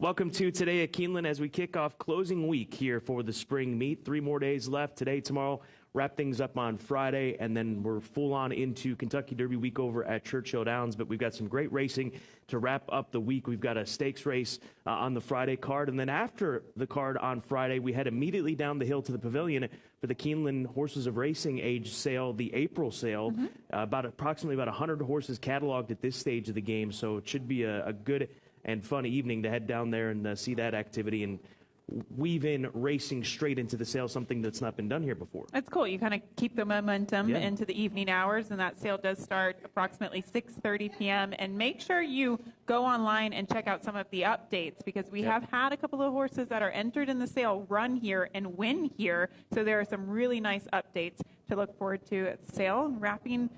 Welcome to Today at Keeneland as we kick off closing week here for the spring meet. 3 more days left, today, tomorrow. Wrap things up on Friday, and then we're full on into Kentucky Derby week over at Churchill Downs. But we've got some great racing to wrap up the week. We've got a stakes race on the Friday card, and then after the card on Friday, we head immediately down the hill to the pavilion for the Keeneland Horses of Racing Age sale, the April sale. Approximately about 100 horses cataloged at this stage of the game, so it should be a good and fun evening to head down there and see that activity and weave in racing straight into the sale, something that's not been done here before. That's cool. You kind of keep the momentum into the evening hours, and that sale does start approximately 6:30 p.m. And make sure you go online and check out some of the updates, because we have had a couple of horses that are entered in the sale run here and win here. So there are some really nice updates to look forward to at the sale and wrapping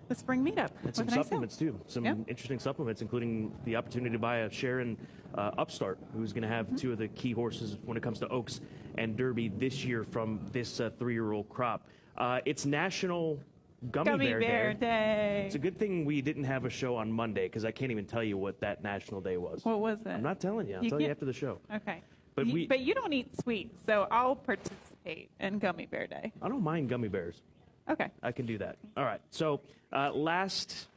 the spring meetup. And some supplements, too. Some interesting supplements, incling the opportunity to buy a share in Upstart, who's going to have 2 of the key horses when it comes to Oaks and Derby this year from this 3-year-old crop. It's National Gummy Bear Day. It's a good thing we didn't have a show on Monday, because I can't even tell you what that National Day was. What was it? I'm not telling you. I'll tell you after the show. Okay. But you don't eat sweets, so I'll participate in Gummy Bear Day. I don't mind gummy bears. Okay. I can do that. All right. So last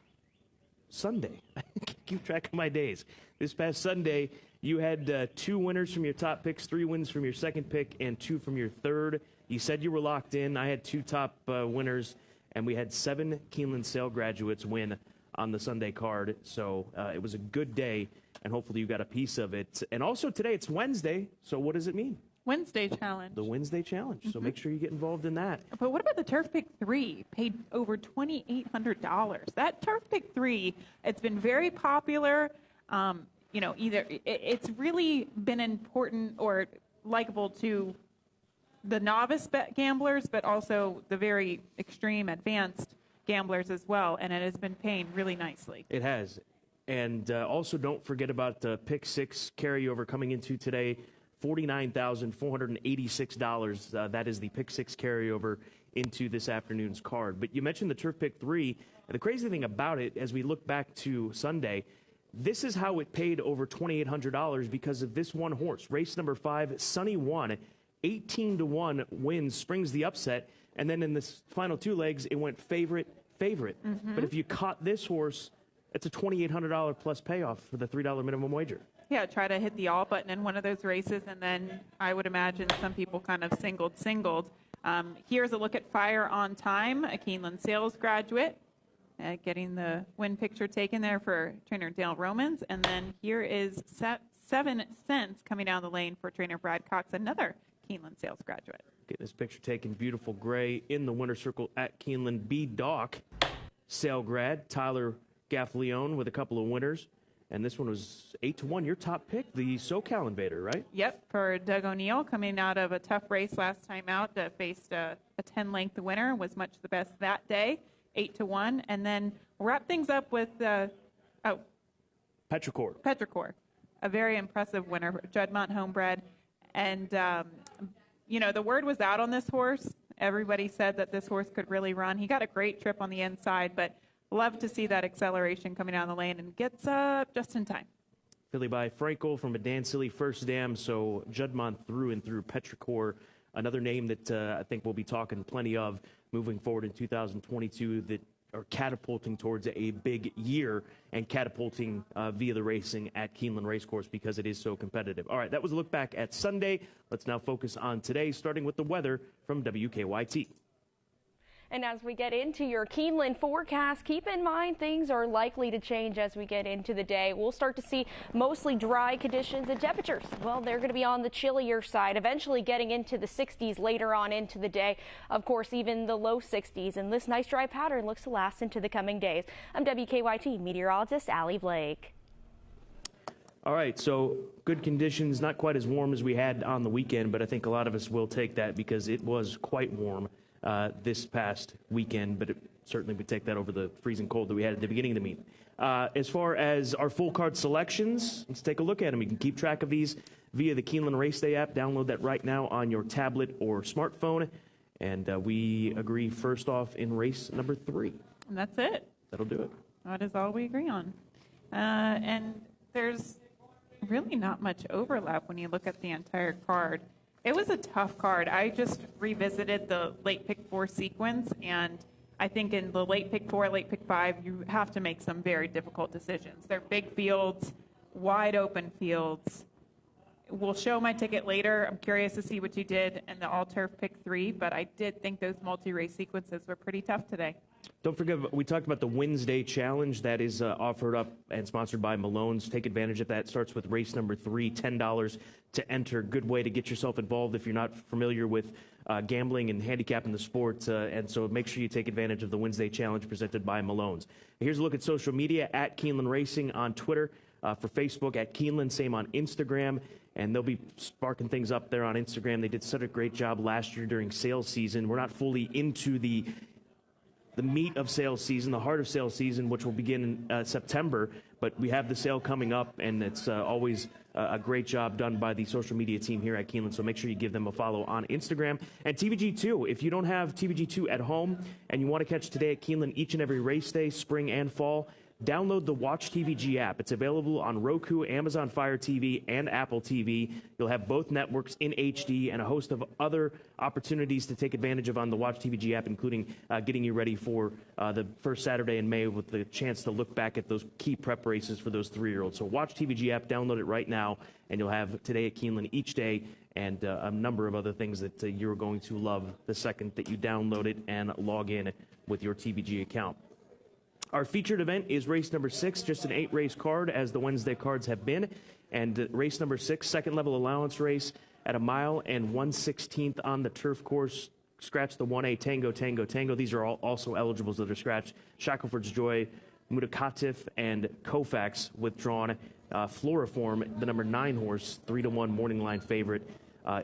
Sunday, I keep track of my days. This past Sunday, you had 2 winners from your top picks, 3 wins from your second pick, and 2 from your third. You said you were locked in. I had 2 top winners, and we had 7 Keeneland Sale graduates win on the Sunday card. So it was a good day, and hopefully you got a piece of it. And also today, it's Wednesday, so what does it mean? Wednesday Challenge. The Wednesday Challenge. So make sure you get involved in that. But what about the Turf Pick 3? Paid over $2,800. That Turf Pick 3, it's been very popular. It's really been important or likable to the novice gamblers, but also the very extreme advanced gamblers as well. And it has been paying really nicely. It has. And also don't forget about the Pick 6 carryover coming into today. $49,486. That is the Pick 6 carryover into this afternoon's card. But you mentioned the Turf Pick 3. And the crazy thing about it, as we look back to Sunday, this is how it paid over $2,800 because of this one horse. Race number 5, Sunny 1, 18-1 wins, springs the upset. And then in the final 2 legs, it went favorite. But if you caught this horse, it's a $2,800 plus payoff for the $3 minimum wager. Yeah, try to hit the all button in one of those races, and then I would imagine some people kind of singled. Here's a look at Fire on Time, a Keeneland sales graduate, getting the win picture taken there for trainer Dale Romans. And then here is 7 Cents coming down the lane for trainer Brad Cox, another Keeneland sales graduate. Getting this picture taken, beautiful gray in the winner's circle at Keeneland. B. Doc, sale grad, Tyler Gaffleone with a couple of winners. And this one was 8-1, your top pick, the SoCal Invader, right? Yep, for Doug O'Neill, coming out of a tough race last time out, faced a 10-length winner, was much the best that day, 8-1. And then wrap things up with Petrichor, a very impressive winner, Juddmonte homebred. And, the word was out on this horse. Everybody said that this horse could really run. He got a great trip on the inside, but love to see that acceleration coming down the lane, and gets up just in time. Filly by Frankel from a Dan Silly first dam, so Juddmonte through and through. Petrichor, another name that I think we'll be talking plenty of moving forward in 2022 that are catapulting towards a big year and catapulting via the racing at Keeneland Racecourse because it is so competitive. All right, that was a look back at Sunday. Let's now focus on today, starting with the weather from WKYT. And as we get into your Keeneland forecast, keep in mind things are likely to change as we get into the day. We'll start to see mostly dry conditions and temperatures. Well, they're going to be on the chillier side, eventually getting into the 60s later on into the day. Of course, even the low 60s. And this nice dry pattern looks to last into the coming days. I'm WKYT meteorologist Allie Blake. All right, so good conditions, not quite as warm as we had on the weekend, but I think a lot of us will take that because it was quite warm this past weekend, but it certainly would take that over the freezing cold that we had at the beginning of the meet. As far as our full card selections, let's take a look at them. You can keep track of these via the Keeneland Race Day app. Download that right now on your tablet or smartphone. And we agree first off in race number 3. And that's it. That'll do it. That is all we agree on. And there's really not much overlap when you look at the entire card. It was a tough card. I just revisited the late pick 4 sequence, and I think in the late pick 4, late pick 5, you have to make some very difficult decisions. They're big fields, wide open fields. We'll show my ticket later. I'm curious to see what you did in the all-turf pick 3, but I did think those multi-race sequences were pretty tough today. Don't forget, we talked about the Wednesday Challenge that is offered up and sponsored by Malone's. Take advantage of that. Starts with race number 3, $10 to enter. Good way to get yourself involved if you're not familiar with gambling and handicapping the sport. And so make sure you take advantage of the Wednesday Challenge presented by Malone's. Here's a look at social media at Keeneland Racing on Twitter, for Facebook at Keeneland, same on Instagram. And they'll be sparking things up there on Instagram. They did such a great job last year during sales season. We're not fully into the meat of sales season, the heart of sales season, which will begin in September. But we have the sale coming up, and it's always a great job done by the social media team here at Keeneland. So make sure you give them a follow on Instagram. And TVG2, if you don't have TVG2 at home and you want to catch Today at Keeneland each and every race day, spring and fall, download the Watch TVG app. It's available on Roku, Amazon Fire TV, and Apple TV. You'll have both networks in HD and a host of other opportunities to take advantage of on the Watch TVG app, including getting you ready for the first Saturday in May with the chance to look back at those key prep races for those 3-year-olds. So Watch TVG app, download it right now, and you'll have Today at Keeneland each day and a number of other things that you're going to love the second that you download it and log in with your TVG account. Our featured event is race number 6, just an 8-race card, as the Wednesday cards have been. And race number 6, second-level allowance race at 1 mile and 1/16 on the turf course. Scratch the 1A, Tango, Tango, Tango. These are all also eligibles that are scratched. Shackelford's Joy, Mudakatif, and Koufax withdrawn. Floriform, the number 9 horse, 3-1 morning line favorite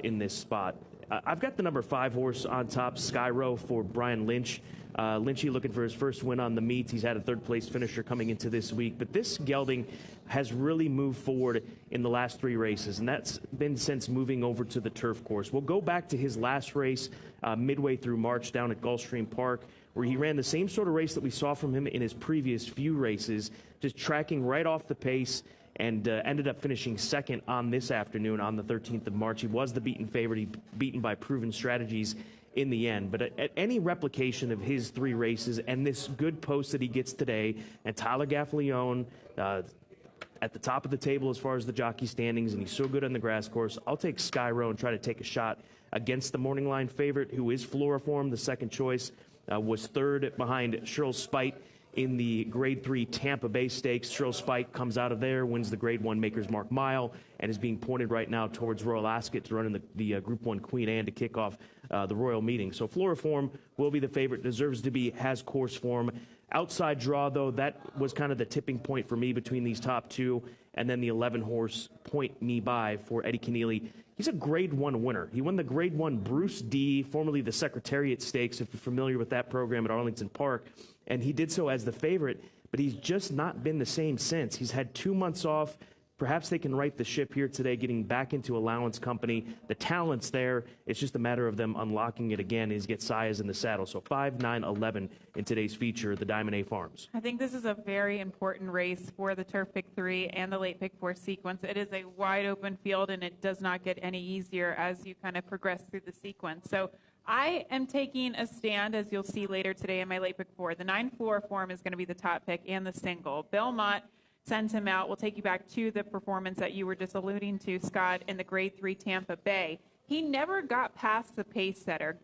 in this spot. I've got the number 5 horse on top, Skyro, for Brian Lynch. Lynchy looking for his first win on the meet. He's had a third-place finisher coming into this week. But this gelding has really moved forward in the last 3 races, and that's been since moving over to the turf course. We'll go back to his last race midway through March down at Gulfstream Park, where he ran the same sort of race that we saw from him in his previous few races, just tracking right off the pace, and ended up finishing second on this afternoon on the 13th of March. He was the beaten favorite. He beaten by proven strategies in the end. But at any replication of his 3 races and this good post that he gets today, and Tyler Gaffalione at the top of the table as far as the jockey standings, and he's so good on the grass course, I'll take Skyro and try to take a shot against the morning line favorite, who is Floriform, the second choice, was third behind Cheryl Spite in the Grade 3 Tampa Bay Stakes. Cheryl Spite comes out of there, wins the Grade 1 Maker's Mark Mile, and is being pointed right now towards Royal Ascot to run in the Group 1 Queen Anne to kick off the Royal Meeting. So Floriform will be the favorite, deserves to be, has course form. Outside draw, though, that was kind of the tipping point for me between these top 2, and then the 11-horse Point Me By for Eddie Keneally. He's a Grade 1 winner. He won the Grade 1 Bruce D, formerly the Secretariat Stakes, if you're familiar with that program at Arlington Park. And he did so as the favorite, but he's just not been the same since. He's had 2 months off. Perhaps they can right the ship here today, getting back into allowance company. The talent's there. It's just a matter of them unlocking it again as get Sayas in the saddle. So 5, 9, 11 in today's feature, the Diamond A Farms. I think this is a very important race for the turf pick 3 and the late pick 4 sequence. It is a wide open field, and it does not get any easier as you kind of progress through the sequence. So I am taking a stand, as you'll see later today in my late pick 4. The 9 Floriform is going to be the top pick and the single. Belmont sends him out. We'll take you back to the performance that you were just alluding to, Scott, in the Grade 3 Tampa Bay. He never got past the pace setter.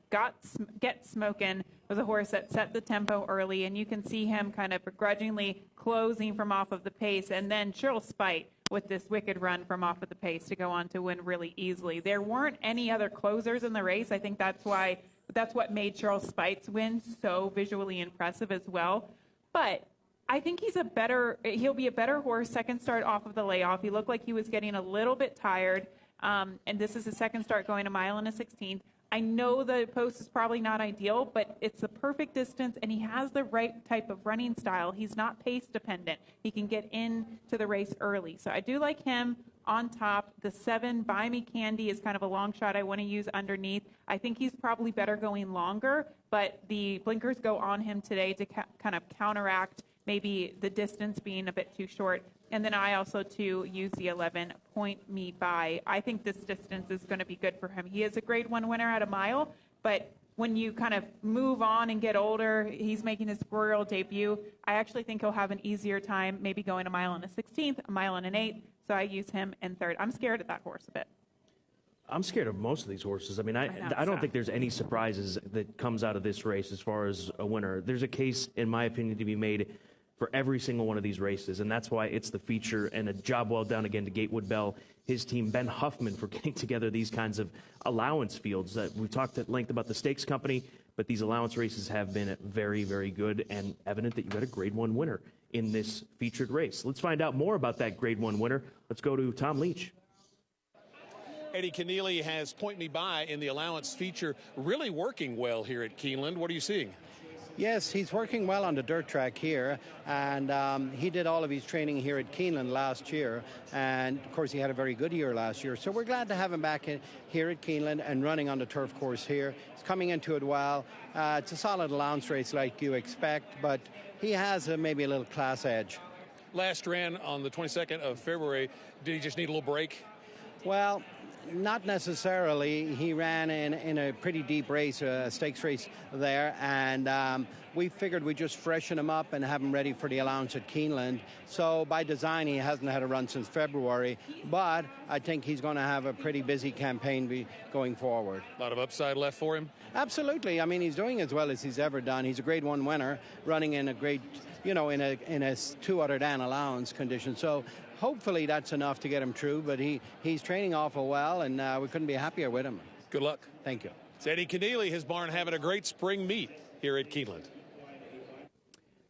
Get Smokin' was a horse that set the tempo early, and you can see him kind of begrudgingly closing from off of the pace. And then Cheryl Spite with this wicked run from off of the pace to go on to win really easily. There weren't any other closers in the race. I think that's what made Cheryl Spite's win so visually impressive as well. But I think he'll be a better horse second start off of the layoff. He looked like he was getting a little bit tired, and this is his second start going 1 mile and 1/16. I know the post is probably not ideal, but it's the perfect distance, and he has the right type of running style. He's not pace dependent. He can get into the race early. So I do like him on top. The 7, Buy Me Candy, is kind of a long shot I want to use underneath. I think he's probably better going longer, but the blinkers go on him today to kind of counteract maybe the distance being a bit too short. And then I also, too, use the 11 Point Me By. I think this distance is going to be good for him. He is a Grade 1 winner at a mile, but when you kind of move on and get older, he's making his rural debut. I actually think he'll have an easier time maybe going a mile and a 16th, a mile and an 8th, so I use him in third. I'm scared of that horse a bit. I'm scared of most of these horses. I mean, I don't think there's any surprises that comes out of this race as far as a winner. There's a case, in my opinion, to be made for every single one of these races, and that's why it's the feature, and a job well done again to Gatewood Bell, his team, Ben Huffman, for getting together these kinds of allowance fields. We've talked at length about the stakes company, but these allowance races have been very, very good and evident that you got a Grade 1 winner in this featured race. Let's find out more about that Grade 1 winner. Let's go to Tom Leach. Eddie Keneally has Point Me By in the allowance feature, really working well here at Keeneland. What are you seeing? Yes, he's working well on the dirt track here, and he did all of his training here at Keeneland last year, and of course he had a very good year last year, so we're glad to have him back here at Keeneland and running on the turf course here. He's coming into it well. It's a solid allowance race like you expect, but he has maybe a little class edge. Last ran on the 22nd of February. Did he just need a little break? Well, not necessarily. He ran in a pretty deep race, a stakes race there, and we figured we'd just freshen him up and have him ready for the allowance at Keeneland. So by design, he hasn't had a run since February, but I think he's going to have a pretty busy campaign going forward. A lot of upside left for him? Absolutely. I mean, he's doing as well as he's ever done. He's a Grade 1 winner, running in a grade, in a 2 other than allowance condition. So hopefully that's enough to get him through, but he's training awful well, and we couldn't be happier with him. Good luck. Thank you. It's Eddie Keneally, his barn having a great spring meet here at Keeneland.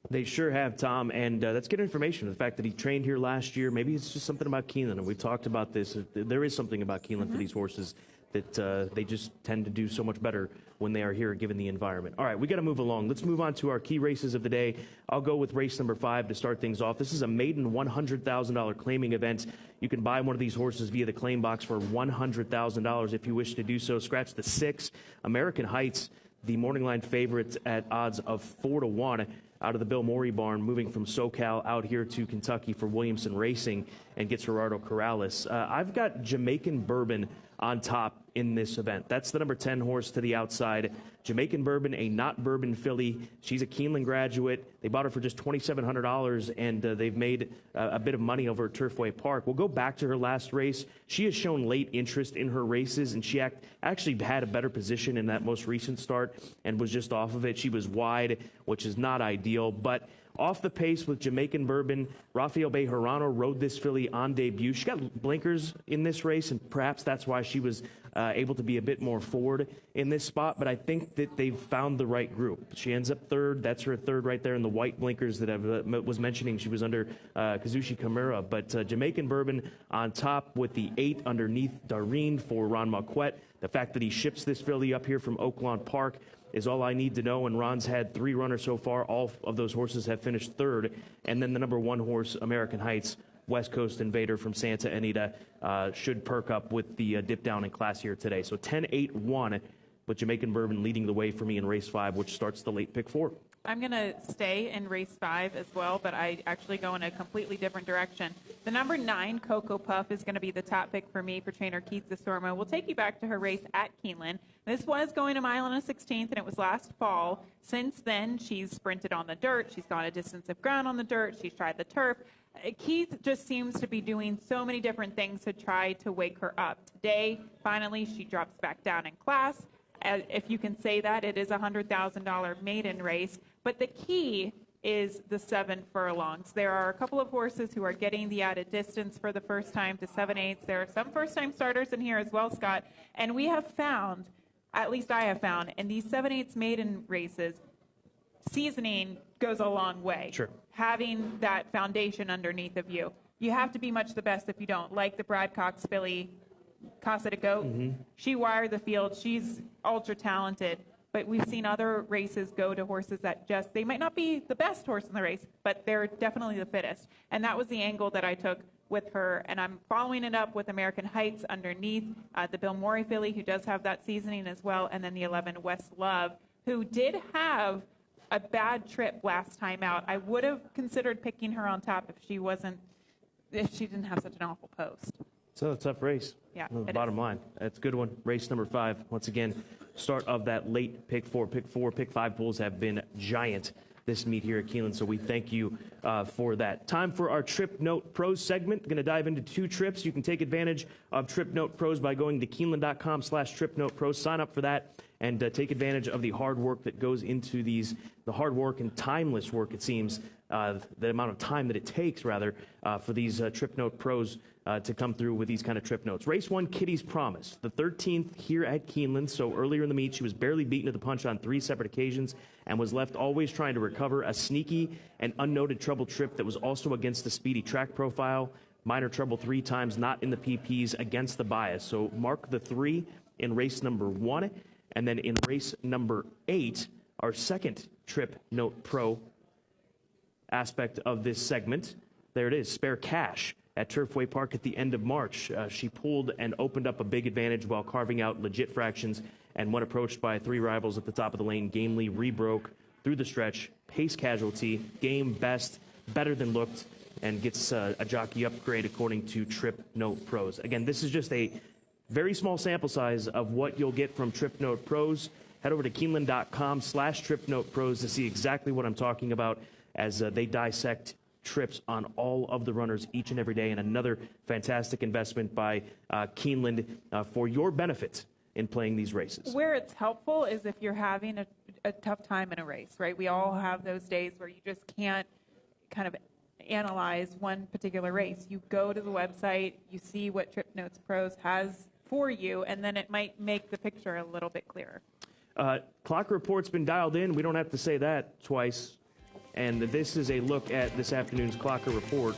They sure have, Tom, and that's good information. The fact that he trained here last year, maybe it's just something about Keeneland, and we've talked about this. There is something about Keeneland for these horses that they just tend to do so much better when they are here, given the environment. All right, we got to move along. Let's move on to our key races of the day. I'll go with race number 5 to start things off. This is a maiden $100,000 claiming event. You can buy one of these horses via the claim box for $100,000 if you wish to do so. Scratch the 6, American Heights, the morning line favorite at odds of 4-1. Out of the Bill Morey barn, moving from SoCal out here to Kentucky for Williamson Racing, and gets Gerardo Corrales. I've got Jamaican Bourbon on top in this event. That's the number 10 horse to the outside. Jamaican Bourbon, a not bourbon filly. She's a Keeneland graduate. They bought her for just $2,700, and they've made a bit of money over at Turfway Park. We'll go back to her last race. She has shown late interest in her races, and she actually had a better position in that most recent start and was just off of it. She was wide, which is not ideal, but off the pace with Jamaican Bourbon. Rafael Bejarano rode this filly on debut. She got blinkers in this race, and perhaps that's why she was able to be a bit more forward in this spot, but I think that they've found the right group. She ends up third. That's her third right there in the white blinkers that I was mentioning. She was under Kazushi Kimura, but Jamaican Bourbon on top with the 8 underneath Dareen for Ron Marquette. The fact that he ships this filly up here from Oaklawn Park is all I need to know, and Ron's had 3 runners so far. All of those horses have finished third, and then the number 1 horse, American Heights, West Coast Invader from Santa Anita, should perk up with the dip down in class here today. So 10-8-1, with Jamaican Bourbon leading the way for me in race 5, which starts the late pick 4. I'm going to stay in race 5 as well, but I actually go in a completely different direction. The number 9, Cocoa Puff, is going to be the top pick for me for trainer Keith DeSormo. We'll take you back to her race at Keeneland. This was going a mile and a 16th, and it was last fall. Since then, she's sprinted on the dirt. She's gone a distance of ground on the dirt. She's tried the turf. Keith just seems to be doing so many different things to try to wake her up. Today, finally, she drops back down in class. If you can say that, it is a $100,000 maiden race. But the key is the 7 furlongs. There are a couple of horses who are getting the added distance for the first time to 7/8. There are some first-time starters in here as well, Scott. And we have found, at least I have found, in these 7/8 maiden races, seasoning goes a long way. Sure. Having that foundation underneath of you. You have to be much the best if you don't. Like the Brad Cox filly, Casa de Goat. She wired the field. She's ultra talented. But we've seen other races go to horses that they might not be the best horse in the race, but they're definitely the fittest. And that was the angle that I took with her. And I'm following it up with American Heights underneath, the Bill Morey filly, who does have that seasoning as well, and then the 11 West Love, who did have a bad trip last time out. I would have considered picking her on top if she wasn't if she didn't have such an awful post. So a tough race. Yeah, Well, it bottom is. line, that's a good one. Race number 5. Once again, start of that late pick 4, pick 5 pools have been giant this meet here at Keeneland. So we thank you for that. Time for our Trip Note Pros segment. Going to dive into 2 trips. You can take advantage of Trip Note Pros by going to Keeneland.com/TripNotePros. Sign up for that and take advantage of the hard work that goes into these, the hard work and timeless work, it seems, the amount of time that it takes, rather, for these Trip Note Pros to come through with these kind of trip notes. Race 1, Kitty's Promise, the 13th here at Keeneland. So earlier in the meet, she was barely beaten to the punch on 3 separate occasions and was left always trying to recover a sneaky and unnoted trouble trip that was also against the speedy track profile. Minor trouble 3 times, not in the PPs, against the bias. So mark the 3 in race number 1. And then in race number 8, our second Trip Note Pro aspect of this segment, there it is, Spare Cash at Turfway Park at the end of March. She pulled and opened up a big advantage while carving out legit fractions, and when approached by 3 rivals at the top of the lane, gamely rebroke through the stretch, pace casualty, game best, better than looked, and gets a jockey upgrade according to Trip Note Pros. Again, this is just a very small sample size of what you'll get from Trip Note Pros. Head over to Keeneland.com/TripNotePros to see exactly what I'm talking about as they dissect trips on all of the runners each and every day, and another fantastic investment by Keeneland for your benefit in playing these races. Where it's helpful is if you're having a tough time in a race, right? We all have those days where you just can't kind of analyze one particular race. You go to the website, you see what Trip Notes Pros has for you, and then it might make the picture a little bit clearer. Clock report's been dialed in. We don't have to say that twice. And this is a look at this afternoon's Clocker report.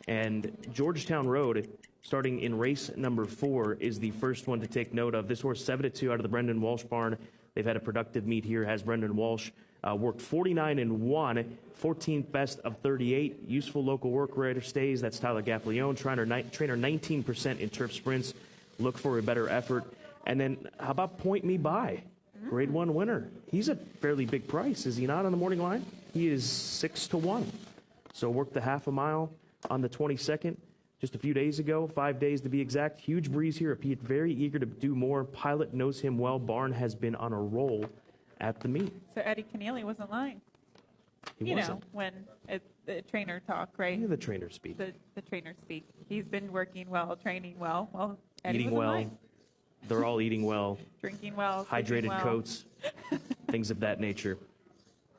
And Georgetown Road, starting in race number 4, is the first one to take note of. This horse 7-2 out of the Brendan Walsh barn. They've had a productive meet here. Has Brendan Walsh worked 49-1, 14th best of 38. Useful local work rate stays. That's Tyler Gaffleone, trainer 19% in turf sprints. Look for a better effort. And then how about Point Me By? Grade 1 winner. He's a fairly big price, is he not, on the morning line? He is 6-1. So worked the half a mile on the 22nd just a few days ago, 5 days to be exact. Huge breeze here. Appeared very eager to do more. Pilot knows him well. Barn has been on a roll at the meet. So Eddie Keneally wasn't lying. He You wasn't. know, when the trainer talk, right? Yeah, the trainer speak. The trainer speak. He's been working well, training well. Well, Eddie Eating wasn't well. lying. They're all eating well. Drinking well, sleeping Hydrated well. coats. Things of that nature.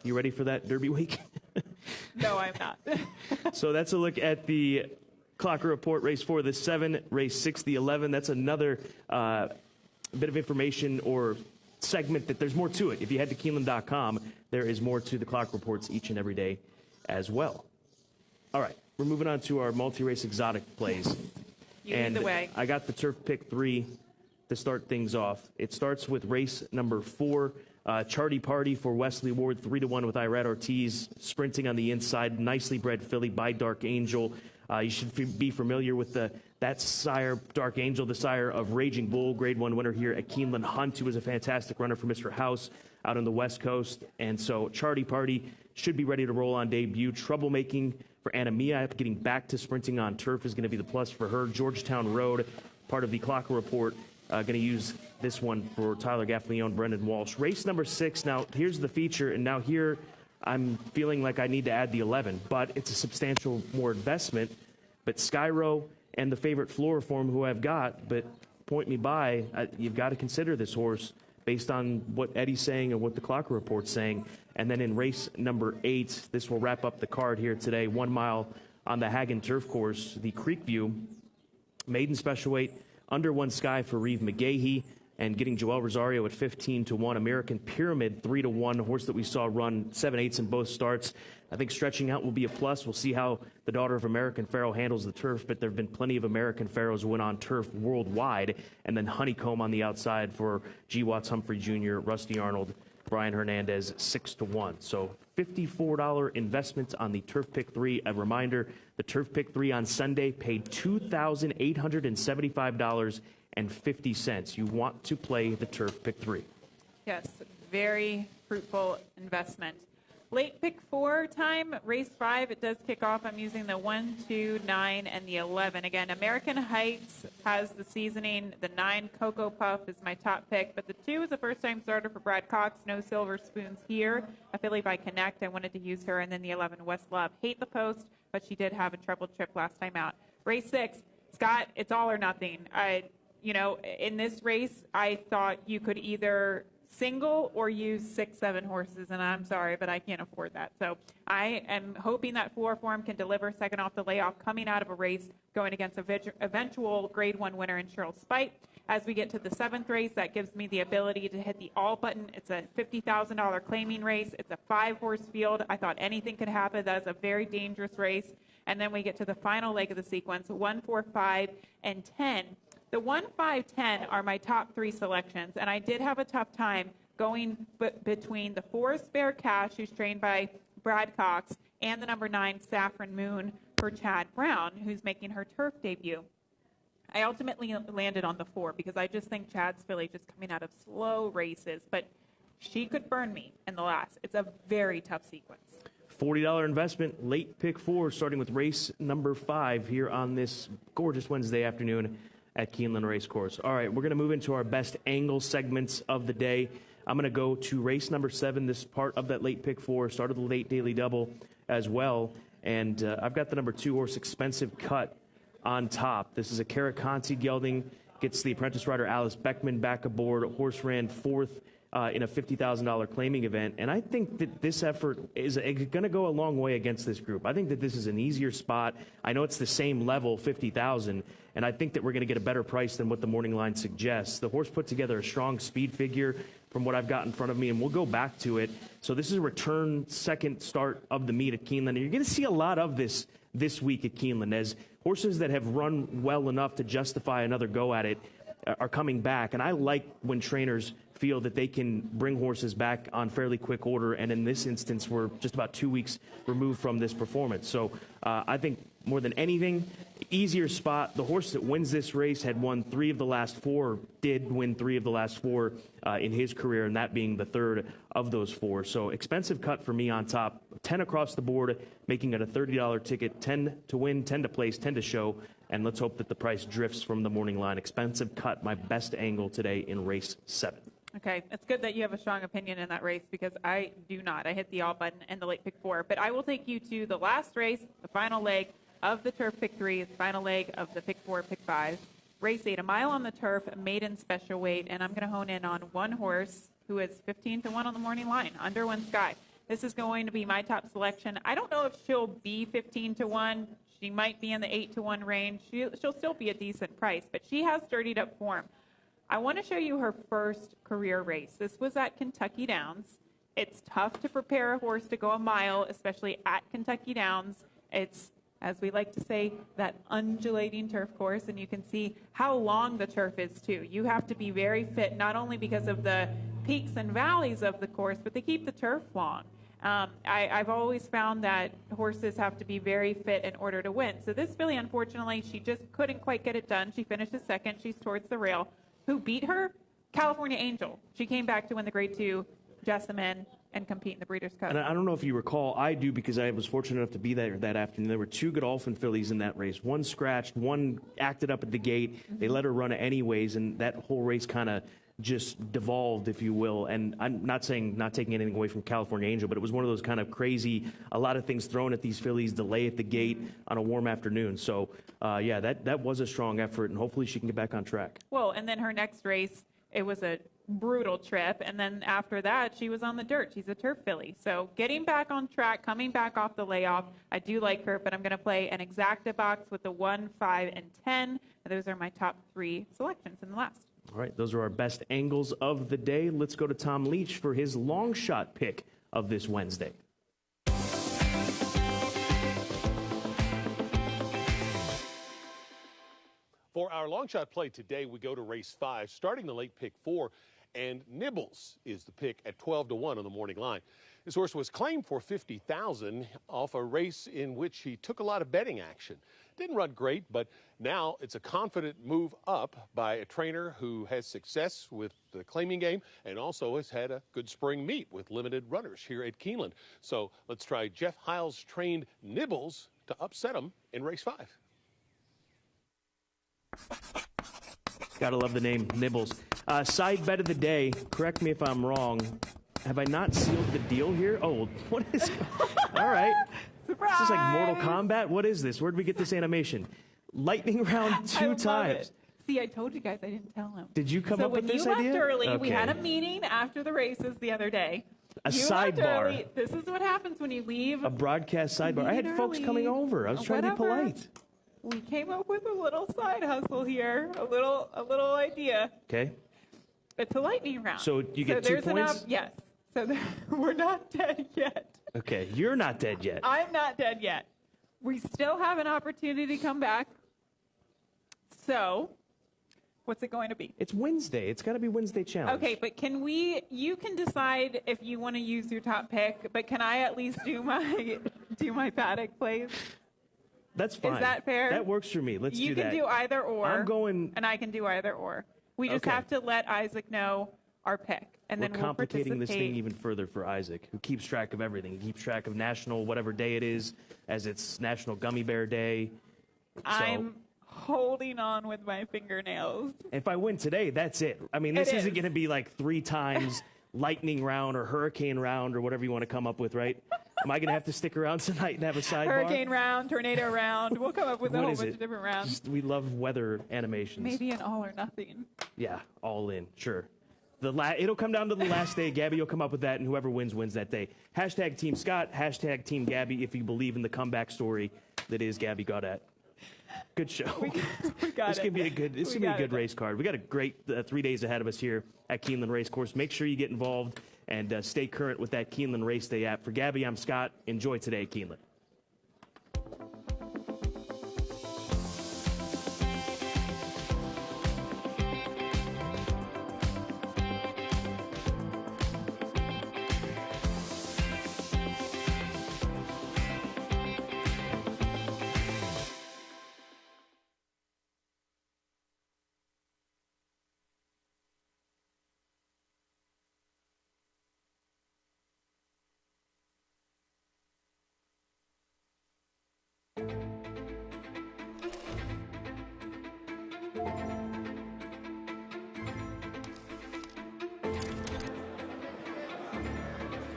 You ready for that Derby week? No, I'm not. So that's a look at the Clocker Report, race 4, the 7, race 6, the 11. That's another bit of information or segment that there's more to it. If you head to Keeneland.com, there is more to the Clock Reports each and every day as well. All right, we're moving on to our multi-race exotic plays. You lead the way. I got the Turf Pick 3 to start things off. It starts with race number 4, Charty Party for Wesley Ward, 3-1 with Irad Ortiz, sprinting on the inside. Nicely bred filly by Dark Angel. You should be familiar with that sire, Dark Angel, the sire of Raging Bull, Grade 1 winner here at Keeneland. Hunt, who was a fantastic runner for Mr. House out on the West Coast. And so Charty Party should be ready to roll on debut. Troublemaking for Anna Mia, getting back to sprinting on turf is going to be the plus for her. Georgetown Road, part of the Clocker Report, going to use this one for Tyler Gaffleone, Brendan Walsh. Race number 6. Now, here's the feature, and now here I'm feeling like I need to add the 11, but it's a substantial more investment. But Skyro and the favorite Floriform, who I've got, but Point Me By, you've got to consider this horse based on what Eddie's saying and what the Clocker Report's saying. And then in race number 8, this will wrap up the card here today, 1 mile on the Hagen Turf Course, the Creekview, maiden special weight, under one sky for Reeve McGahee, and getting Joel Rosario at 15-1. American Pyramid 3-1, horse that we saw run 7/8 in both starts. I think stretching out will be a plus. We'll see how the daughter of American Pharoah handles the turf, but there have been plenty of American Pharaohs win on turf worldwide. And then Honeycomb on the outside for G. Watts Humphrey Jr., Rusty Arnold, Brian Hernandez, 6-1. So $54 investment on the Turf Pick 3. A reminder, the Turf Pick 3 on Sunday paid $2,875.50. You want to play the Turf Pick 3. Yes, very fruitful investment. Late pick 4 time, race 5, it does kick off. I'm using the 1, 2, 9, and the 11. Again, American Heights has the seasoning. The 9, Cocoa Puff, is my top pick. But the 2 is a first-time starter for Brad Cox. No silver spoons here. A filly by Connect. I wanted to use her. And then the 11, West Love. Hate the post, but she did have a treble trip last time out. Race 6, Scott, it's all or nothing. In this race, I thought you could either single or use 6, 7 horses, and I'm sorry, but I can't afford that. So I am hoping that 4 form can deliver second off the layoff coming out of a race going against eventual Grade 1 winner in Cheryl Spite. As we get to the 7th race, that gives me the ability to hit the all button. It's a $50,000 claiming race. It's a 5-horse field. I thought anything could happen. That's a very dangerous race. And then we get to the final leg of the sequence, 1, 4, 5, and 10. The 1, 5, 10 are my top 3 selections, and I did have a tough time going between the 4 Spare Cash, who's trained by Brad Cox, and the number 9 Saffron Moon for Chad Brown, who's making her turf debut. I ultimately landed on the 4 because I just think Chad's filly just coming out of slow races, but she could burn me in the last. It's a very tough sequence. $40 investment, late pick 4, starting with race number 5 here on this gorgeous Wednesday afternoon at Keeneland Racecourse. All right, we're going to move into our best angle segments of the day. I'm going to go to race number 7, this part of that late pick 4, started the late daily double as well. And I've got the number 2 horse, Expensive Cut, on top. This is a Caraconsi gelding, gets the apprentice rider Alice Beckman back aboard. Horse ran 4th in a $50,000 claiming event. And I think that this effort is going to go a long way against this group. I think that this is an easier spot. I know it's the same level, 50,000, and I think that we're going to get a better price than what the morning line suggests. The horse put together a strong speed figure from what I've got in front of me, and we'll go back to it. So this is a return second start of the meet at Keeneland. And you're going to see a lot of this week at Keeneland as horses that have run well enough to justify another go at it are coming back. And I like when trainers feel that they can bring horses back on fairly quick order, and in this instance, we're just about 2 weeks removed from this performance. So I think more than anything, easier spot. The horse that wins this race had won 3 of the last 4, did win 3 of the last 4 in his career, and that being the 3rd of those 4. So Expensive Cut for me on top, 10 across the board, making it a $30 ticket, 10 to win, 10 to place, 10 to show, and let's hope that the price drifts from the morning line. Expensive Cut, my best angle today in race 7. Okay, it's good that you have a strong opinion in that race because I do not. I hit the all button and the late pick 4. But I will take you to the last race, the final leg of the turf pick 3, the final leg of the pick 4, pick 5. Race 8, a mile on the turf, maiden special weight, and I'm going to hone in on one horse who is 15 to 1 on the morning line, Under One Sky. This is going to be my top selection. I don't know if she'll be 15 to 1. She might be in the 8 to 1 range. She'll still be a decent price, but she has sturdied up form. I want to show you her first career race. This was at Kentucky Downs. It's tough to prepare a horse to go a mile, especially at Kentucky Downs. It's, as we like to say, that undulating turf course, and you can see how long the turf is, too. You have to be very fit, not only because of the peaks and valleys of the course, but they keep the turf long. I've always found that horses have to be very fit in order to win. So this filly, unfortunately, she just couldn't quite get it done. She finishes second. She's towards the rail. Who beat her? California Angel. She came back to win the Grade 2 Jessamine and compete in the Breeders' Cup. And I don't know if you recall, I do because I was fortunate enough to be there that afternoon. There were 2 Godolphin fillies in that race. One scratched, one acted up at the gate. Mm-hmm. They let her run anyways, and that whole race kind of just devolved, if you will. And I'm not saying not taking anything away from California Angel, but it was one of those kind of crazy, a lot of things thrown at these fillies, delay at the gate on a warm afternoon. So, yeah, that was a strong effort, and hopefully she can get back on track. Well, and then her next race, it was a brutal trip, and then after that, she was on the dirt. She's a turf filly. So getting back on track, coming back off the layoff, I do like her, but I'm going to play an exacta box with the 1, 5, and 10. Those are my top 3 selections in the last. All right, those are our best angles of the day. Let's go to Tom Leach for his long shot pick of this Wednesday. For our long shot play today, we go to race 5, starting the late pick 4, and Nibbles is the pick at 12 to 1 on the morning line. His horse was claimed for $50,000 off a race in which he took a lot of betting action. Didn't run great, but now it's a confident move up by a trainer who has success with the claiming game and also has had a good spring meet with limited runners here at Keeneland. So let's try Jeff Hiles' trained Nibbles to upset him in race 5. Gotta love the name, Nibbles. Side bet of the day, correct me if I'm wrong. Have I not sealed the deal here? Oh, what is... All right. Surprise! Is this like Mortal Kombat? What is this? Where did we get this animation? Lightning round 2 times. See, I told you guys I didn't tell him. Did you come up with this idea? So when you left early, we Okay. had a meeting after the races the other day. A You left sidebar. early. This is what happens when you leave. A broadcast sidebar. I had Meeting folks early. coming over. I was trying to be Whatever. polite. We came up with a little side hustle here, a little idea. Okay. It's a lightning round. So you get 2 there's points? Yes. So we're not dead yet. Okay. You're not dead yet. I'm not dead yet. We still have an opportunity to come back. So, what's it going to be? It's Wednesday. It's got to be Wednesday challenge. Okay, but you can decide if you want to use your top pick, but can I at least do my paddock plays? That's fine. Is that fair? That works for me. Let's do You that. can do either or. I'm going... And I can do either or. We just Okay. have to let Isaac know our pick. And We're then we'll complicating this thing participate. even further for Isaac, who keeps track of everything. He keeps track of national whatever day it is, as it's National Gummy Bear Day. So I'm holding on with my fingernails. if I win today, that's it. I mean, this It isn't is. going to be like 3 times lightning round or hurricane round or whatever you want to come up with, right? Am I going to have to stick around tonight and have a sidebar? Hurricane round, tornado round. We'll come up with a What whole is bunch it? of different rounds. Just, we love weather animations. Maybe an all or nothing. Yeah, all in, sure. It'll come down to the last day. Gabby will come up with that, and whoever wins, wins that day. Hashtag Team Scott, hashtag Team Gabby, if you believe in the comeback story that is Gabby Gaudet. Good show. We got This it. can be a good. This We can be a got good it. race card. We got a great 3 days ahead of us here at Keeneland Racecourse. Make sure you get involved and stay current with that Keeneland Race Day app. For Gabby, I'm Scott. Enjoy today at Keeneland.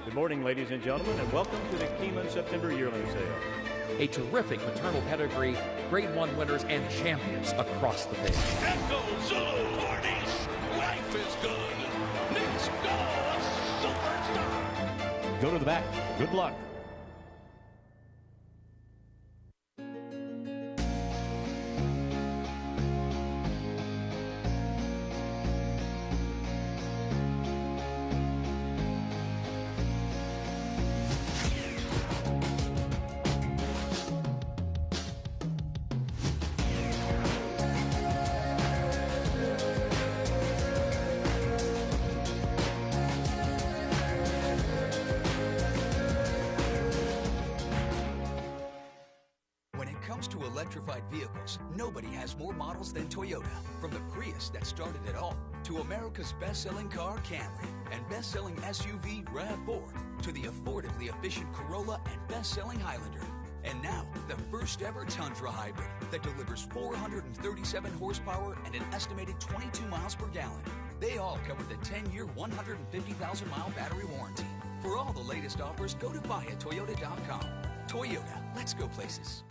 Good morning, ladies and gentlemen, and welcome to the Keeneland September Yearling Sale. A terrific maternal pedigree, Grade 1 winners, and champions across the field. Echo Zulu parties. Life is good. Let's go, superstar. Go to the back. Good luck. When it comes to electrified vehicles, nobody has more models than Toyota. From the Prius that started it all, to America's best-selling car, Camry, and best-selling SUV, RAV4, to the affordably efficient Corolla and best-selling Highlander. And now, the first-ever Tundra Hybrid that delivers 437 horsepower and an estimated 22 miles per gallon. They all come with a 10-year, 150,000-mile battery warranty. For all the latest offers, go to buyatoyota.com. Toyota, let's go places.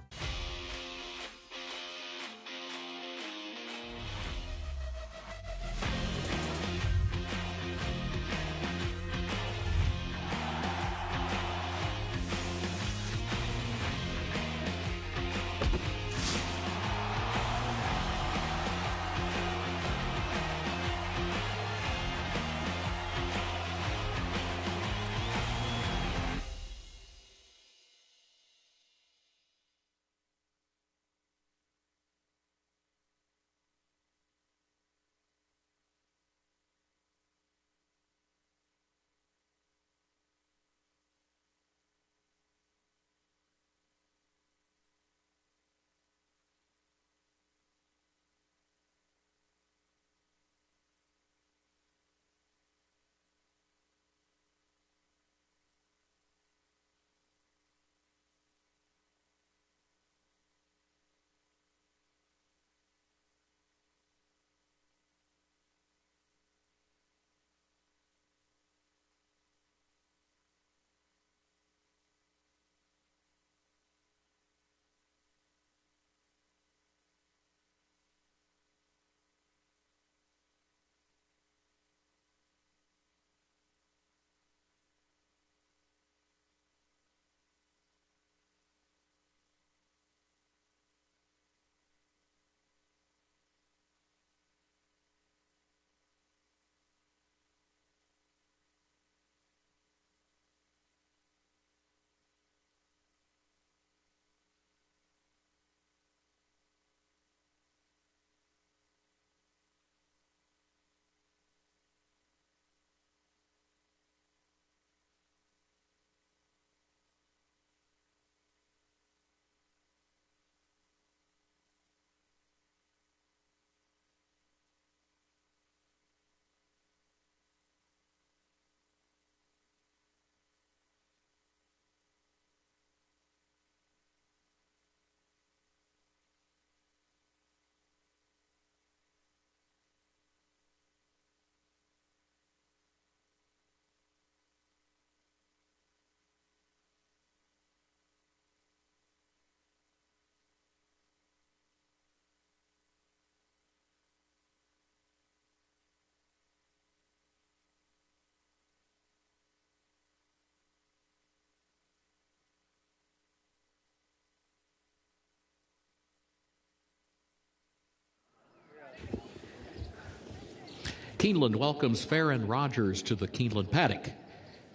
Keeneland welcomes Farron Rogers to the Keeneland paddock.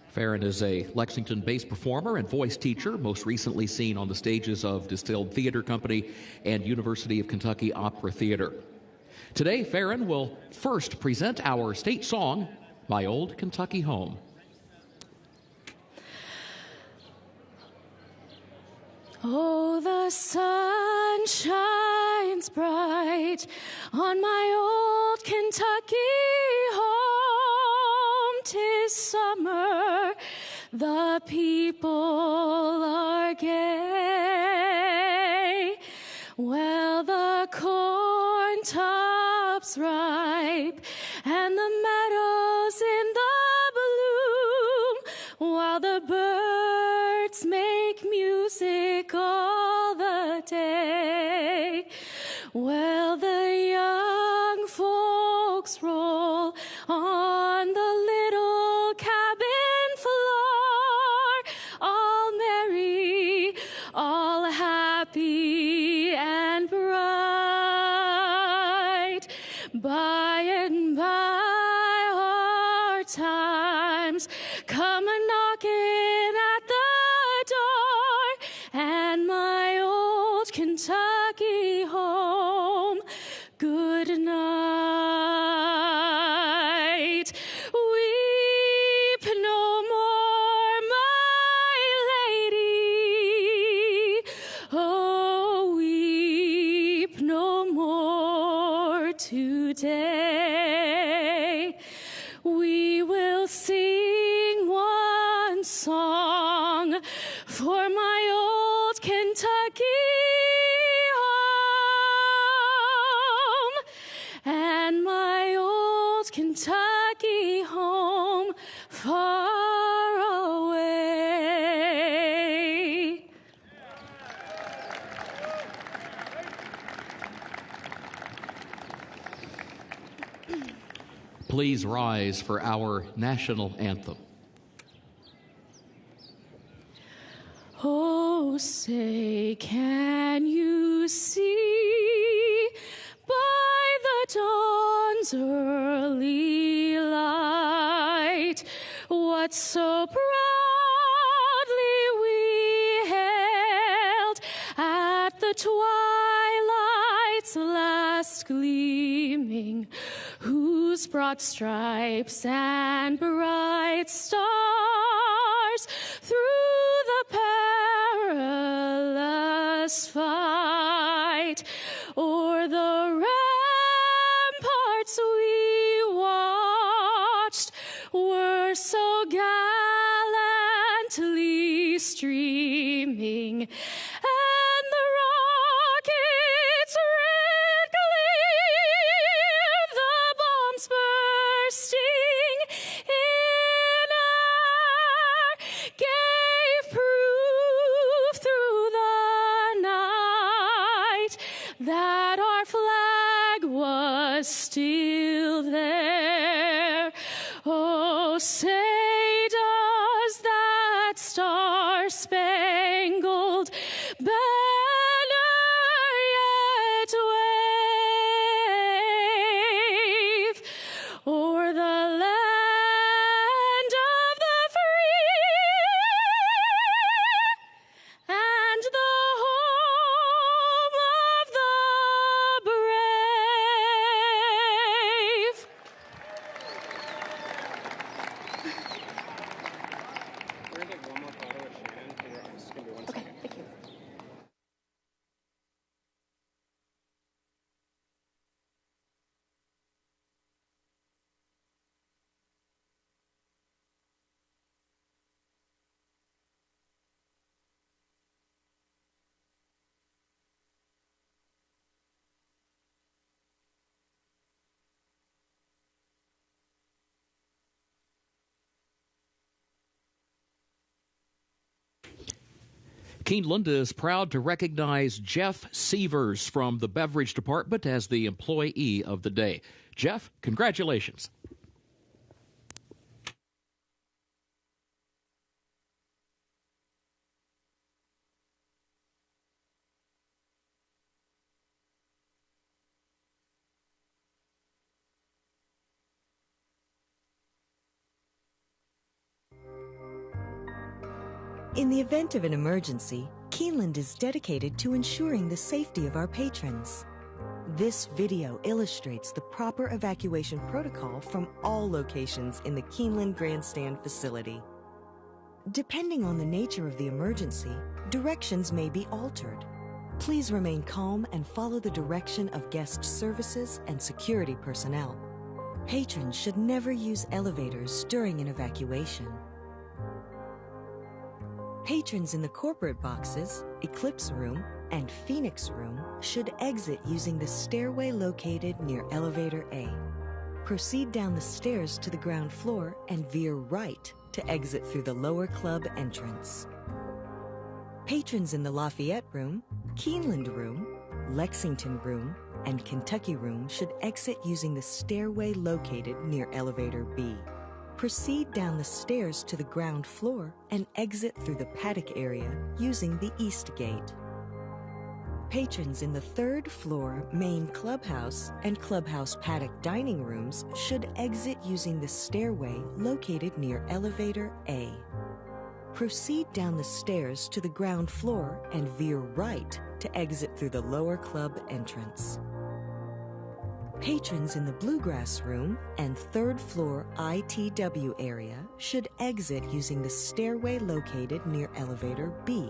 Farron is a Lexington-based performer and voice teacher, most recently seen on the stages of Distilled Theater Company and University of Kentucky Opera Theater. Today, Farron will first present our state song, My Old Kentucky Home. Oh, the sun shines bright on my old Kentucky home. 'Tis summer, the people are gay. Well, the corn top's ripe and the meadows in the bloom, while the birds make music all the day. Well, the young folks roll on the little cabin floor, all merry, all happy and bright. By and by our times come a-knocking at the door, and my old Kentucky home, good night. Weep no more, my lady. Oh, weep no more today. We will sing one song for my old Kentucky home, and my old Kentucky home far away. Please rise for our national anthem. Oh, say, can you see by the dawn's early light what so proudly we hailed at the twilight's last gleaming, whose broad stripes and bright stars through the perilous fight o'er the ramparts we watched were so gallantly streaming, and the rockets red glare, the bombs bursting in air, gave proof through the night that our flag was still there. Oh, say does that star-spangled banner yet wave o'er the land of the free and the home of the brave? We're going to take one more photo with Shannon. Just give me 1 second. Thank you. Keeneland is proud to recognize Jeff Severs from the beverage department as the employee of the day. Jeff, congratulations. In the event of an emergency, Keeneland is dedicated to ensuring the safety of our patrons. This video illustrates the proper evacuation protocol from all locations in the Keeneland Grandstand facility. Depending on the nature of the emergency, directions may be altered. Please remain calm and follow the direction of guest services and security personnel. Patrons should never use elevators during an evacuation. Patrons in the corporate boxes, Eclipse Room, and Phoenix Room should exit using the stairway located near Elevator A. Proceed down the stairs to the ground floor and veer right to exit through the lower club entrance. Patrons in the Lafayette Room, Keeneland Room, Lexington Room, and Kentucky Room should exit using the stairway located near Elevator B. Proceed down the stairs to the ground floor and exit through the paddock area using the East Gate. Patrons in the third floor main clubhouse and clubhouse paddock dining rooms should exit using the stairway located near Elevator A. Proceed down the stairs to the ground floor and veer right to exit through the lower club entrance. Patrons in the Bluegrass Room and third floor ITW area should exit using the stairway located near Elevator B.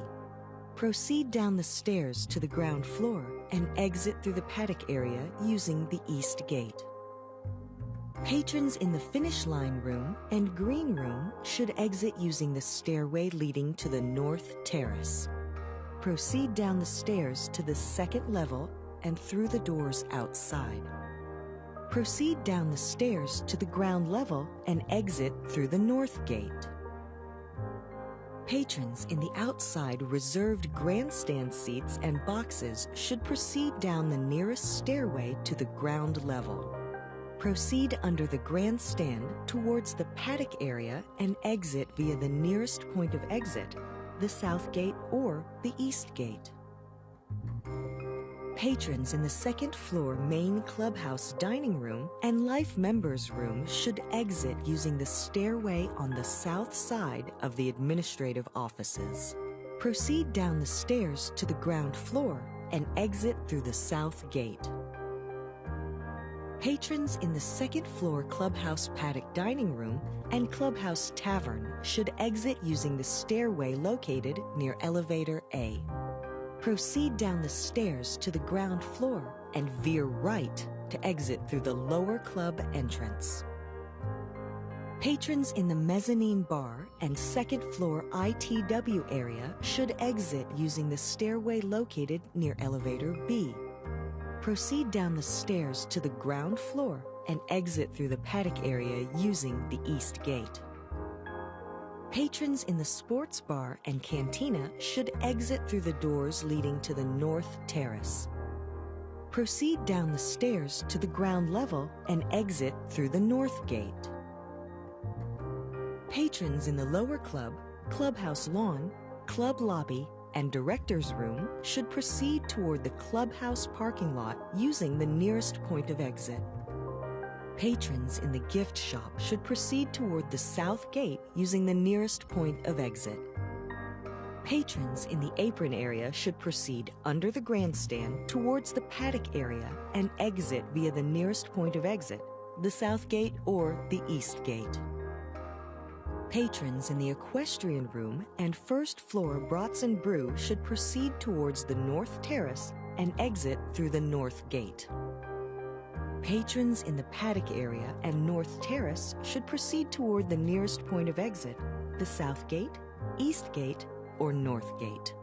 Proceed down the stairs to the ground floor and exit through the paddock area using the East Gate. Patrons in the Finish Line Room and Green Room should exit using the stairway leading to the North Terrace. Proceed down the stairs to the second level and through the doors outside. Proceed down the stairs to the ground level and exit through the North Gate. Patrons in the outside reserved grandstand seats and boxes should proceed down the nearest stairway to the ground level. Proceed under the grandstand towards the paddock area and exit via the nearest point of exit, the South Gate or the East Gate. Patrons in the second floor main clubhouse dining room and Life Members Room should exit using the stairway on the south side of the administrative offices. Proceed down the stairs to the ground floor and exit through the South Gate. Patrons in the second floor clubhouse paddock dining room and clubhouse tavern should exit using the stairway located near Elevator A. Proceed down the stairs to the ground floor and veer right to exit through the lower club entrance. Patrons in the mezzanine bar and second floor ITW area should exit using the stairway located near Elevator B. Proceed down the stairs to the ground floor and exit through the paddock area using the East Gate. Patrons in the sports bar and cantina should exit through the doors leading to the North Terrace. Proceed down the stairs to the ground level and exit through the North Gate. Patrons in the lower club, clubhouse lawn, club lobby, and director's room should proceed toward the clubhouse parking lot using the nearest point of exit. Patrons in the gift shop should proceed toward the South Gate using the nearest point of exit. Patrons in the apron area should proceed under the grandstand towards the paddock area and exit via the nearest point of exit, the South Gate or the East Gate. Patrons in the equestrian room and first floor Brats and Brew should proceed towards the North Terrace and exit through the North Gate. Patrons in the paddock area and North Terrace should proceed toward the nearest point of exit, the South Gate, East Gate, or North Gate.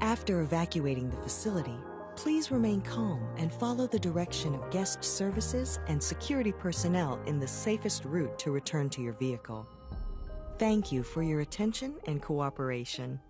After evacuating the facility, please remain calm and follow the direction of guest services and security personnel in the safest route to return to your vehicle. Thank you for your attention and cooperation.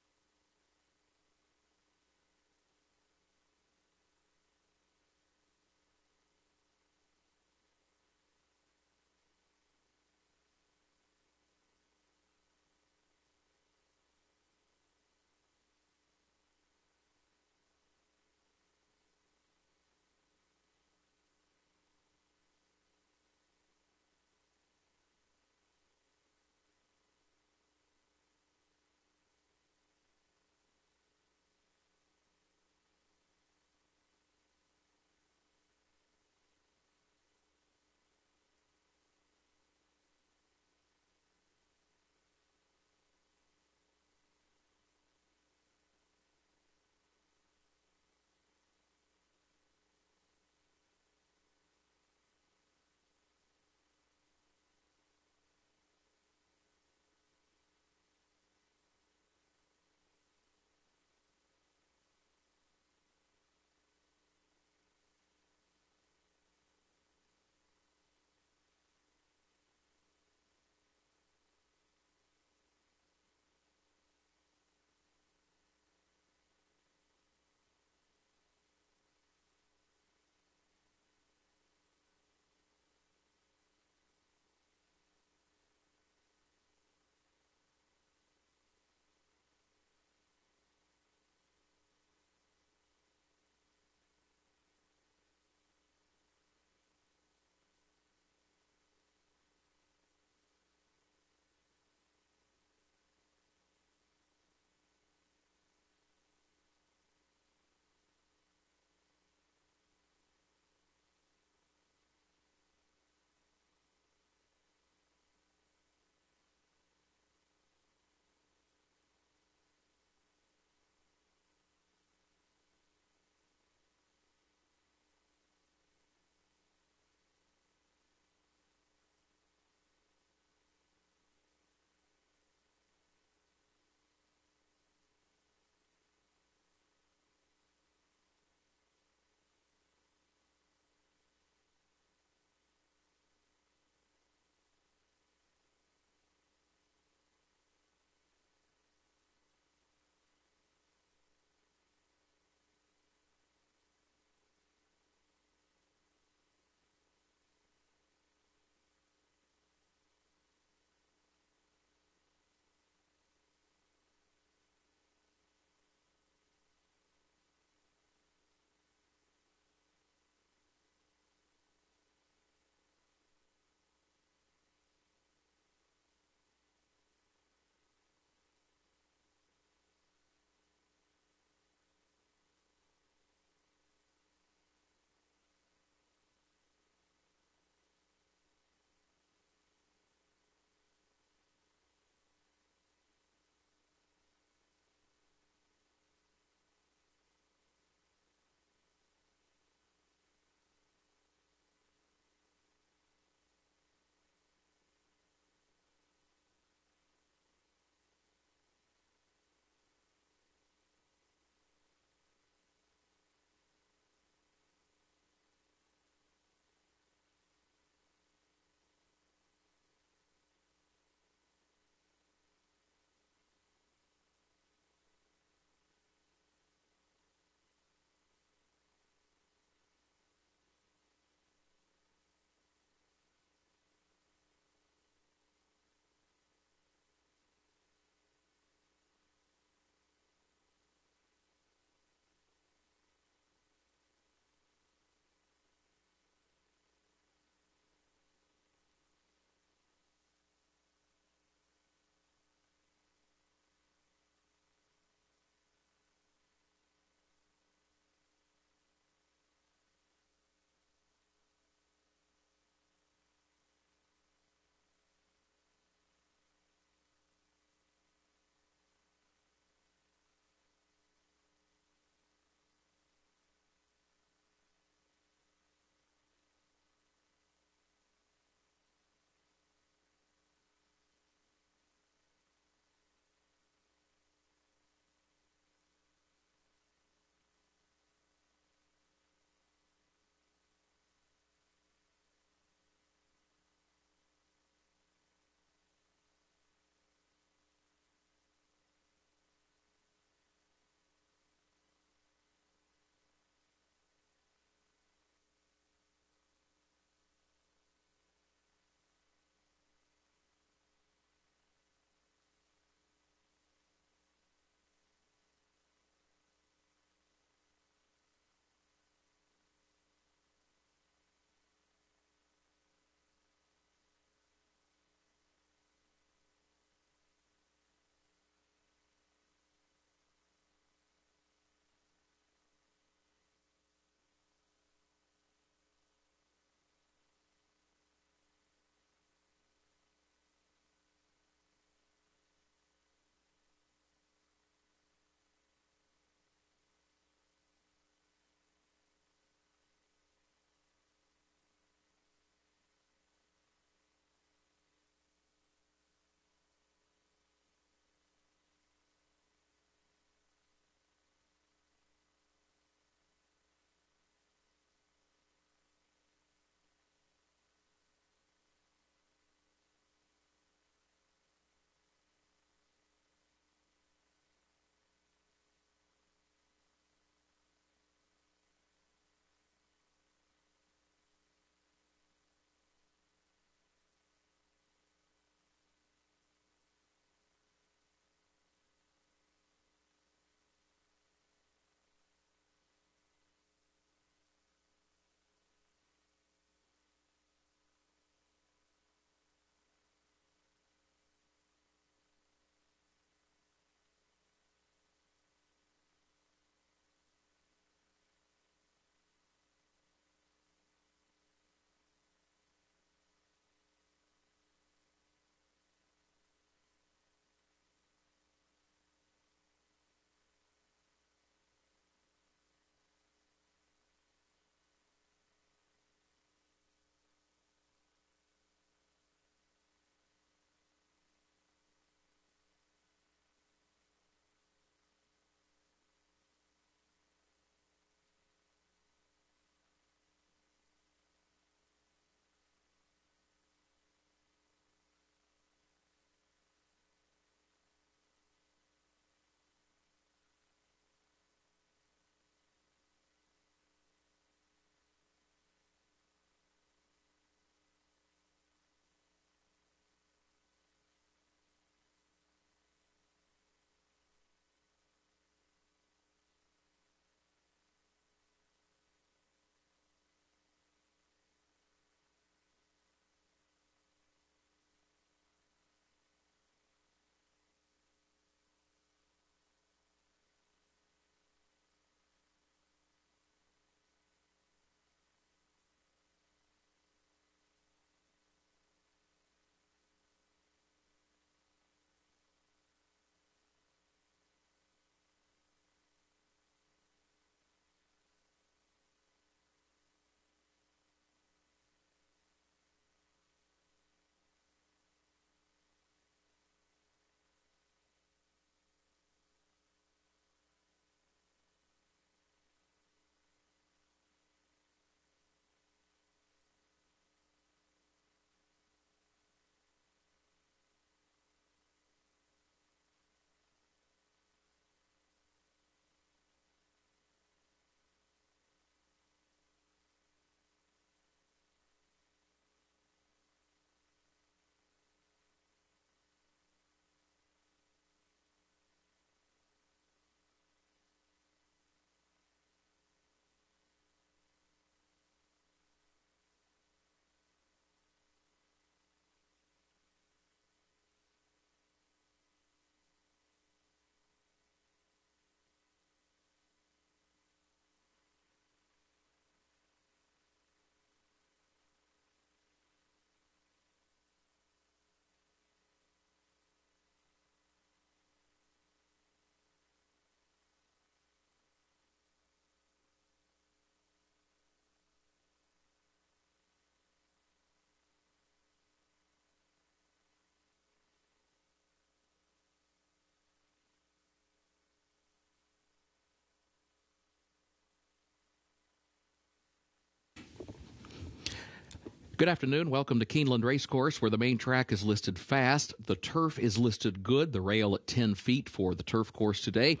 Good afternoon. Welcome to Keeneland Racecourse, where the main track is listed fast. The turf is listed good, the rail at 10 feet for the turf course today.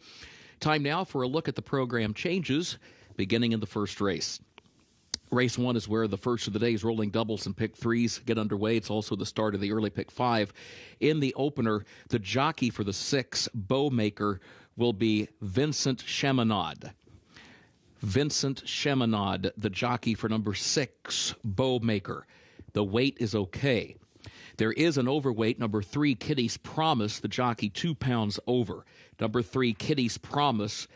Time now for a look at the program changes, beginning in the first race. Race 1 is where the first of the day's rolling doubles and pick threes get underway. It's also the start of the early pick 5. In the opener, the jockey for the 6, Bowmaker, will be Vincent Chaminade. Vincent Chaminade, the jockey for number 6, Bowmaker. The weight is okay. There is an overweight, number 3, Kitty's Promise, the jockey 2 pounds over. Number 3, Kitty's Promise,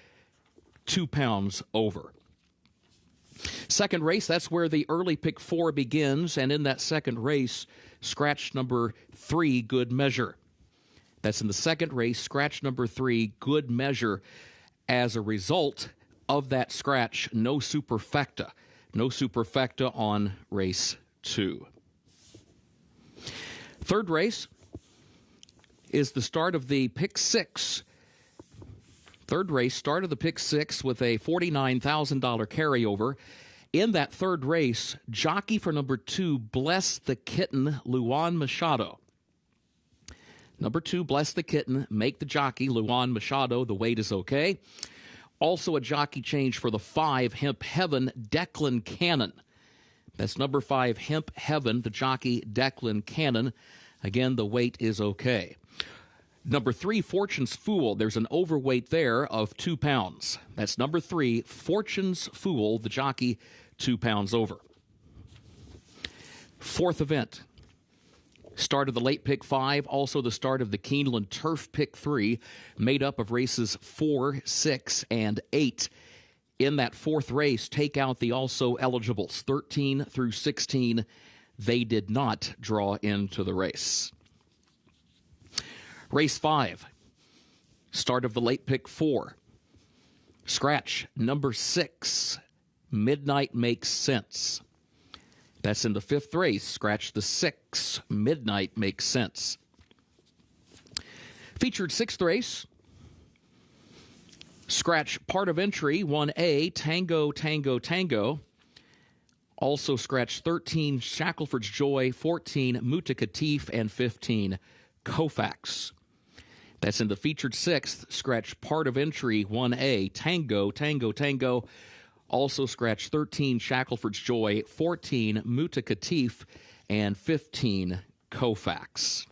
2 pounds over. Second race, that's where the early pick 4 begins, and in that second race, scratch number 3, Good Measure. That's in the second race, scratch number 3, Good Measure. As a result of that scratch, no superfecta. No superfecta on race 2. Third race is the start of the pick 6. Third race, start of the pick 6 with a $49,000 carryover. In that third race, jockey for number 2, Bless the Kitten, Luan Machado. Number 2, Bless the Kitten, make the jockey, Luan Machado. The weight is okay. Also a jockey change for the 5, Hemp Heaven, Declan Cannon. That's number 5, Hemp Heaven, the jockey, Declan Cannon. Again, the weight is okay. Number 3, Fortune's Fool. There's an overweight there of 2 pounds. That's number 3, Fortune's Fool, the jockey, 2 pounds over. Fourth event. Start of the late pick 5, also the start of the Keeneland Turf pick 3, made up of races 4, 6, and 8. In that fourth race, take out the also eligibles, 13 through 16. They did not draw into the race. Race 5, start of the late pick 4. Scratch number 6, Midnight Makes Sense. That's in the fifth race. Scratch the 6, Midnight Makes Sense. Featured sixth race. Scratch part of entry 1A, Tango, Tango, Tango. Also scratch 13, Shackelford's Joy, 14, Mutakatif, and 15, Koufax. That's in the featured sixth. Scratch part of entry 1A, Tango, Tango, Tango. Also scratch 13, Shackelford's Joy, 14, Mutakatif, and 15, Koufax.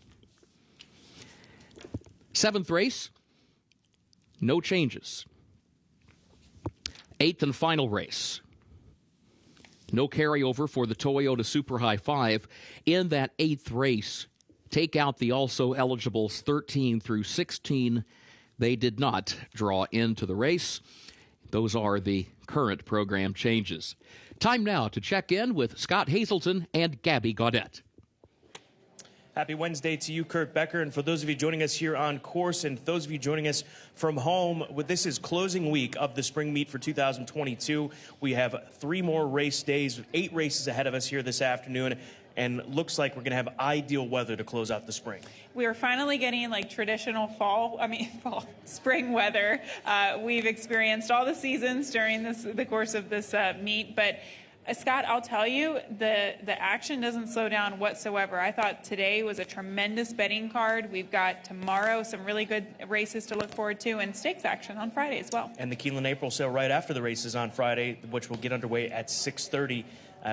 Seventh race, no changes. Eighth and final race. No carryover for the Toyota Super High 5. In that eighth race, take out the also eligibles 13 through 16. They did not draw into the race. Those are the current program changes. Time now to check in with Scott Hazelton and Gabby Gaudette. Happy Wednesday to you, Kurt Becker. And for those of you joining us here on course and those of you joining us from home, this is closing week of the spring meet for 2022. We have 3 more race days, 8 races ahead of us here this afternoon. And looks like we're going to have ideal weather to close out the spring. We are finally getting like traditional spring weather. We've experienced all the seasons during the course of this meet, but Scott, I'll tell you, the action doesn't slow down whatsoever. I thought today was a tremendous betting card. We've got tomorrow some really good races to look forward to, and stakes action on Friday as well. And the Keeneland April sale right after the races on Friday, which will get underway at 6:30.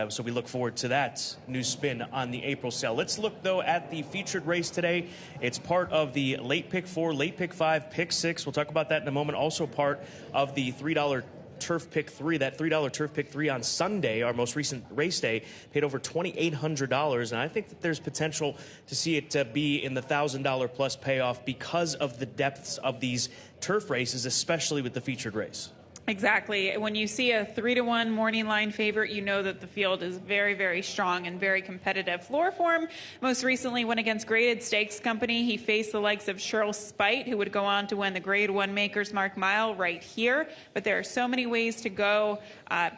So we look forward to that new spin on the April sale. Let's look, though, at the featured race today. It's part of the late pick 4, late pick 5, pick 6. We'll talk about that in a moment. Also part of the $3 Turf Pick 3. That $3 Turf Pick 3 on Sunday, our most recent race day, paid over $2,800. And I think that there's potential to see it be in the $1,000 plus payoff because of the depths of these turf races, especially with the featured race. Exactly. When you see a 3-1 morning line favorite, you know that the field is very, very strong and very competitive. Floorform most recently went against Graded Stakes Company. He faced the likes of Cheryl Spite, who would go on to win the Grade 1 Maker's Mark Mile right here. But there are so many ways to go.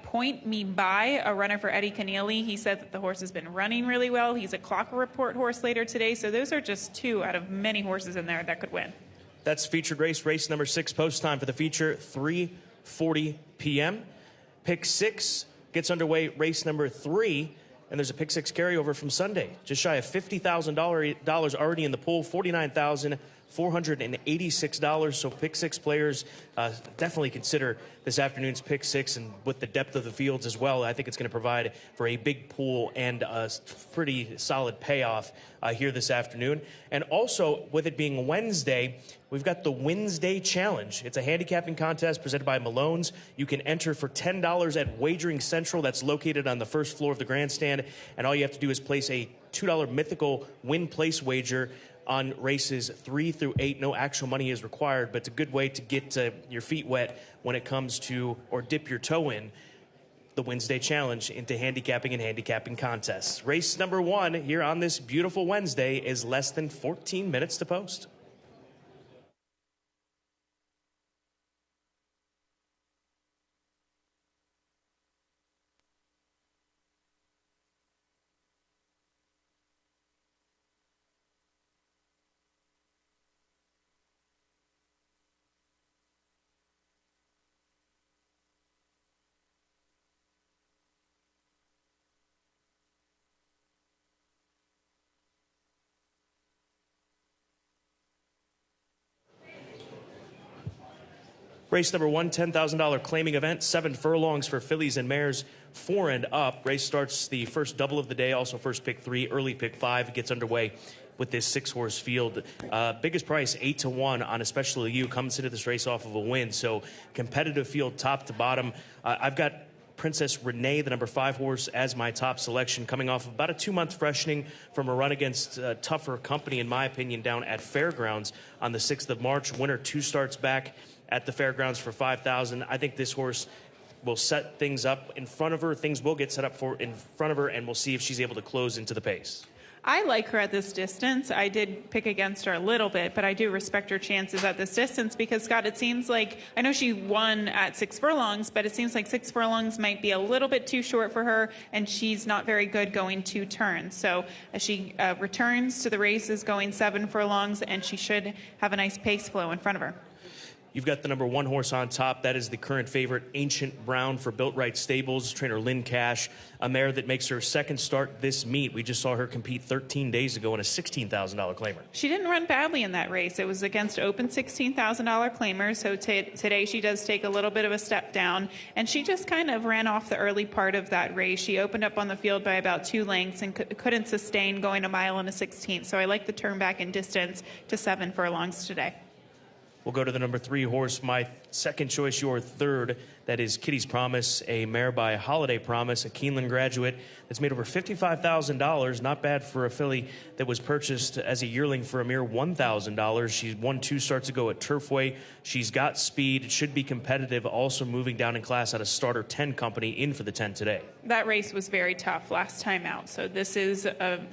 Point Me By, a runner for Eddie Keneally. He said that the horse has been running really well. He's a clock report horse later today. So those are just 2 out of many horses in there that could win. That's featured race number 6, post time for the feature, 3:40 p.m. Pick 6 gets underway, race number 3. And there's a pick six carryover from Sunday, just shy of $50,000 already in the pool, $49,486. So pick six players definitely consider this afternoon's pick six, and with the depth of the fields as well, I think it's going to provide for a big pool and a pretty solid payoff here this afternoon. And also, with it being Wednesday, we've got the Wednesday Challenge. It's a handicapping contest presented by Malone's. You can enter for $10 at Wagering Central. That's located on the first floor of the grandstand. And all you have to do is place a $2 mythical win place wager on races 3 through 8. No actual money is required, but it's a good way to get your feet wet when it comes to, or dip your toe in, the Wednesday Challenge into handicapping and handicapping contests. Race number 1 here on this beautiful Wednesday is less than 14 minutes to post. Race number 1, $10,000 claiming event, 7 furlongs for fillies and mares, 4 and up. Race starts the first double of the day, also first pick 3, early pick 5 gets underway with this 6-horse field. Biggest price, 8-1 on Especially You, comes into this race off of a win. So competitive field top to bottom. I've got Princess Renee, the number 5 horse, as my top selection, coming off of about a 2-month freshening from a run against tougher company, in my opinion, down at Fairgrounds on the 6th of March. Winner 2 starts back at the Fairgrounds for $5,000. I think this horse will set things up in front of her. Things will get set up in front of her, and we'll see if she's able to close into the pace. I like her at this distance. I did pick against her a little bit, but I do respect her chances at this distance because, Scott, it seems like, I know she won at 6 furlongs, but it seems like 6 furlongs might be a little bit too short for her, and she's not very good going 2 turns. So as she returns to the races going 7 furlongs, and she should have a nice pace flow in front of her. You've got the number 1 horse on top. That is the current favorite, Ancient Brown, for Built Right Stables, trainer Lynn Cash, a mare that makes her second start this meet. We just saw her compete 13 days ago in a $16,000 claimer. She didn't run badly in that race. It was against open $16,000 claimers, so today she does take a little bit of a step down, and she just kind of ran off the early part of that race. She opened up on the field by about 2 lengths and couldn't sustain going a mile and a 16th, so I like the turn back in distance to 7 furlongs today. We'll go to the number 3 horse, my second choice, your third. That is Kitty's Promise, a mare by Holiday Promise, a Keeneland graduate that's made over $55,000. Not bad for a filly that was purchased as a yearling for a mere $1,000. She won 2 starts ago at Turfway. She's got speed, should be competitive, also moving down in class at a starter 10 company, in for the 10 today. That race was very tough last time out, so this is a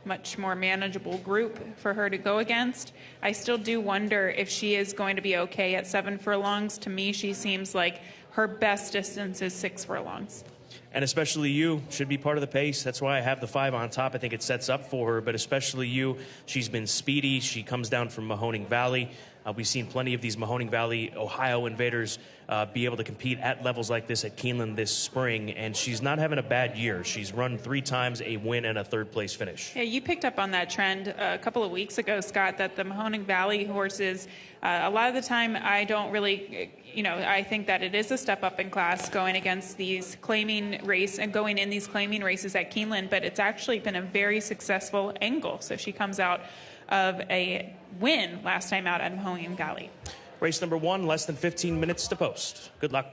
much more manageable group for her to go against. I still do wonder if she is going to be okay at 7 furlongs. To me, she seems like her best distance is 6 furlongs. And Especially You should be part of the pace. That's why I have the 5 on top. I think it sets up for her. But Especially You, she's been speedy. She comes down from Mahoning Valley. We've seen plenty of these Mahoning Valley, Ohio invaders be able to compete at levels like this at Keeneland this spring, and she's not having a bad year. She's run 3 times, a win and a 3rd-place finish. Yeah, you picked up on that trend a couple of weeks ago, Scott, that the Mahoning Valley horses, a lot of the time I don't really, I think that it is a step up in class going against these claiming race and going in these claiming races at Keeneland, but it's actually been a very successful angle. So she comes out of a win last time out at Mahoning Valley. Race number 1, less than 15 minutes to post. Good luck.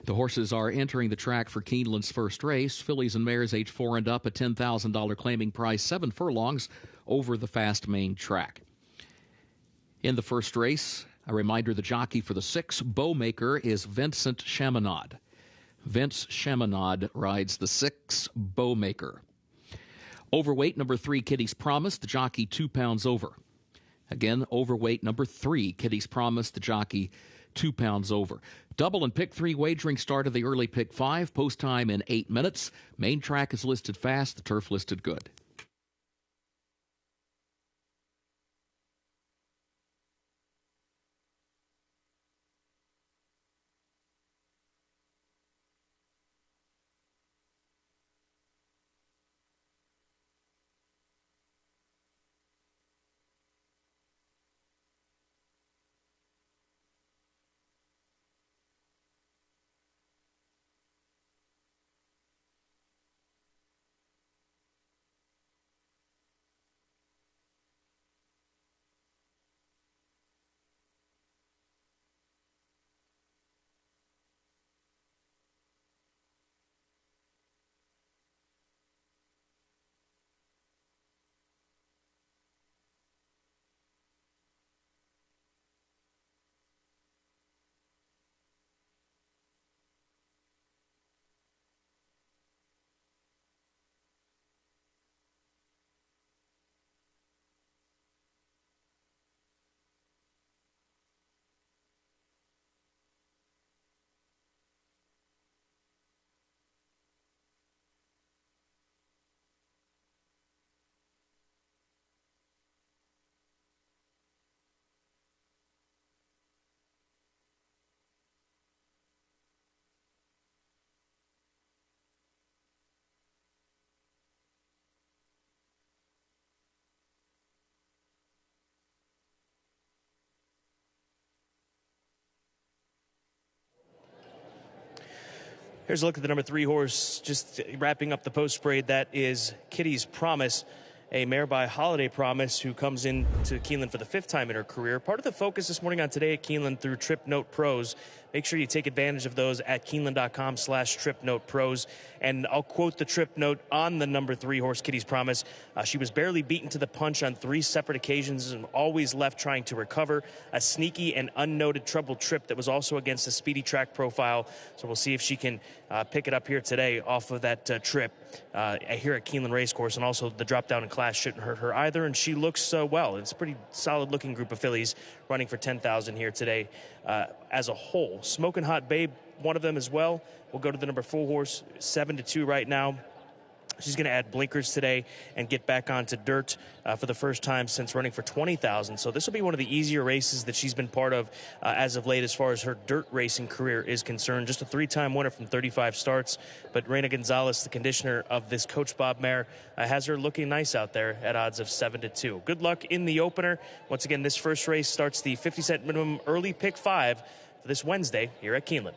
The horses are entering the track for Keeneland's first race. Fillies and mares age 4 and up, a $10,000 claiming price, 7 furlongs over the fast main track. In the first race, a reminder, the jockey for the 6, Bowmaker, is Vincent Chaminade. Vince Chaminade rides the 6, Bowmaker. Overweight, number 3, Kitty's Promise, the jockey 2 pounds over. Again, overweight, number 3, Kitty's Promise, the jockey 2 pounds over. Double and pick 3 wagering start of the early pick 5. Post time in 8 minutes. Main track is listed fast, the turf listed good. Here's a look at the number 3 horse, just wrapping up the post parade. That is Kitty's Promise, a mare by Holiday Promise, who comes into Keeneland for the 5th time in her career. Part of the focus this morning on Today at Keeneland through Trip Note Pros. Make sure you take advantage of those at Keeneland.com/TripNotePros. And I'll quote the trip note on the number 3 horse, Kitty's Promise. She was barely beaten to the punch on 3 separate occasions and always left trying to recover. A sneaky and unnoted troubled trip that was also against a speedy track profile. So we'll see if she can pick it up here today off of that trip here at Keeneland Racecourse. And also the drop down in class shouldn't hurt her either. And she looks well. It's a pretty solid looking group of fillies running for $10,000 here today as a whole. Smoking Hot Babe, one of them as well. We'll go to the number 4 horse, 7-2 right now. She's going to add blinkers today and get back onto dirt for the first time since running for $20,000. So this will be one of the easier races that she's been part of as of late as far as her dirt racing career is concerned. Just a 3-time winner from 35 starts. But Reina Gonzalez, the conditioner of this Coach Bob mare, has her looking nice out there at odds of 7-2. Good luck in the opener. Once again, this first race starts the 50-cent minimum early pick 5 for this Wednesday here at Keeneland.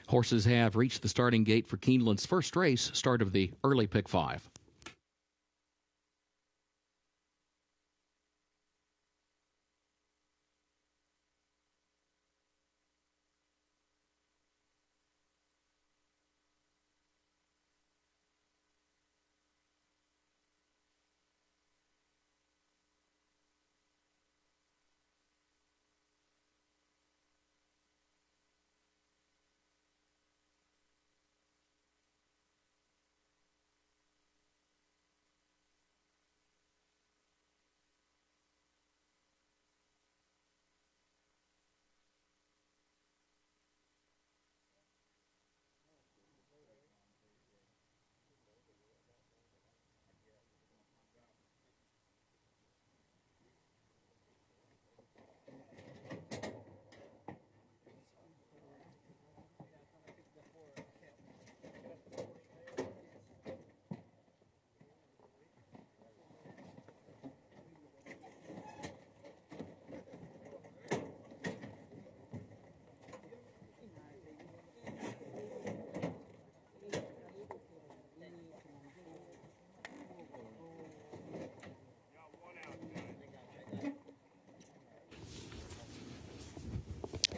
Horses have reached the starting gate for Keeneland's first race, start of the early pick 5.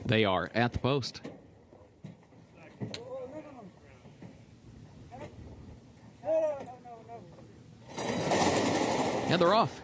They are at the post. And they're off.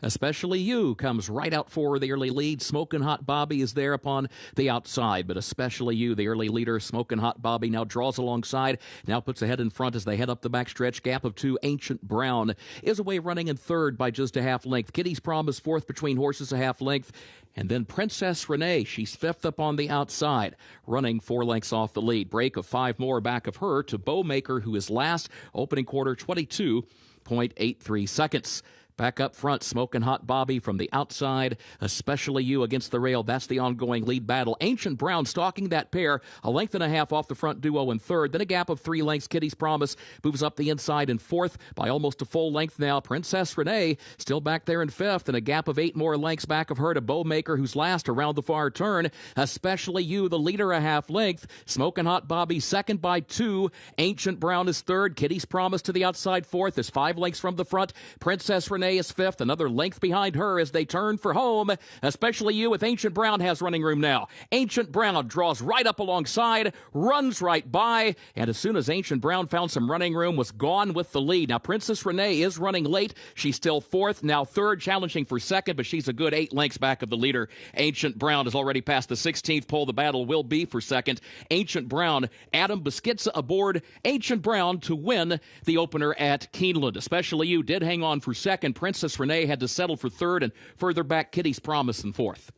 Especially You comes right out for the early lead. Smokin' Hot Bobby is there upon the outside, but Especially You, the early leader, Smokin' Hot Bobby now draws alongside, now puts ahead in front as they head up the backstretch. Gap of 2, Ancient Brown is away running in third by just a half length. Kitty's Promise fourth between horses a half length. And then Princess Renee, she's fifth up on the outside, running 4 lengths off the lead. Break of 5 more back of her to Bowmaker, who is last, opening quarter 22.83 seconds. Back up front, Smokin' Hot Bobby from the outside. Especially You against the rail. That's the ongoing lead battle. Ancient Brown stalking that pair. A length and a half off the front duo in third. Then a gap of 3 lengths. Kitty's Promise moves up the inside in fourth by almost a full length now. Princess Renee still back there in fifth. And a gap of 8 more lengths back of her to Bowmaker, who's last around the far turn. Especially You, the leader, a half length. Smokin' Hot Bobby second by 2. Ancient Brown is third. Kitty's Promise to the outside fourth is 5 lengths from the front. Princess Renee is fifth, another length behind her as they turn for home. Especially You with Ancient Brown has running room now. Ancient Brown draws right up alongside, runs right by, and as soon as Ancient Brown found some running room, was gone with the lead. Now Princess Renee is running late. She's still fourth, now third, challenging for second, but she's a good 8 lengths back of the leader. Ancient Brown has already passed the 16th pole. The battle will be for second. Ancient Brown, Adam Beschitza aboard. Ancient Brown to win the opener at Keeneland. Especially You did hang on for second. Princess Renee had to settle for third, and further back, Kitty's Promise in fourth.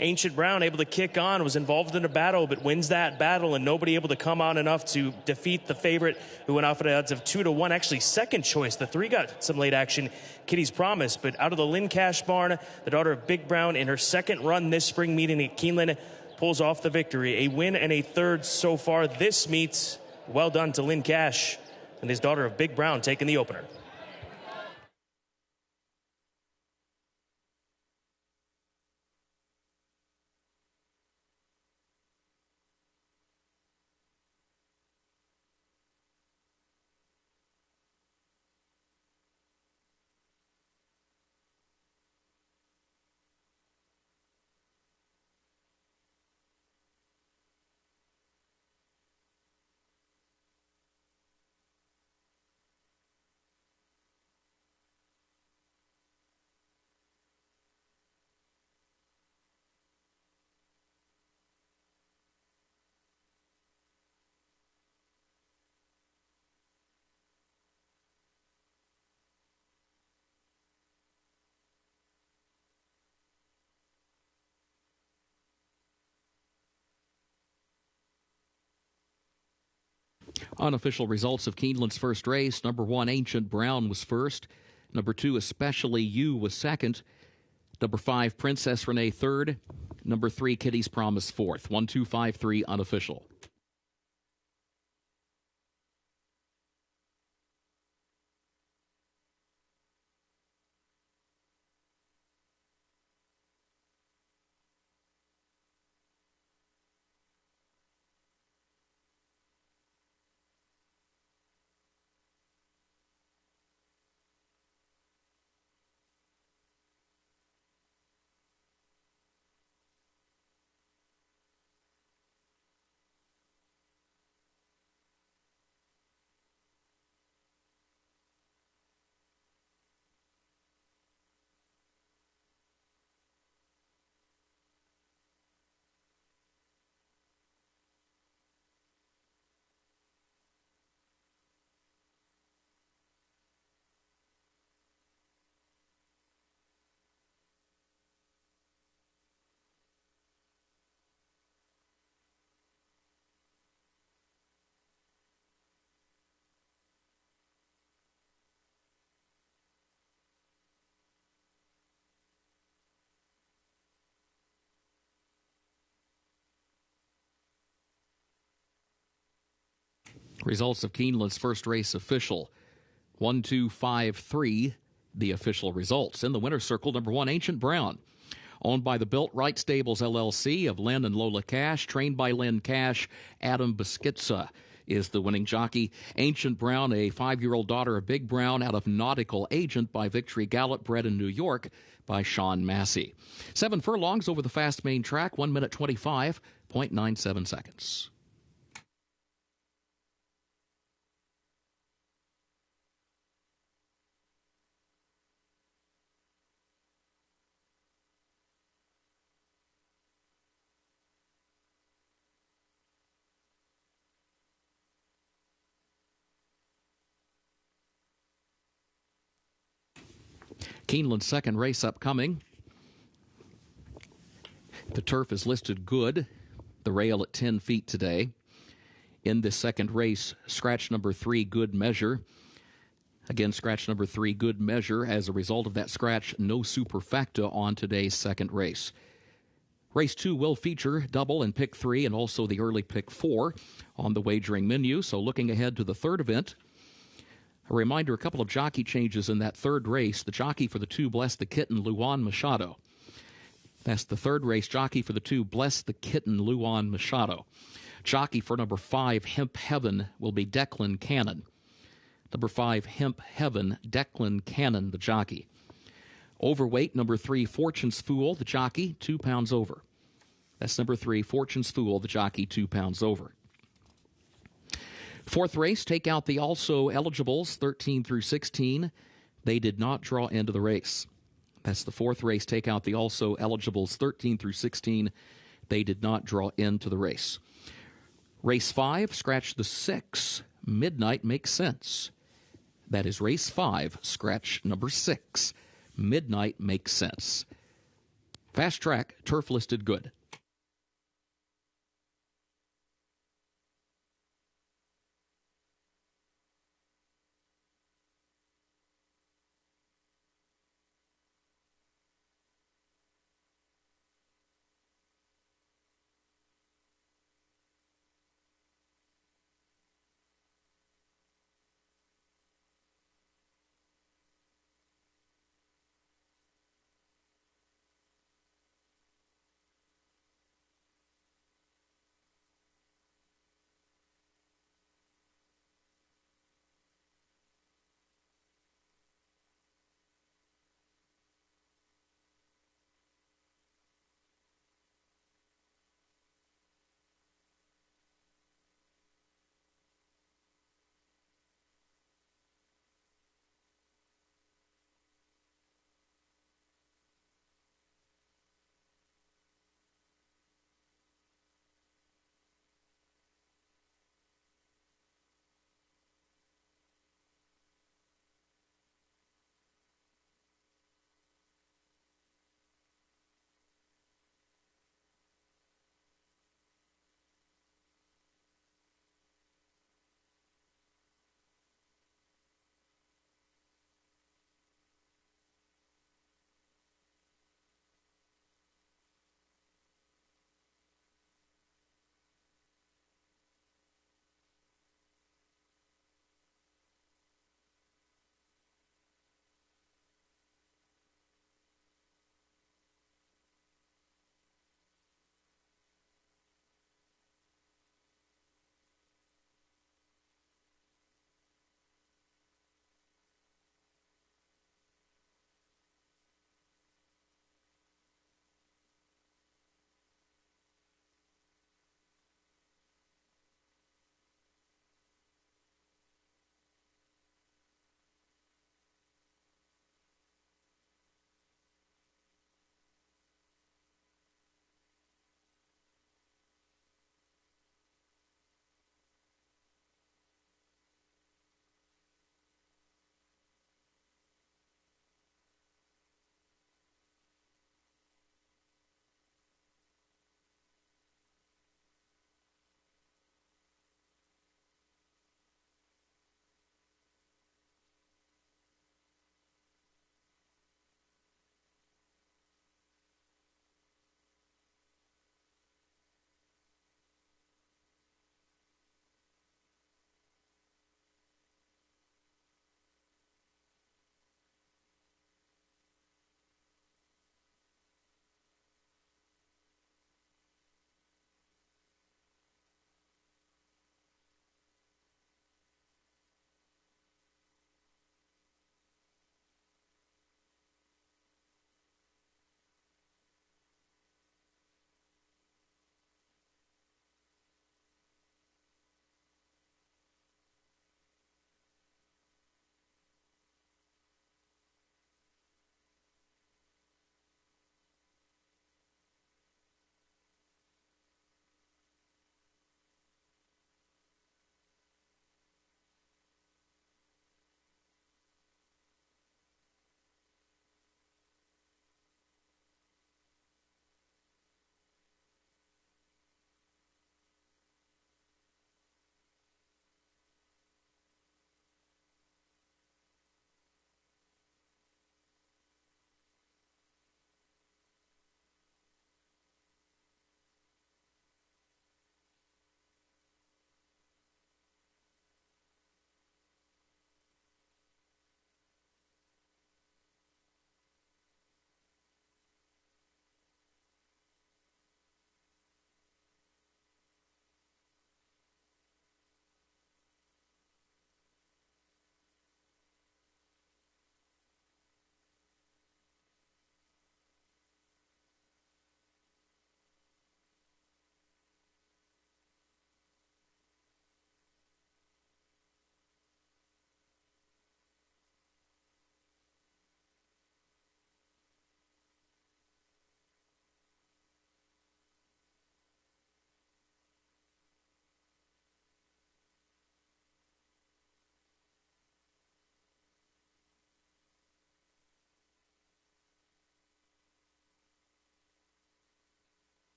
Ancient Brown able to kick on, was involved in a battle, but wins that battle, and nobody able to come on enough to defeat the favorite, who went off at odds of 2-1. Actually, second choice. The 3 got some late action, Kitty's Promise. But out of the Lynn Cash barn, the daughter of Big Brown, in her second run this spring meeting at Keeneland, pulls off the victory. A win and a third so far this meet Well done to Lynn Cash and his daughter of Big Brown taking the opener. Unofficial results of Keeneland's first race. Number 1, Ancient Brown, was first. Number 2, Especially You, was second. Number 5, Princess Renee, third. Number 3, Kitty's Promise, fourth. 1, 2, 5, 3, unofficial. Results of Keeneland's first race official. 1, 2, 5, 3, the official results. In the winner's circle, number 1, Ancient Brown, owned by the Built Right Stables, LLC, of Lynn and Lola Cash, trained by Lynn Cash. Adam Beskitsa is the winning jockey. Ancient Brown, a 5-year-old daughter of Big Brown, out of Nautical Agent by Victory Gallop, bred in New York by Sean Massey. 7 furlongs over the fast main track, 1 minute 25.97 seconds. Keeneland's second race upcoming. The turf is listed good. The rail at 10 feet today. In this second race, scratch number 3, Good Measure. Again, scratch number 3, Good Measure. As a result of that scratch, no superfecta on today's second race. Race 2 will feature double and pick 3 and also the early pick 4 on the wagering menu. So looking ahead to the third event, a reminder, a couple of jockey changes in that third race. The jockey for the 2, Bless the Kitten, Luan Machado. That's the third race. Jockey for the 2, Bless the Kitten, Luan Machado. Jockey for number 5, Hemp Heaven, will be Declan Cannon. Number 5, Hemp Heaven, Declan Cannon, the jockey. Overweight, number 3, Fortune's Fool, the jockey, 2 pounds over. That's number 3, Fortune's Fool, the jockey, 2 pounds over. Fourth race, take out the also eligibles, 13 through 16. They did not draw into the race. That's the fourth race, take out the also eligibles, 13 through 16. They did not draw into the race. Race 5, scratch the 6, Midnight Makes Sense. That is race 5, scratch number 6, Midnight Makes Sense. Fast track, turf listed good.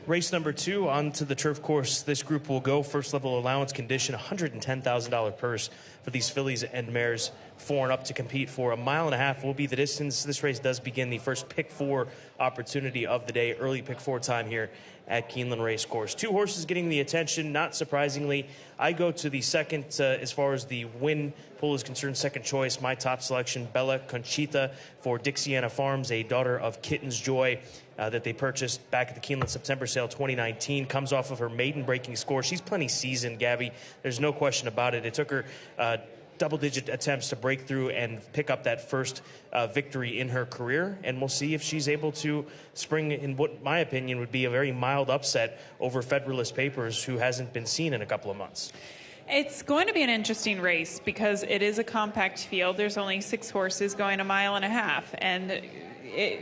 Race number 2 onto the turf course. This group will go first level allowance condition, $110,000 purse for these fillies and mares 4 and up to compete for. 1.5 miles will be the distance. This race does begin the first pick 4 opportunity of the day, early pick 4 time here at Keeneland Racecourse. 2 horses getting the attention, not surprisingly. I go to the second, as far as the win pool is concerned, second choice. My top selection, Bella Conchita for Dixiana Farms, a daughter of Kitten's Joy that they purchased back at the Keeneland September sale 2019. Comes off of her maiden breaking score. She's plenty seasoned, Gabby. There's no question about it. It took her double-digit attempts to break through and pick up that first victory in her career, and we'll see if she's able to spring in what my opinion would be a very mild upset over Federalist Papers, who hasn't been seen in a couple of months. It's going to be an interesting race because it is a compact field. There's only 6 horses going 1.5 miles, and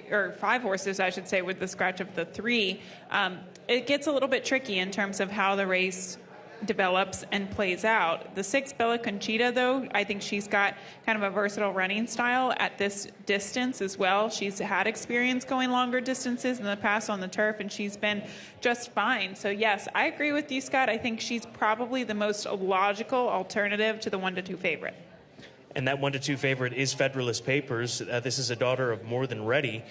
or 5 horses, I should say, with the scratch of the 3. It gets a little bit tricky in terms of how the race develops and plays out. The 6, Bella Conchita, though, I think she's got kind of a versatile running style at this distance as well. She's had experience going longer distances in the past on the turf, and she's been just fine. So, yes, I agree with you, Scott. I think she's probably the most logical alternative to the 1-2 favorite. And that 1-2 favorite is Federalist Papers. This is a daughter of More Than Ready.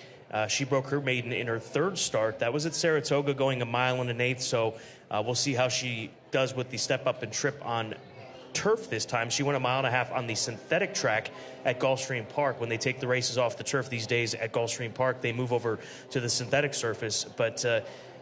She broke her maiden in her 3rd start. That was at Saratoga, going 1.1 miles. So we'll see how she does with the step up and trip on turf this time. She went 1.5 miles on the synthetic track at Gulfstream Park. When they take the races off the turf these days at Gulfstream Park, they move over to the synthetic surface. But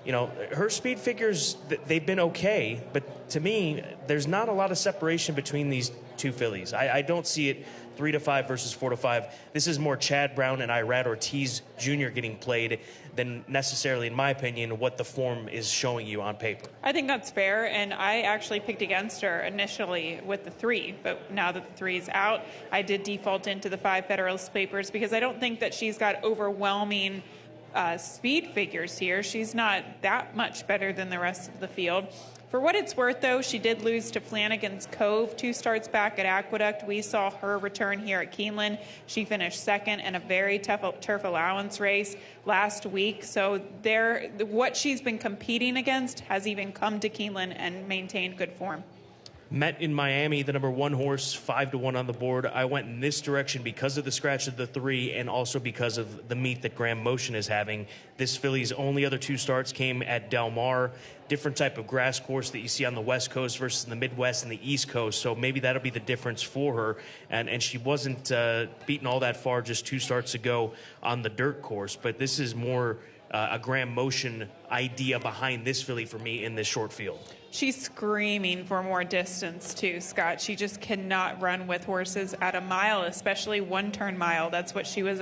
you know, her speed figures, they've been okay, but to me, there's not a lot of separation between these 2 fillies. I don't see it 3-5 versus 4-5. This is more Chad Brown and Irad Ortiz Jr. getting played than necessarily, in my opinion, what the form is showing you on paper. I think that's fair, and I actually picked against her initially with the 3, but now that the 3 is out, I did default into the 5 Federalist Papers because I don't think that she's got overwhelming speed figures here. She's not that much better than the rest of the field. For what it's worth, though, she did lose to Flanagan's Cove 2 starts back at Aqueduct. We saw her return here at Keeneland. She finished 2nd in a very tough turf allowance race last week. So what she's been competing against has even come to Keeneland and maintained good form. Met in Miami, the number 1 horse, 5-1 on the board. I went in this direction because of the scratch of the 3 and also because of the meet that Graham Motion is having. This filly's only other 2 starts came at Del Mar, different type of grass course that you see on the West Coast versus the Midwest and the East Coast. So maybe that'll be the difference for her. And she wasn't beaten all that far just 2 starts ago on the dirt course. But this is more a Graham Motion idea behind this filly for me in this short field. She's screaming for more distance too, Scott. She just cannot run with horses at 1 mile, especially 1-turn mile. That's what she was.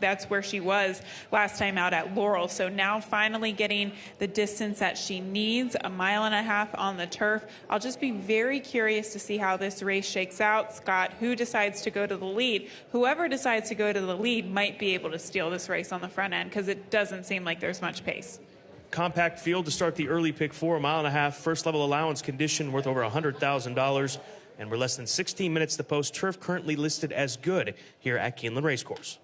That's where she was last time out at Laurel. So now finally getting the distance that she needs, 1.5 miles on the turf. I'll just be very curious to see how this race shakes out, Scott. Who decides to go to the lead? Whoever decides to go to the lead might be able to steal this race on the front end because it doesn't seem like there's much pace. Compact field to start the early pick 4, 1.5 miles, first level allowance condition worth over $100,000. And we're less than 16 minutes to post. Turf currently listed as good here at Keeneland Racecourse.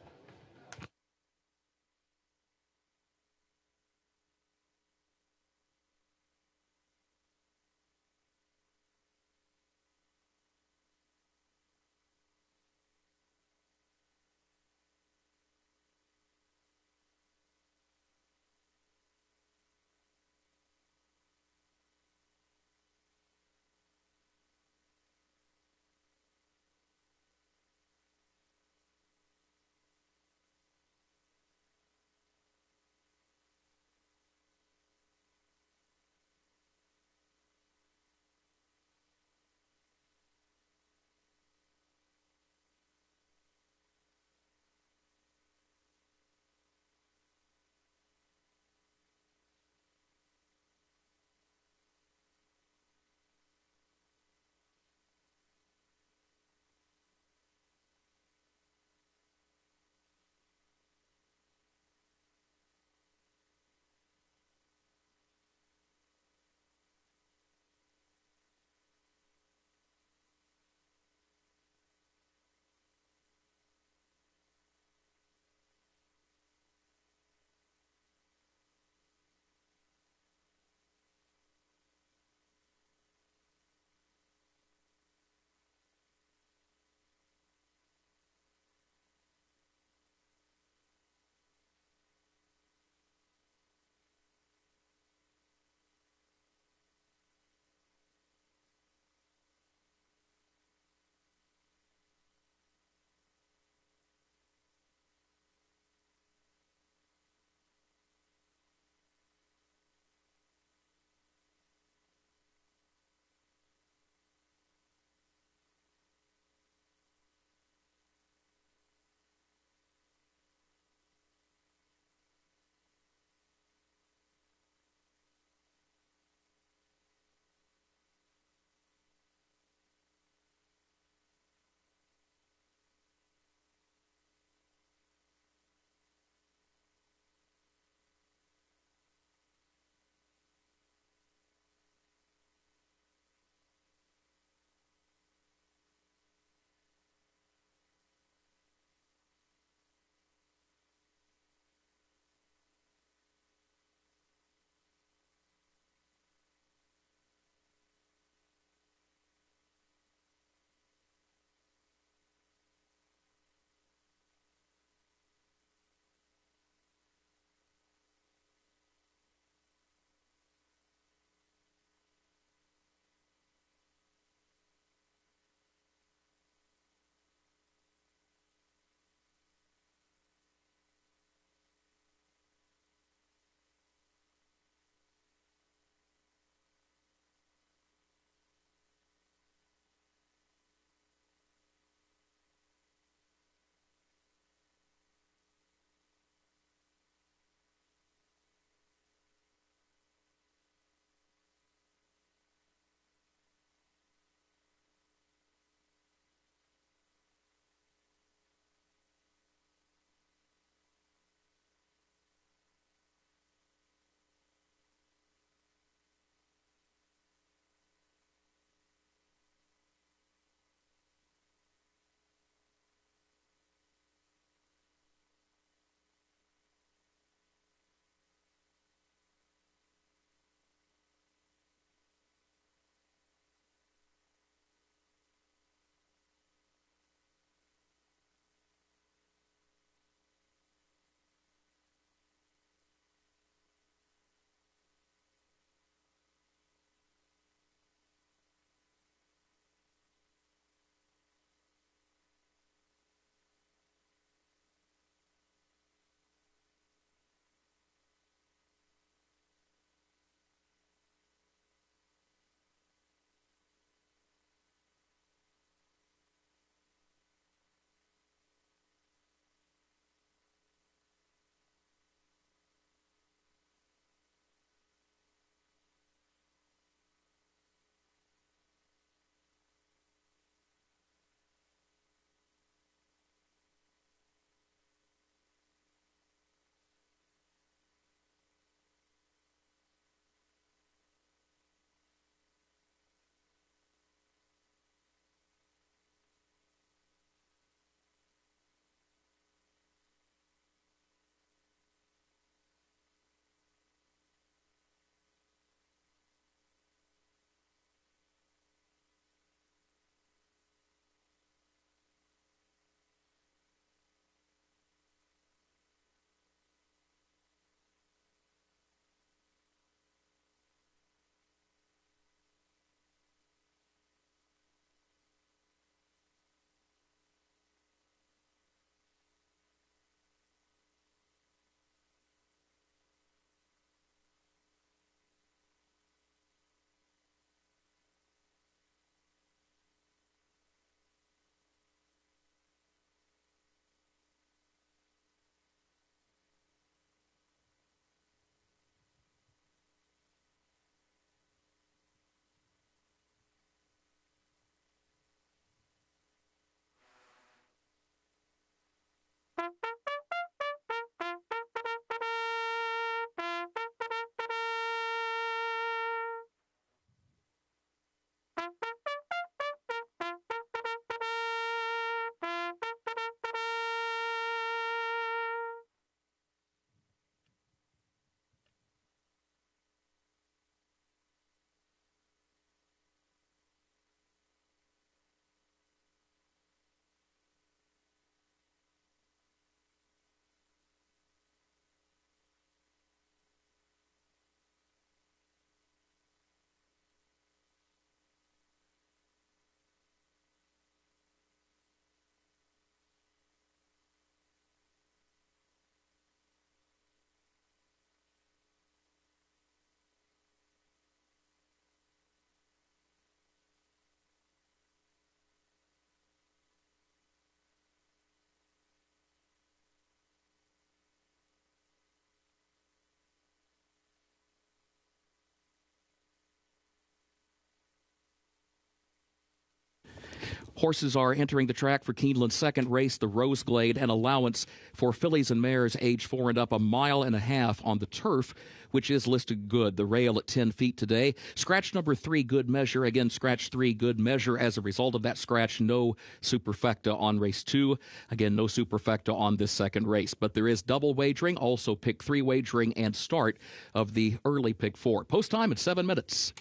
Horses are entering the track for Keeneland's second race, the Rose Glade, and allowance for fillies and mares age 4 and up, 1.5 miles on the turf, which is listed good. The rail at 10 feet today. Scratch number 3, good measure. Again, scratch 3, good measure. As a result of that scratch, no superfecta on race 2. Again, no superfecta on this second race. But there is double wagering, also pick 3 wagering, and start of the early pick 4. Post time at 7 minutes.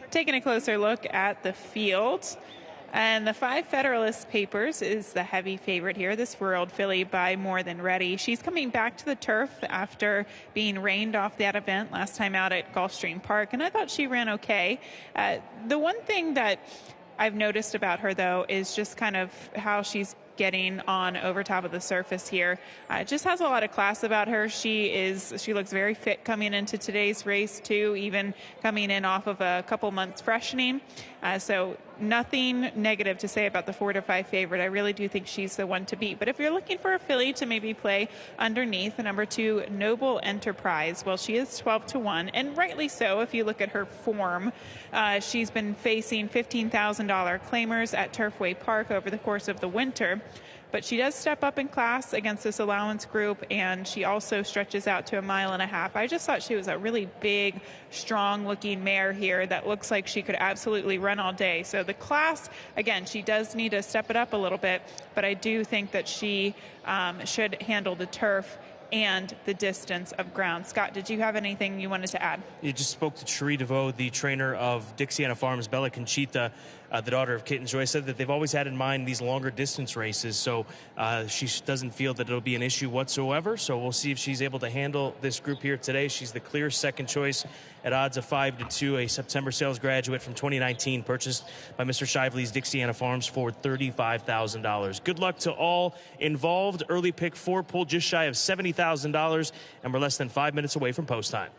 Taking a closer look at the field. And the 5 Federalist Papers is the heavy favorite here. This 4-year-old filly by More Than Ready. She's coming back to the turf after being rained off that event last time out at Gulfstream Park, and I thought she ran okay. The one thing that I've noticed about her, though, is just kind of how she's getting on over top of the surface here. Just has a lot of class about her. She looks very fit coming into today's race too, even coming in off of a couple months freshening. So nothing negative to say about the 4 to 5 favorite. I really do think she's the one to beat. But if you're looking for a filly to maybe play underneath, the number 2 Noble Enterprise, well, she is 12 to 1, and rightly so. If you look at her form, she's been facing $15,000 claimers at Turfway Park over the course of the winter. But she does step up in class against this allowance group, and she also stretches out to 1.5 miles. I just thought she was a really big, strong-looking mare here that looks like she could absolutely run all day. So the class, again, she does need to step it up a little bit, but I do think that she should handle the turf and the distance of ground. Scott, did you have anything you wanted to add? You just spoke to Cherie DeVoe, the trainer of Dixiana Farms. Bella Conchita, the daughter of Kit and Joy, said that they've always had in mind these longer distance races, so she doesn't feel that it'll be an issue whatsoever. So we'll see if she's able to handle this group here today. She's the clear second choice at odds of 5 to 2, a September sales graduate from 2019, purchased by Mr. Shively's Dixiana Farms for $35,000. Good luck to all involved. Early pick 4 pulled just shy of $70,000, and we're less than 5 minutes away from post time.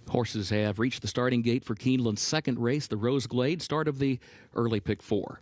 Horses have reached the starting gate for Keeneland's second race, the Rose Glade, start of the early pick 4.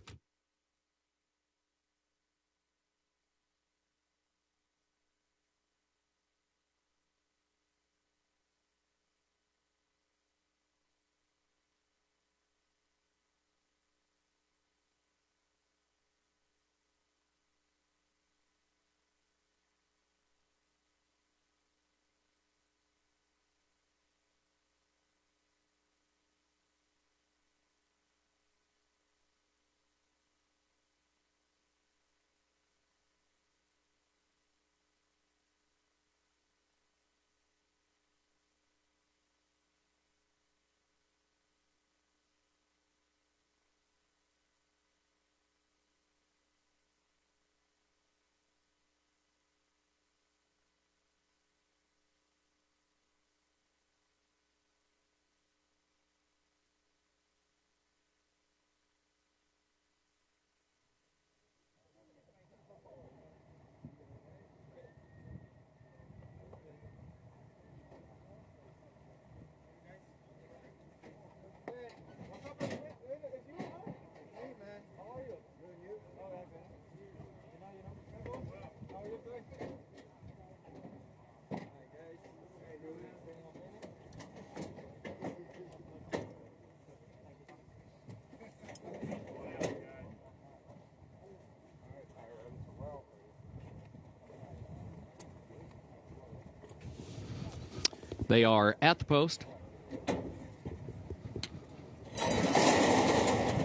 They are at the post.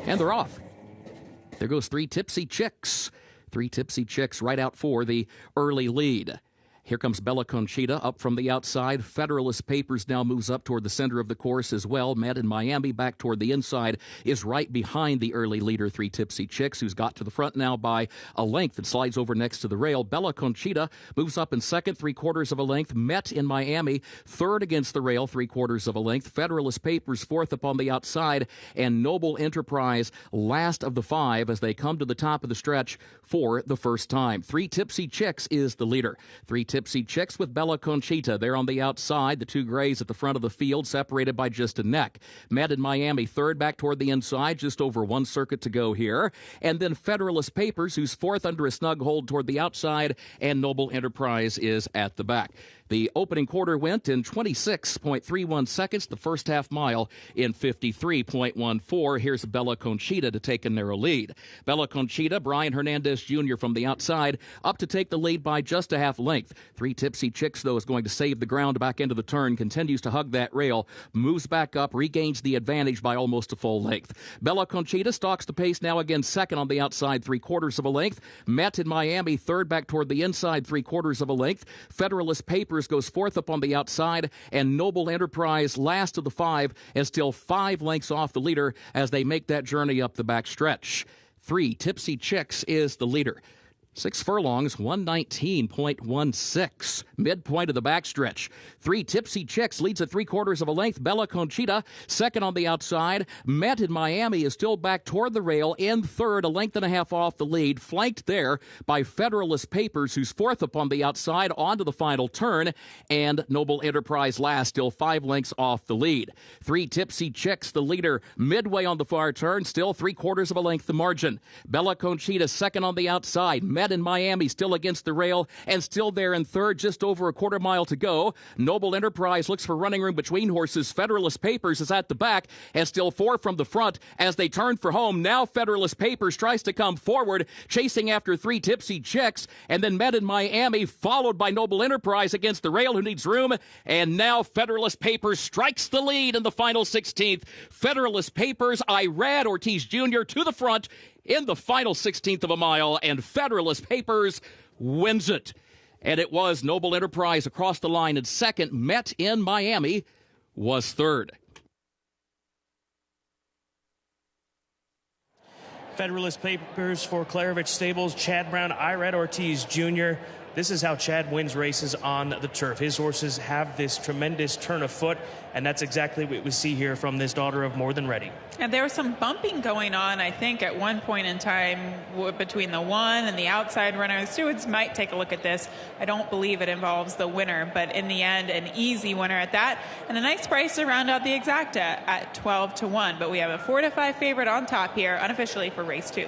And they're off. There goes Three Tipsy Chicks. Three Tipsy Chicks right out for the early lead. Here comes Bella Conchita up from the outside. Federalist Papers now moves up toward the center of the course as well. Met in Miami back toward the inside is right behind the early leader, Three Tipsy Chicks, who's got to the front now by a length and slides over next to the rail. Bella Conchita moves up in second, 3/4 of a length. Met in Miami, third against the rail, 3/4 of a length. Federalist Papers fourth up on the outside, and Noble Enterprise last of the 5 as they come to the top of the stretch for the first time. Three Tipsy Chicks is the leader. Three Tipsy Chicks with Bella Conchita. They're on the outside. The two grays at the front of the field, separated by just a neck. Met in Miami, third back toward the inside, just over one circuit to go here. And then Federalist Papers, who's fourth under a snug hold toward the outside, and Noble Enterprise is at the back. The opening quarter went in 26.31 seconds, the first half mile in 53.14. Here's Bella Conchita to take a narrow lead. Bella Conchita, Brian Hernandez Jr. from the outside, up to take the lead by just a half length. Three Tipsy Chicks, though, is going to save the ground back into the turn, continues to hug that rail, moves back up, regains the advantage by almost a full length. Bella Conchita stalks the pace now again second on the outside, 3/4 of a length. Met in Miami, third back toward the inside, 3/4 of a length. Federalist Papers goes fourth up on the outside, and Noble Enterprise last of the 5 and still 5 lengths off the leader as they make that journey up the back stretch. Three Tipsy Chicks is the leader. 6 furlongs, 119.16. Midpoint of the backstretch. Three Tipsy Chicks leads at 3/4 of a length. Bella Conchita, second on the outside. Met in Miami is still back toward the rail. In third, a length and a half off the lead. Flanked there by Federalist Papers, who's fourth up on the outside, onto the final turn. And Noble Enterprise last, still 5 lengths off the lead. Three Tipsy Chicks, the leader, midway on the far turn, still 3/4 of a length the margin. Bella Conchita, second on the outside. Met Met in Miami still against the rail and still there in third, just over a quarter mile to go. Noble Enterprise looks for running room between horses. Federalist Papers is at the back and still 4 from the front as they turn for home. Now Federalist Papers tries to come forward, chasing after 3 Tipsy Chicks, and then Met in Miami, followed by Noble Enterprise against the rail, who needs room. And now Federalist Papers strikes the lead in the final 16th. Federalist Papers, Irad Ortiz Jr. to the front in the final 16th of a mile, and Federalist Papers wins it. And it was Noble Enterprise across the line in second. Met in Miami was third. Federalist Papers for Klarovich Stables, Chad Brown, Irad Ortiz Jr. This is how Chad wins races on the turf. His horses have this tremendous turn of foot, and that's exactly what we see here from this daughter of More Than Ready. And there was some bumping going on, I think, at one point in time between the one and the outside runner. The stewards might take a look at this. I don't believe it involves the winner, but in the end, an easy winner at that. And a nice price to round out the exacta at 12-1. But we have a 4-5 favorite on top here, unofficially, for race 2.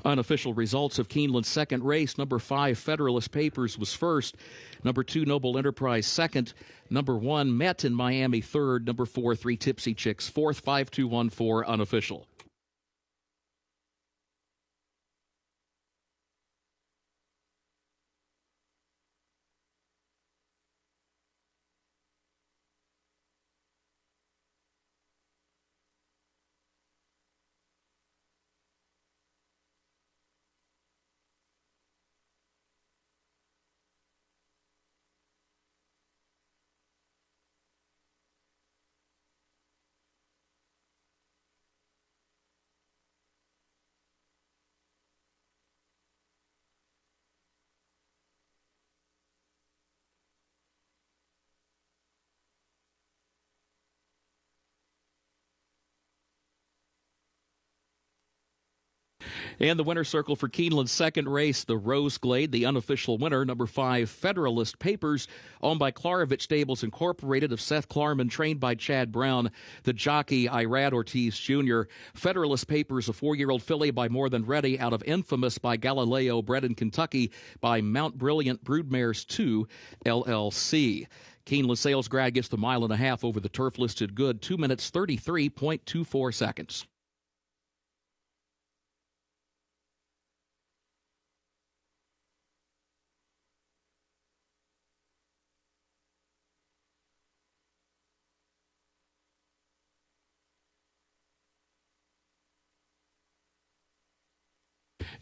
Unofficial results of Keeneland's second race. Number 5, Federalist Papers, was first. Number 2, Noble Enterprise, second. Number 1, Met in Miami, third. Number 4, 3 Tipsy Chicks, fourth. 5-2-1-4, unofficial. And the winner's circle for Keeneland's second race, the Rose Glade, the unofficial winner, number 5, Federalist Papers, owned by Klarovich Stables Incorporated, of Seth Klarman, trained by Chad Brown, the jockey Irad Ortiz Jr. Federalist Papers, a 4-year-old filly by More Than Ready, out of Infamous by Galileo, bred in Kentucky by Mount Brilliant Broodmares 2, LLC. Keeneland Sales Grad gets the 1.5 miles over the turf, listed good, 2 minutes, 33.24 seconds.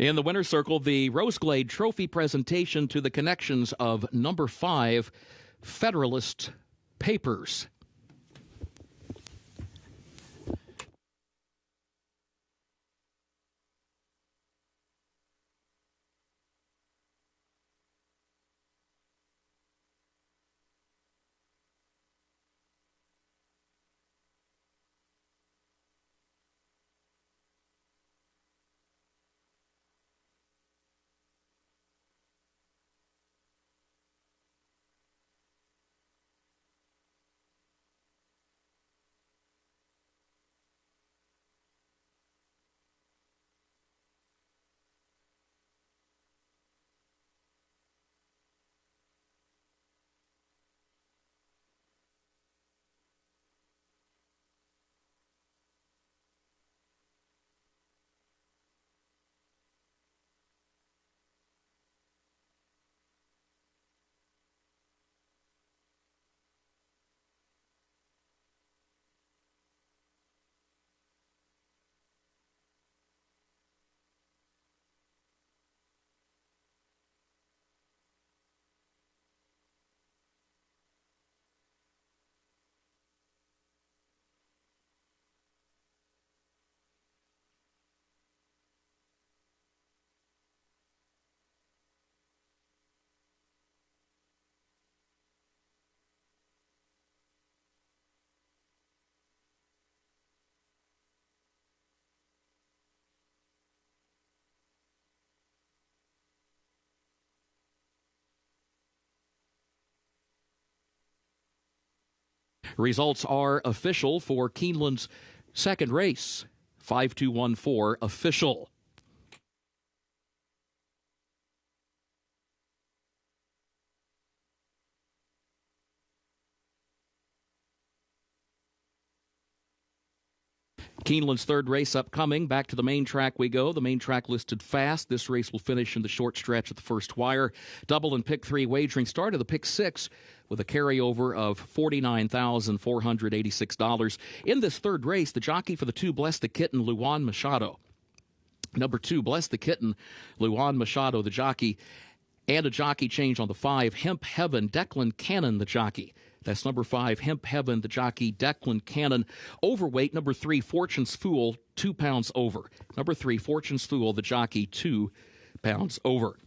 In the winner's circle, the Rose Glade Trophy presentation to the connections of number 5, Federalist Papers. Results are official for Keeneland's second race. 5214 official. Keeneland's third race upcoming. Back to the main track we go. The main track listed fast. This race will finish in the short stretch at the first wire. Double and pick 3 wagering started the pick 6 with a carryover of $49,486. In this third race, the jockey for the 2, Bless the Kitten, Luan Machado. Number 2, Bless the Kitten, Luan Machado, the jockey. And a jockey change on the 5, Hemp Heaven, Declan Cannon, the jockey. That's number 5, Hemp Heaven, the jockey, Declan Cannon. Overweight, number 3, Fortune's Fool, 2 pounds over. Number 3, Fortune's Fool, the jockey, 2 pounds over.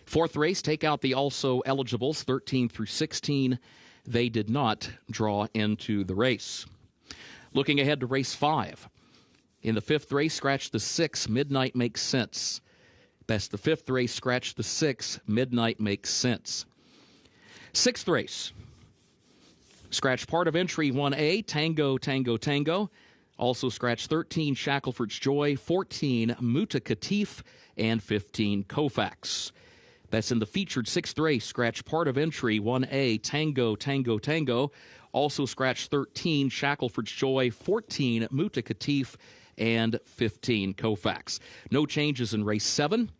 Fourth race, take out the also eligibles, 13 through 16. They did not draw into the race. Looking ahead to race 5. In the 5th race, scratch the 6, Midnight Makes Sense. That's the 5th race, scratch the 6, Midnight Makes Sense. 6th race. Scratch part of entry 1A, Tango, Tango, Tango. Also scratch 13, Shackelford's Joy, 14, Muta Katif, and 15, Koufax. That's in the featured 6th race. Scratch part of entry 1A, Tango, Tango, Tango. Also scratch 13, Shackelford's Joy, 14, Muta Katif, and 15, Koufax. No changes in race 7.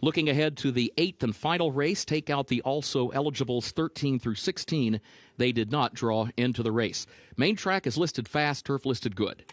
Looking ahead to the 8th and final race, take out the also eligibles 13 through 16. They did not draw into the race. Main track is listed fast, turf listed good.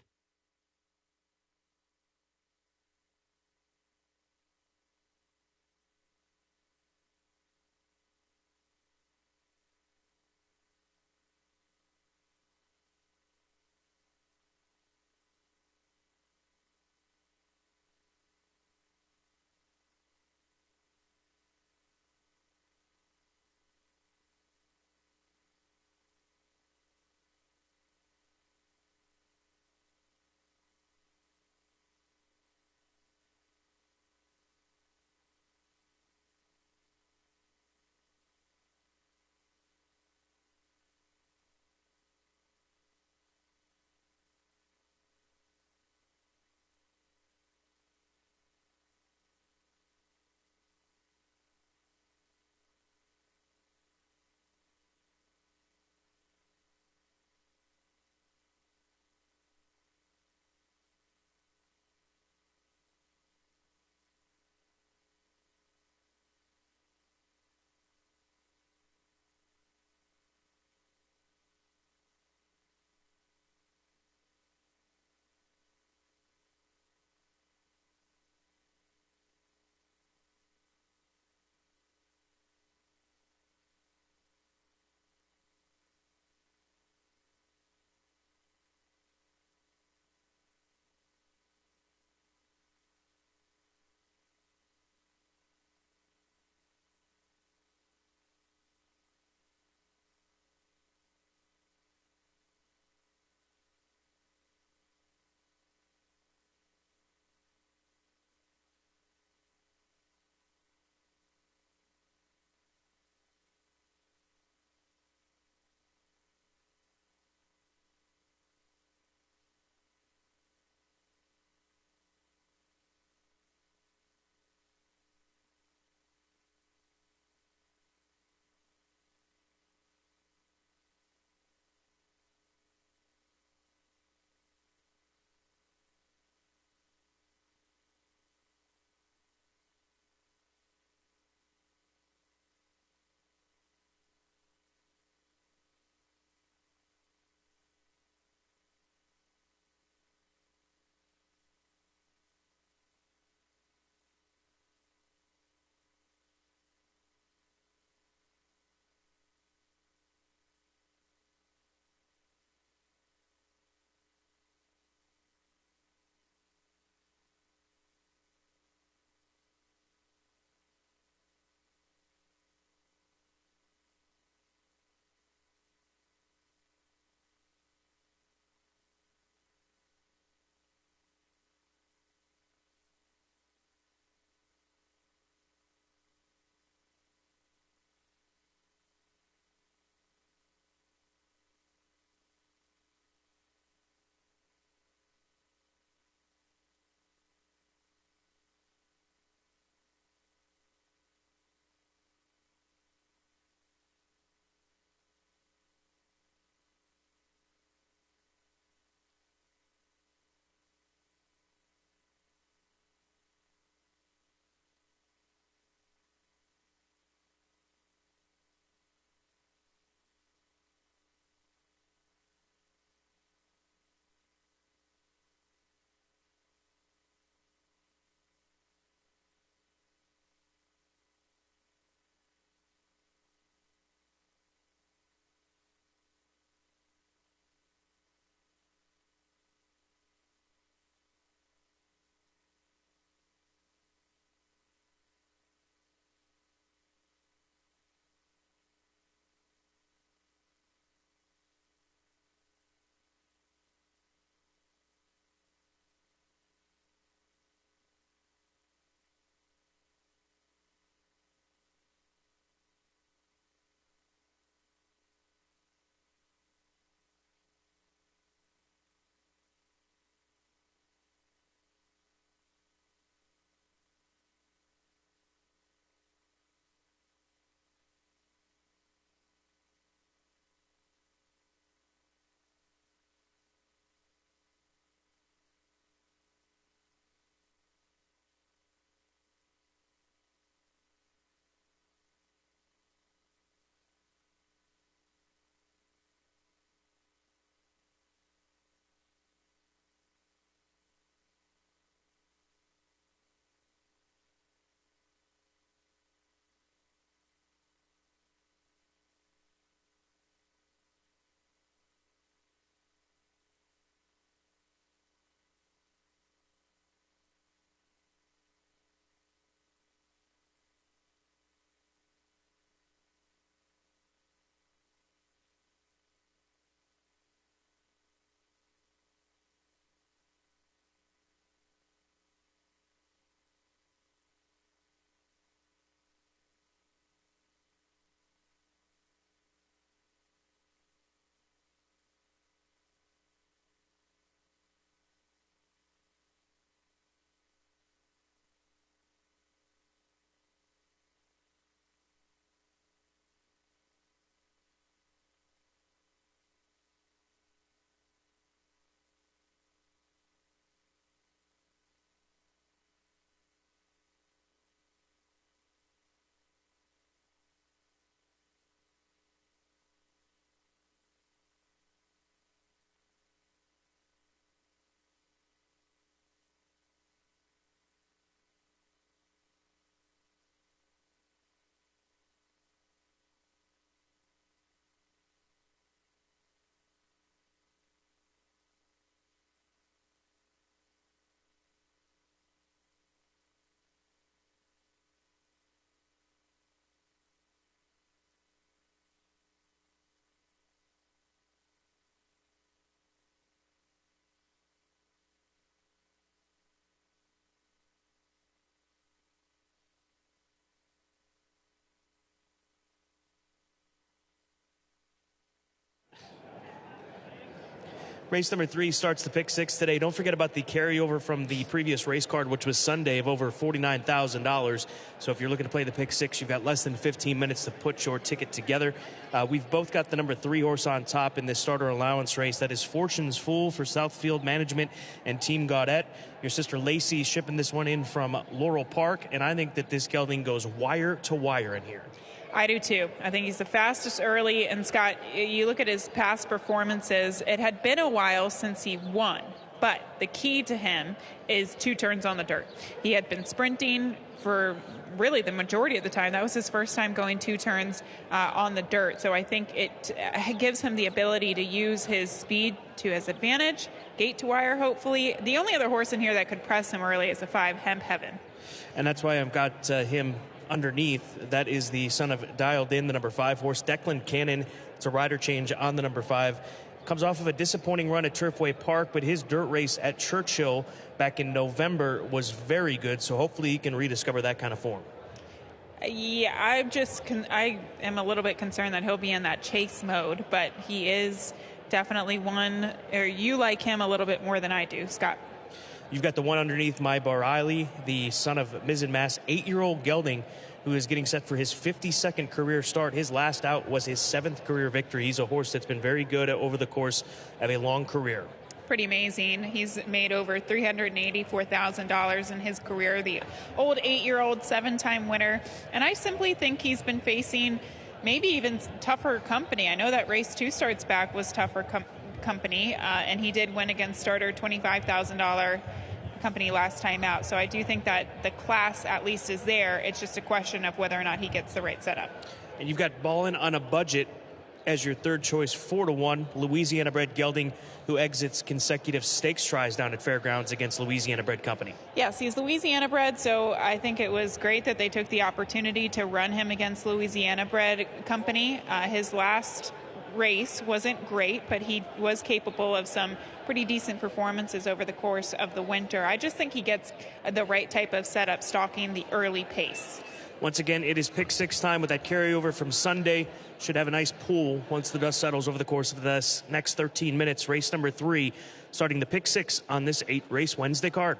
Race number 3 starts the pick 6 today. Don't forget about the carryover from the previous race card, which was Sunday, of over $49,000. So if you're looking to play the pick 6, you've got less than 15 minutes to put your ticket together. We've both got the number 3 horse on top in this starter allowance race. That is Fortune's Fool for Southfield Management and Team Gaudette. Your sister Lacey's shipping this one in from Laurel Park, and I think that this gelding goes wire to wire in here. I do too. I think he's the fastest early. And Scott, you look at his past performances, it had been a while since he won. But the key to him is 2 turns on the dirt. He had been sprinting for really the majority of the time. That was his first time going 2 turns on the dirt. So I think it gives him the ability to use his speed to his advantage, gate to wire hopefully. The only other horse in here that could press him early is a 5, Hemp Heaven. And that's why I've got him underneath. That is the son of Dialed In, the number 5 horse, Declan Cannon. It's a rider change on the number 5. Comes off of a disappointing run at Turfway Park, but his dirt race at Churchill back in November was very good, so hopefully he can rediscover that kind of form. Yeah, I am a little bit concerned that he'll be in that chase mode, but he is definitely one, or you like him a little bit more than I do, Scott. You've got the one underneath, My Bareilly, the son of Mizzen Mass, 8-year-old gelding who is getting set for his 52nd career start. His last out was his 7th career victory. He's a horse that's been very good over the course of a long career. Pretty amazing. He's made over $384,000 in his career. The old 8-year-old 7-time winner. And I simply think he's been facing maybe even tougher company. I know that race 2 starts back was tougher company, and he did win against starter $25,000 company last time out. So I do think that the class at least is there. It's just a question of whether or not he gets the right setup. And you've got Ballin' on a Budget as your third choice, 4-1. Louisiana-bred gelding who exits consecutive stakes tries down at Fairgrounds against Louisiana-bred company. Yes, he's Louisiana-bred, so I think it was great that they took the opportunity to run him against Louisiana-bred company. His last race wasn't great, but he was capable of some pretty decent performances over the course of the winter. I just think he gets the right type of setup, stalking the early pace. Once again, it is pick 6 time with that carryover from Sunday. Should have a nice pool once the dust settles over the course of this next 13 minutes. Race number 3, starting the pick 6 on this 8-race Wednesday card.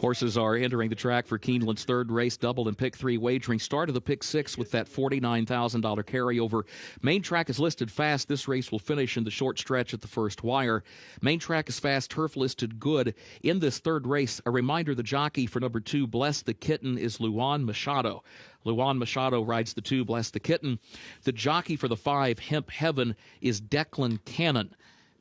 Horses are entering the track for Keeneland's third race, double and pick 3 wagering. Start of the pick 6 with that $49,000 carryover. Main track is listed fast. This race will finish in the short stretch at the first wire. Main track is fast, turf listed good. In this third race, a reminder, the jockey for number 2, Bless the Kitten, is Luan Machado. Luan Machado rides the 2, Bless the Kitten. The jockey for the 5, Hemp Heaven, is Declan Cannon.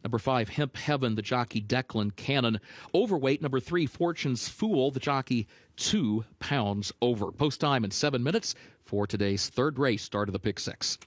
Number 5, Hemp Heaven, the jockey Declan Cannon. Overweight, number 3, Fortune's Fool, the jockey 2 pounds over. Post time in 7 minutes for today's third race, start of the pick 6.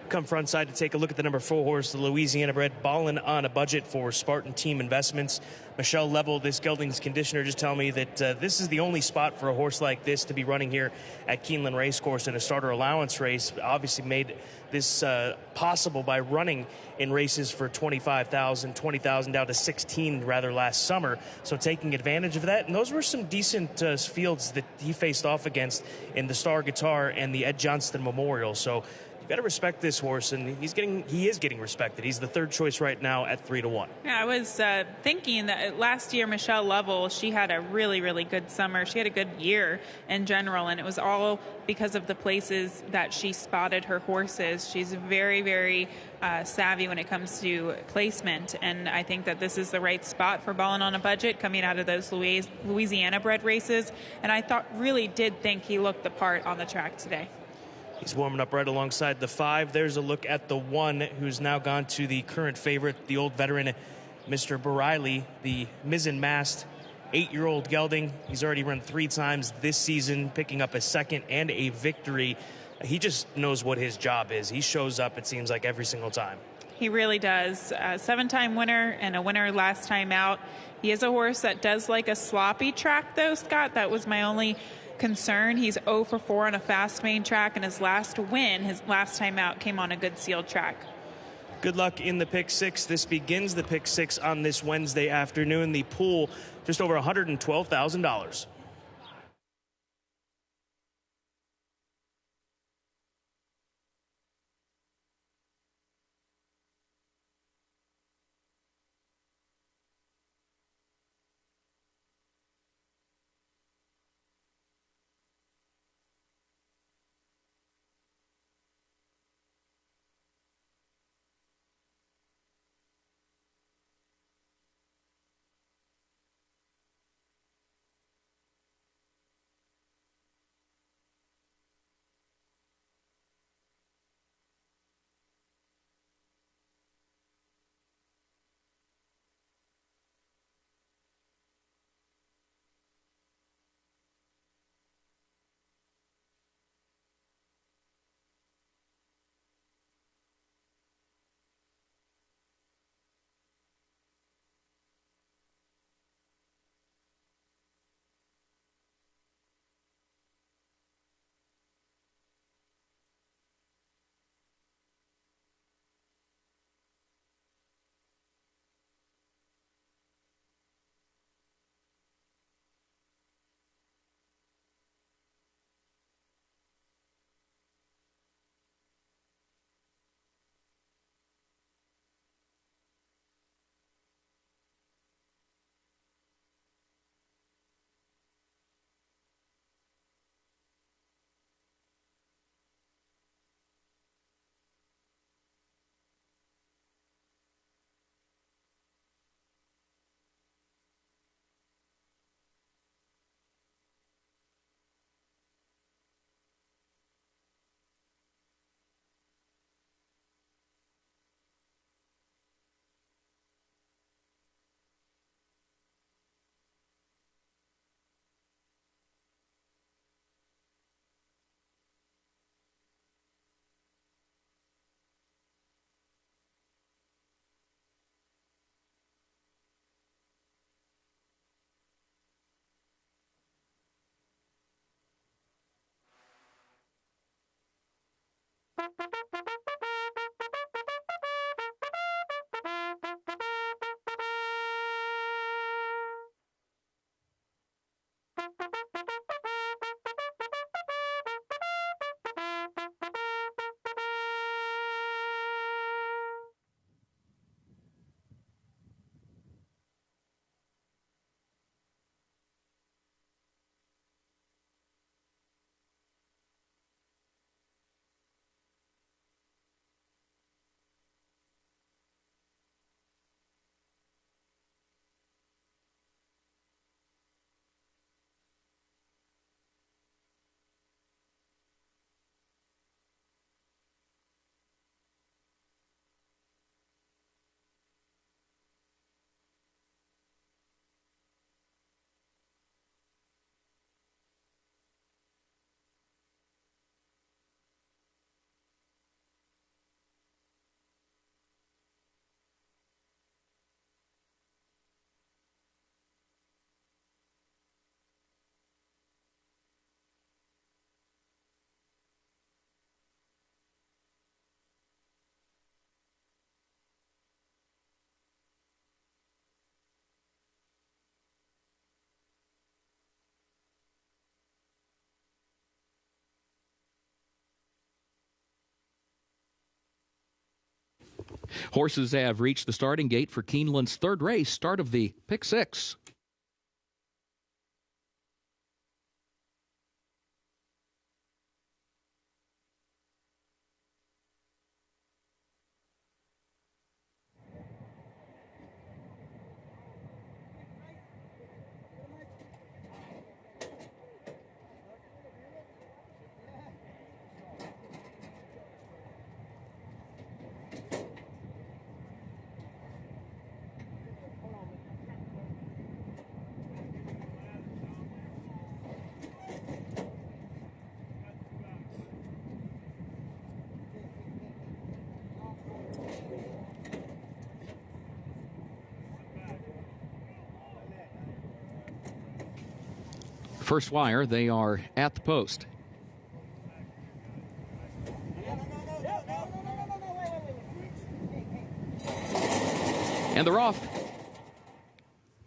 Come front side to take a look at the number 4 horse, the Louisiana bred, Ballin' on a Budget for Spartan Team Investments. Michelle Level, this gelding's conditioner, just tell me that this is the only spot for a horse like this to be running here at Keeneland Racecourse in a starter allowance race. Obviously made this possible by running in races for $25,000, $20,000 down to $16,000 rather last summer. So taking advantage of that, and those were some decent fields that he faced off against in the Star Guitar and the Ed Johnston Memorial. So got to respect this horse, and he is getting respected. He's the third choice right now at 3-1. Yeah, I was thinking that last year Michelle Lovell, she had a really, really good summer. She had a good year in general, and it was all because of the places that she spotted her horses. She's very, very savvy when it comes to placement, and I think that this is the right spot for Ballin' on a Budget coming out of those Louisiana-bred races, and I really did think he looked the part on the track today. He's warming up right alongside the 5. There's a look at the 1, who's now gone to the current favorite, the old veteran, Mr. Bareilly, the mizzen-masked 8-year-old gelding. He's already run 3 times this season, picking up a second and a victory. He just knows what his job is. He shows up, it seems like, every single time. He really does. 7-time winner and a winner last time out. He is a horse that does like a sloppy track, though, Scott. That was my only concern. He's 0 for 4 on a fast main track, and his last win, his last time out, came on a good sealed track. Good luck in the pick 6. This begins the pick 6 on this Wednesday afternoon. The pool just over $112,000. Horses have reached the starting gate for Keeneland's third race, start of the Pick Six. First wire, they are at the post. And they're off.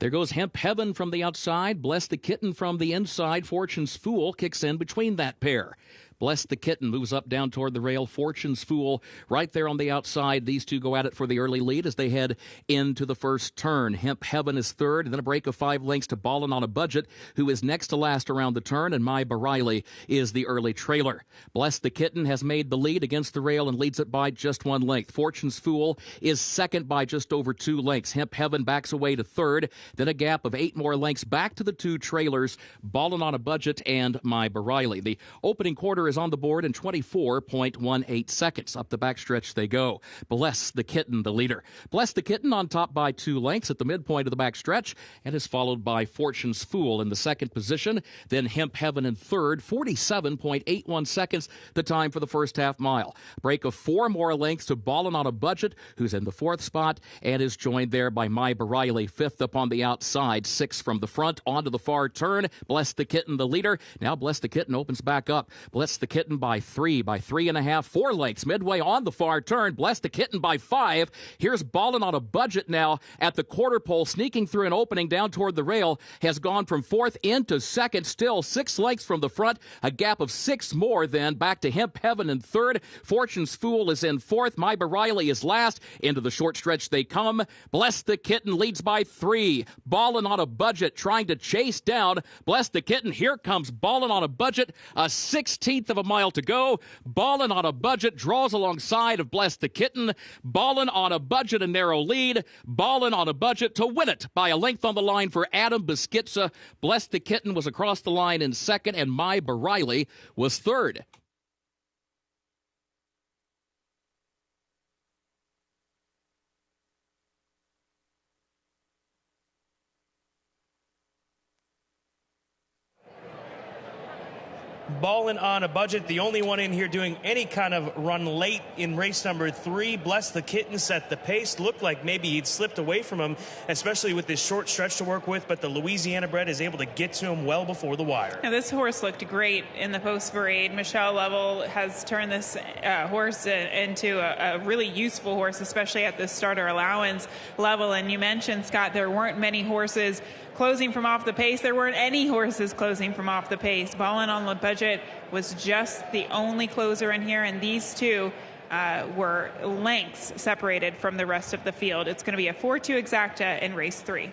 There goes Hemp Heaven from the outside. Bless the Kitten from the inside. Fortune's Fool kicks in between that pair. Bless the Kitten moves up down toward the rail. Fortune's Fool right there on the outside. These two go at it for the early lead as they head into the first turn. Hemp Heaven is third, and then a break of 5 lengths to Ballin' on a Budget, who is next to last around the turn, and My Bariley is the early trailer. Bless the Kitten has made the lead against the rail and leads it by just 1 length. Fortune's Fool is second by just over 2 lengths. Hemp Heaven backs away to third, then a gap of 8 more lengths back to the 2 trailers, Ballin' on a Budget and My Bariley. The opening quarter is on the board in 24.18 seconds. Up the backstretch they go. Bless the Kitten, the leader. Bless the Kitten on top by 2 lengths at the midpoint of the backstretch and is followed by Fortune's Fool in the second position. Then Hemp Heaven in third, 47.81 seconds, the time for the first half mile. Break of 4 more lengths to Ballin' on a Budget, who's in the 4th spot and is joined there by My Bariley, 5th up on the outside, 6 from the front onto the far turn. Bless the Kitten, the leader. Now Bless the Kitten opens back up. Bless the Kitten by 3.5, 4 lengths midway on the far turn. Bless the Kitten by 5. Here's Ballin' on a Budget now at the quarter pole, sneaking through an opening down toward the rail, has gone from 4th into 2nd, still 6 lengths from the front, a gap of 6 more then back to Hemp Heaven in 3rd. Fortune's Fool is in 4th. My Bariley is last. Into the short stretch they come. Bless the Kitten leads by 3. Ballin' on a Budget trying to chase down Bless the Kitten. Here comes Ballin' on a Budget, a 16th of a mile to go. Ballin' on a Budget draws alongside of Bless the Kitten. Ballin' on a Budget, a narrow lead. Ballin' on a Budget to win it by a length on the line for Adam Beskica. Bless the Kitten was across the line in 2nd, and My Bariley was 3rd. Ballin' on a Budget, the only one in here doing any kind of run late in race number 3. Bless the Kitten set the pace. Looked like maybe he'd slipped away from him, especially with this short stretch to work with, but the Louisiana bred is able to get to him well before the wire. Now, this horse looked great in the post parade. Michelle Lovell has turned this horse into a really useful horse, especially at the starter allowance level. And you mentioned, Scott, there weren't many horses closing from off the pace. There weren't any horses closing from off the pace. Ballin' on the Budget was just the only closer in here, and these two were lengths separated from the rest of the field. It's going to be a 4-2 exacta in race 3.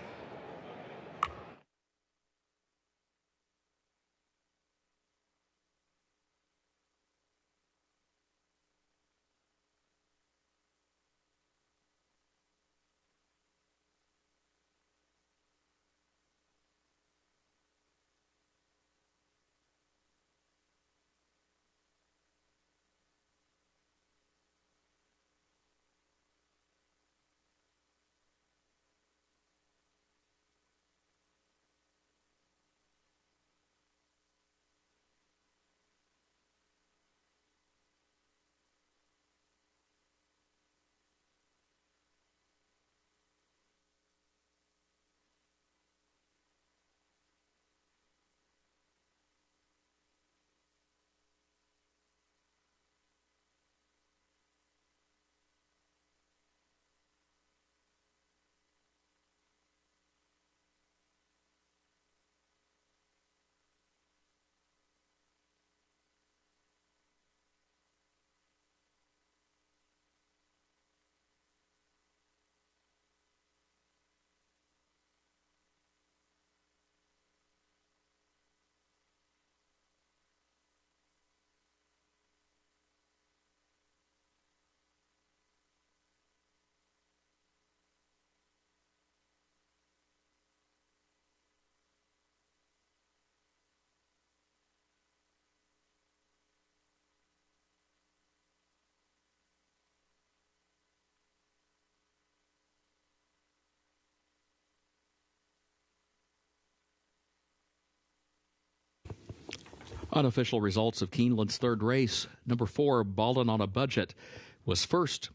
Unofficial results of Keeneland's third race. Number 4, Ballin' on a Budget, was first.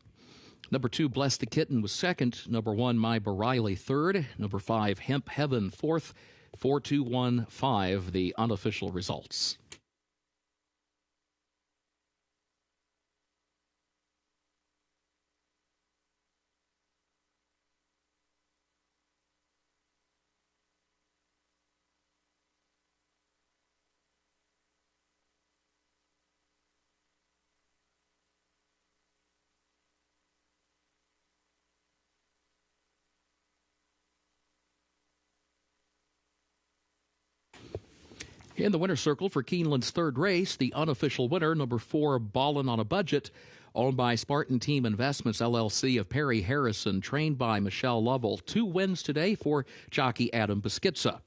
Number 2, Bless the Kitten, was second. Number 1, My Bariley, third. Number 5, Hemp Heaven, fourth. 4, 2, 1, 5, the unofficial results. In the winner's circle for Keeneland's third race, the unofficial winner, number 4, Ballin' on a Budget, owned by Spartan Team Investments, LLC of Perry Harrison, trained by Michelle Lovell. 2 wins today for jockey Adam Beschitza.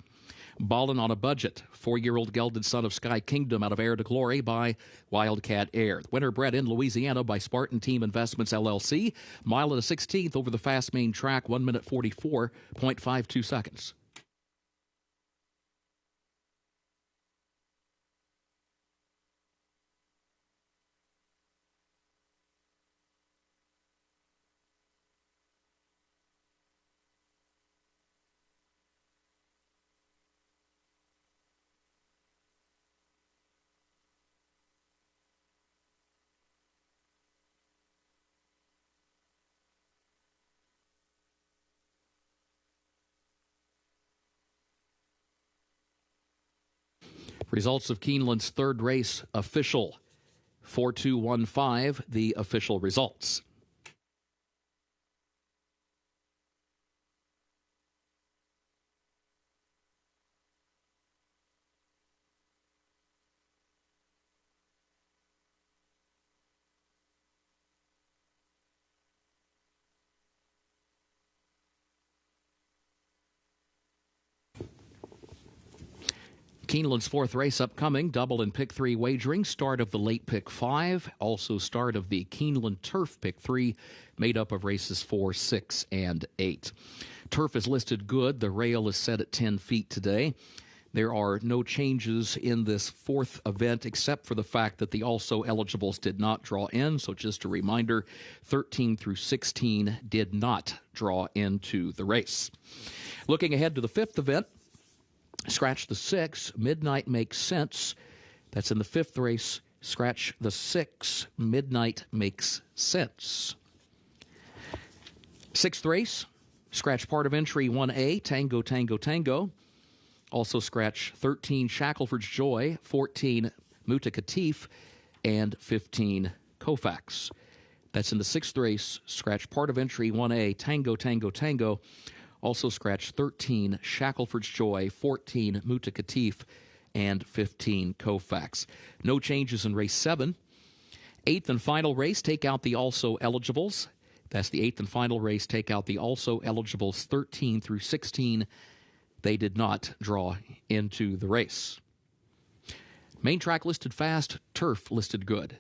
Ballin' on a Budget, 4-year-old gelded son of Sky Kingdom out of Heir to Glory by Wildcat Air. Winner bred in Louisiana by Spartan Team Investments, LLC. Mile and a 16th over the fast main track, 1 minute 44.52 seconds. Results of Keeneland's third race official. 4-2-1-5, the official results. Keeneland's fourth race upcoming, double and pick 3 wagering, start of the late pick 5, also start of the Keeneland Turf pick 3, made up of races 4, 6, and 8. Turf is listed good. The rail is set at 10 feet today. There are no changes in this fourth event except for the fact that the also eligibles did not draw in. So just a reminder, 13 through 16 did not draw into the race. Looking ahead to the fifth event, scratch the 6, Midnight Makes Sense. That's in the fifth race. Scratch the 6, Midnight Makes Sense. Sixth race, scratch part of entry 1A, Tango, Tango, Tango. Also scratch 13, Shackelford's Joy, 14, Mutakatif, and 15, Koufax. That's in the sixth race. Scratch part of entry 1A, Tango, Tango, Tango. Also scratch 13, Shackelford's Joy, 14, Mutakatif, and 15, Koufax. No changes in race 7. Eighth and final race, take out the also eligibles. That's the eighth and final race, take out the also eligibles 13 through 16. They did not draw into the race. Main track listed fast, turf listed good.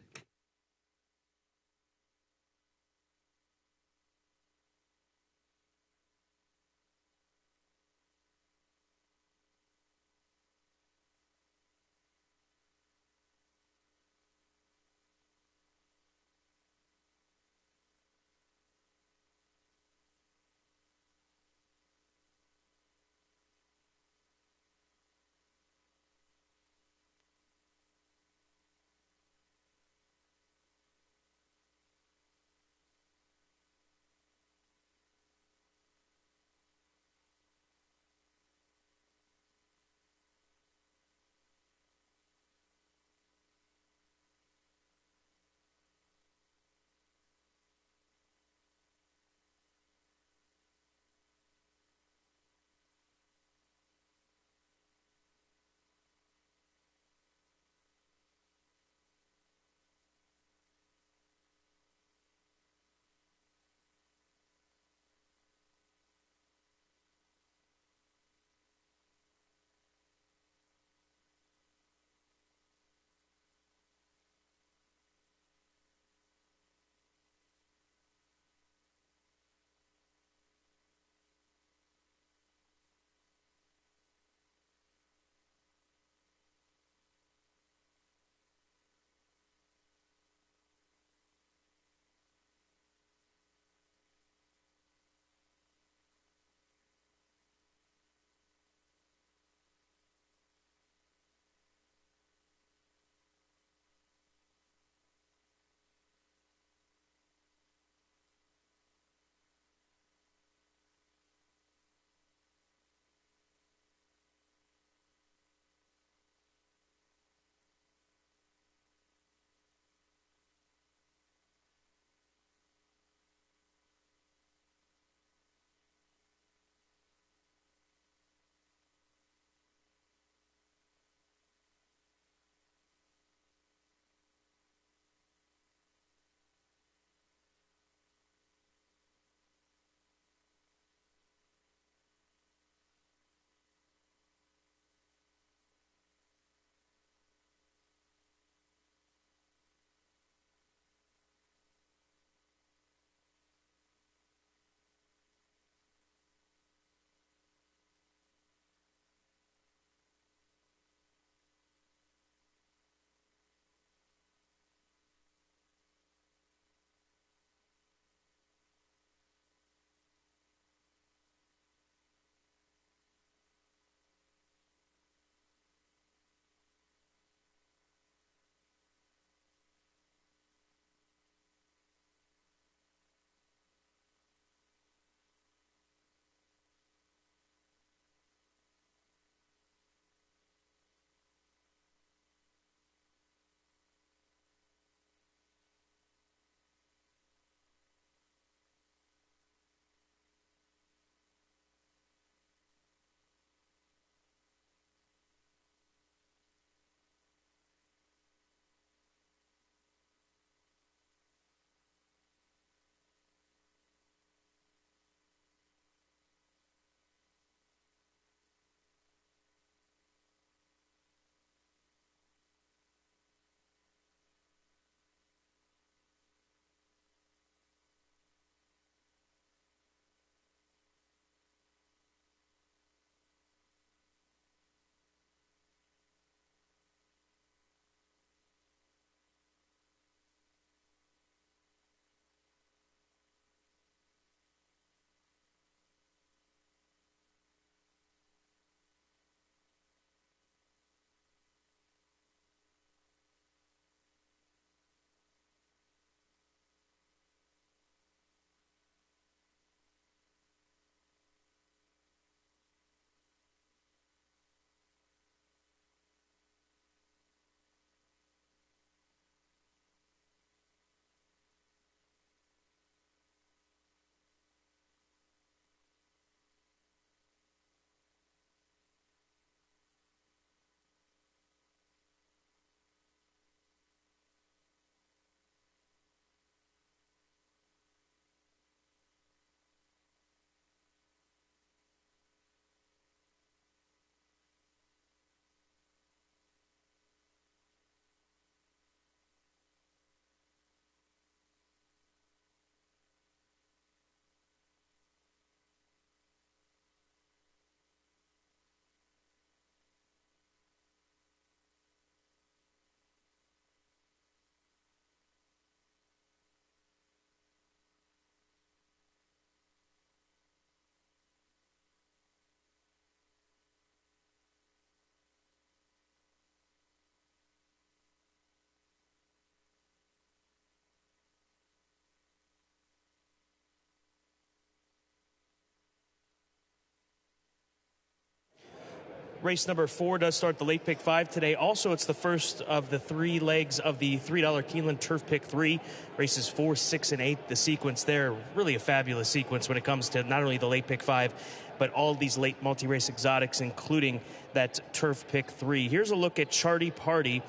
Race number 4 does start the late pick 5 today. Also, it's the first of the 3 legs of the $3 Keeneland Turf Pick 3. Races 4, 6, and 8. The sequence there, really a fabulous sequence when it comes to not only the late pick 5, but all these late multi-race exotics, including that Turf Pick 3. Here's a look at Charty Party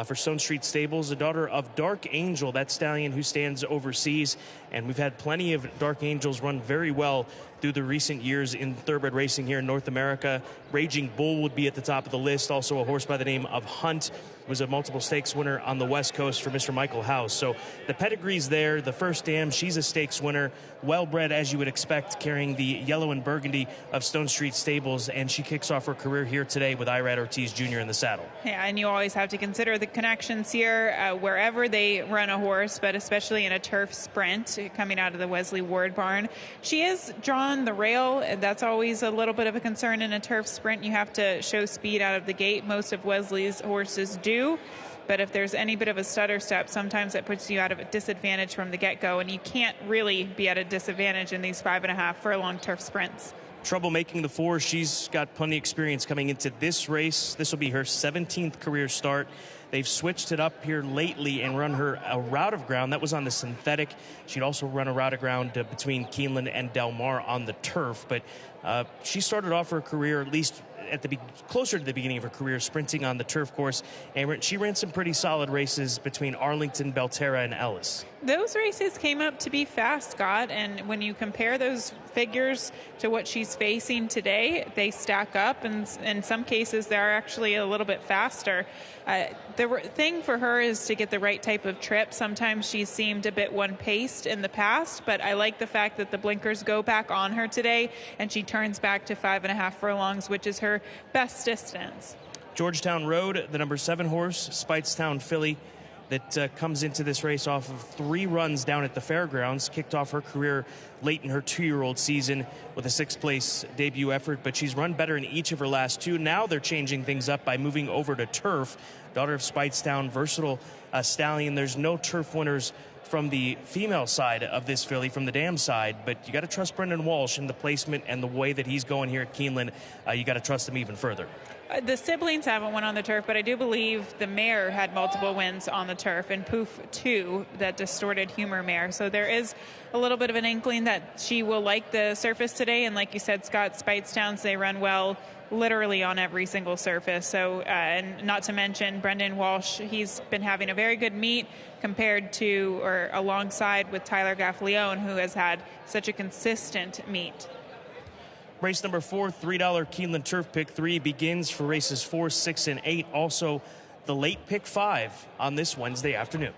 for Stone Street Stables, the daughter of Dark Angel, that stallion who stands overseas. And we've had plenty of Dark Angels run very well through the recent years in thoroughbred racing here in North America. Raging Bull would be at the top of the list. Also a horse by the name of Hunt was a multiple stakes winner on the West Coast for Mr. Michael House. So the pedigree's there. The First Dam, she's a stakes winner. Well-bred, as you would expect, carrying the yellow and burgundy of Stone Street Stables. And she kicks off her career here today with Irad Ortiz Jr. in the saddle. Yeah, and you always have to consider the connections here wherever they run a horse, but especially in a turf sprint coming out of the Wesley Ward barn. She is drawn the rail. That's always a little bit of a concern in a turf sprint. You have to show speed out of the gate. Most of Wesley's horses do. But if there's any bit of a stutter step, sometimes that puts you out of a disadvantage from the get-go, and you can't really be at a disadvantage in these 5.5 furlong turf sprints. Trouble making the 4. She's got plenty of experience coming into this race. This will be her 17th career start. They've switched it up here lately and run her a route of ground. That was on the synthetic. She'd also run a route of ground between Keeneland and Del Mar on the turf. But she started off her career, at least at the closer to the beginning of her career, sprinting on the turf course. And she ran some pretty solid races between Arlington, Belterra, and Ellis. Those races came up to be fast, Scott, and when you compare those figures to what she's facing today, they stack up, and in some cases they're actually a little bit faster. The thing for her is to get the right type of trip. Sometimes she seemed a bit one-paced in the past, but I like the fact that the blinkers go back on her today, and she turns back to 5.5 furlongs, which is her best distance. Georgetown Road, the number 7 horse, Speightstown filly, that comes into this race off of 3 runs down at the fairgrounds. Kicked off her career late in her 2-year-old season with a 6th-place debut effort, but she's run better in each of her last 2. Now they're changing things up by moving over to turf. Daughter of Speightstown, versatile stallion. There's no turf winners from the female side of this filly, from the dam side, but you got to trust Brendan Walsh in the placement and the way that he's going here at Keeneland. You got to trust him even further. The siblings haven't won on the turf, but I do believe the mare had multiple wins on the turf, and Poof 2, that distorted humor mare. So there is a little bit of an inkling that she will like the surface today. And like you said, Scott, Speightstown's, they run well literally on every single surface. So, and not to mention Brendan Walsh, he's been having a very good meet compared to or alongside with Tyler Gaffleone, who has had such a consistent meet. Race number 4, $3 Keeneland Turf Pick 3 begins for races 4, 6, and 8. Also, the late pick 5 on this Wednesday afternoon.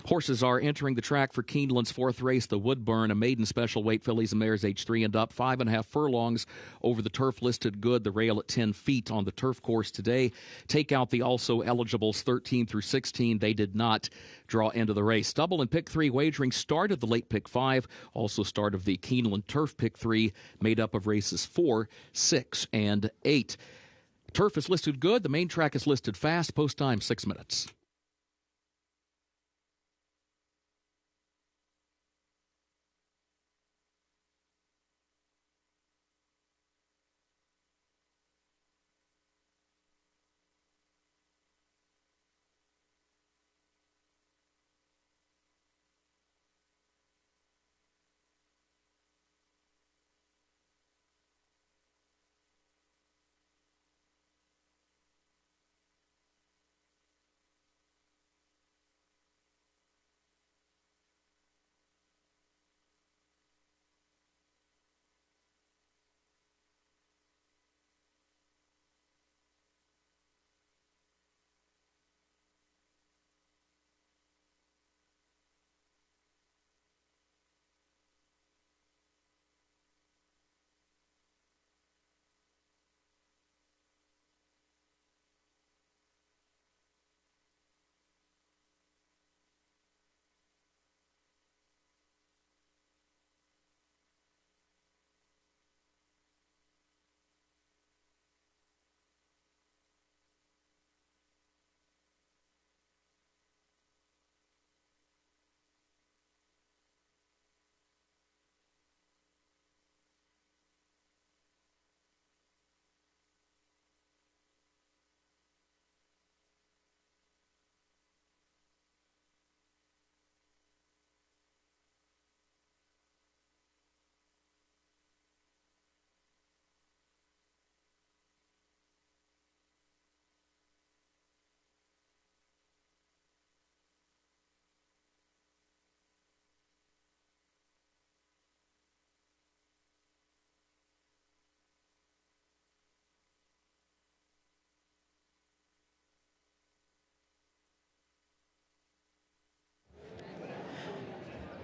Horses are entering the track for Keeneland's fourth race, the Woodburn, a maiden special weight fillies and mares age 3 and up, 5.5 furlongs over the turf listed good. The rail at 10 feet on the turf course today. Take out the also eligibles 13 through 16. They did not draw into the race. Double and pick 3 wagering start of the late pick 5. Also start of the Keeneland turf pick 3, made up of races 4, 6, and 8. Turf is listed good. The main track is listed fast. Post time 6 minutes.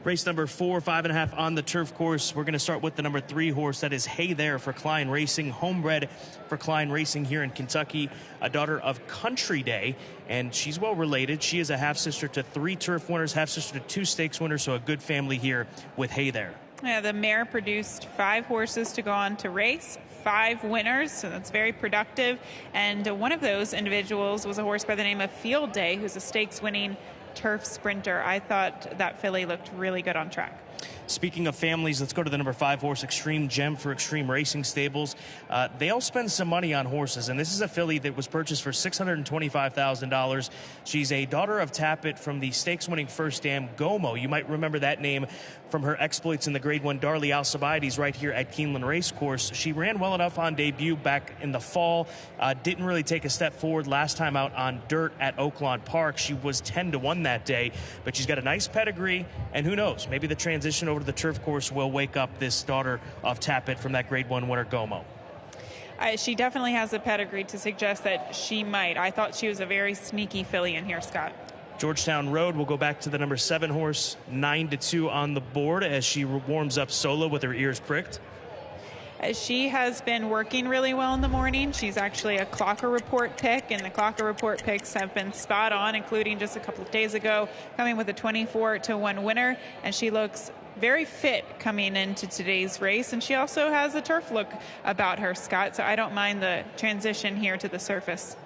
Race number 4, 5.5 on the turf course. We're going to start with the number 3 horse. That is Hey There for Klein Racing, homebred for Klein Racing here in Kentucky, a daughter of Country Day, and she's well related. She is a half-sister to 3 turf winners, half-sister to 2 stakes winners, so a good family here with Hey There. Yeah, the mare produced 5 horses to go on to race, 5 winners, so that's very productive. And one of those individuals was a horse by the name of Field Day, who's a stakes-winning turf sprinter. I thought that filly looked really good on track. Speaking of families, let's go to the number 5 horse, Extreme Gem for Extreme Racing Stables. They all spend some money on horses, and this is a filly that was purchased for $625,000. She's a daughter of Tappet from the stakes-winning First Dam Gomo. You might remember that name from her exploits in the Grade 1 Darley Alcibiades right here at Keeneland Racecourse. She ran well enough on debut back in the fall. Didn't really take a step forward last time out on dirt at Oaklawn Park. She was 10-1 that day, but she's got a nice pedigree, and who knows, maybe the transition over to the turf course will wake up this daughter of Tappet from that Grade 1 winner Gomo. She definitely has a pedigree to suggest that she might. I thought she was a very sneaky filly in here, Scott. Georgetown Road will go back to the number 7 horse, 9-2 on the board as she warms up solo with her ears pricked. She has been working really well in the morning. She's actually a Clocker Report pick, and the Clocker Report picks have been spot on, including just a couple of days ago, coming with a 24-1 winner, and she looks very fit coming into today's race, and she also has a turf look about her, Scott, so I don't mind the transition here to the surface.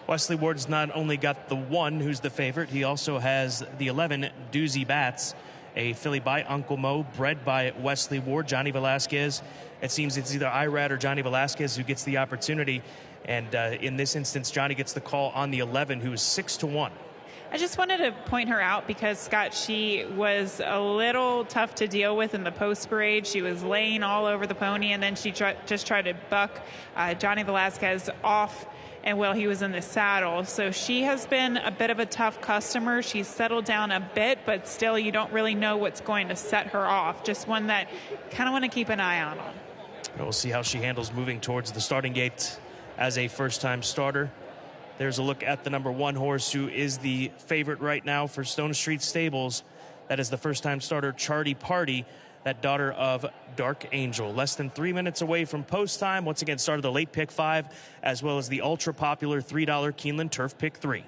Wesley Ward's not only got the 1, who's the favorite, he also has the 11, Doozy Bats, a filly by Uncle Mo, bred by Wesley Ward. Johnny Velasquez, it seems it's either Irad or Johnny Velasquez who gets the opportunity, and in this instance, Johnny gets the call on the 11, who is 6-1. I just wanted to point her out because, Scott, she was a little tough to deal with in the post parade. She was laying all over the pony, and then she just tried to buck Johnny Velasquez off and while he was in the saddle. So she has been a bit of a tough customer. She's settled down a bit, but still you don't really know what's going to set her off. Just one that kind of want to keep an eye on. We'll see how she handles moving towards the starting gate as a first-time starter. There's a look at the number 1 horse, who is the favorite right now for Stone Street Stables. That is the first-time starter, Charty Party, that daughter of Dark Angel. Less than 3 minutes away from post time. Once again, started the late pick 5, as well as the ultra-popular $3 Keeneland Turf pick 3.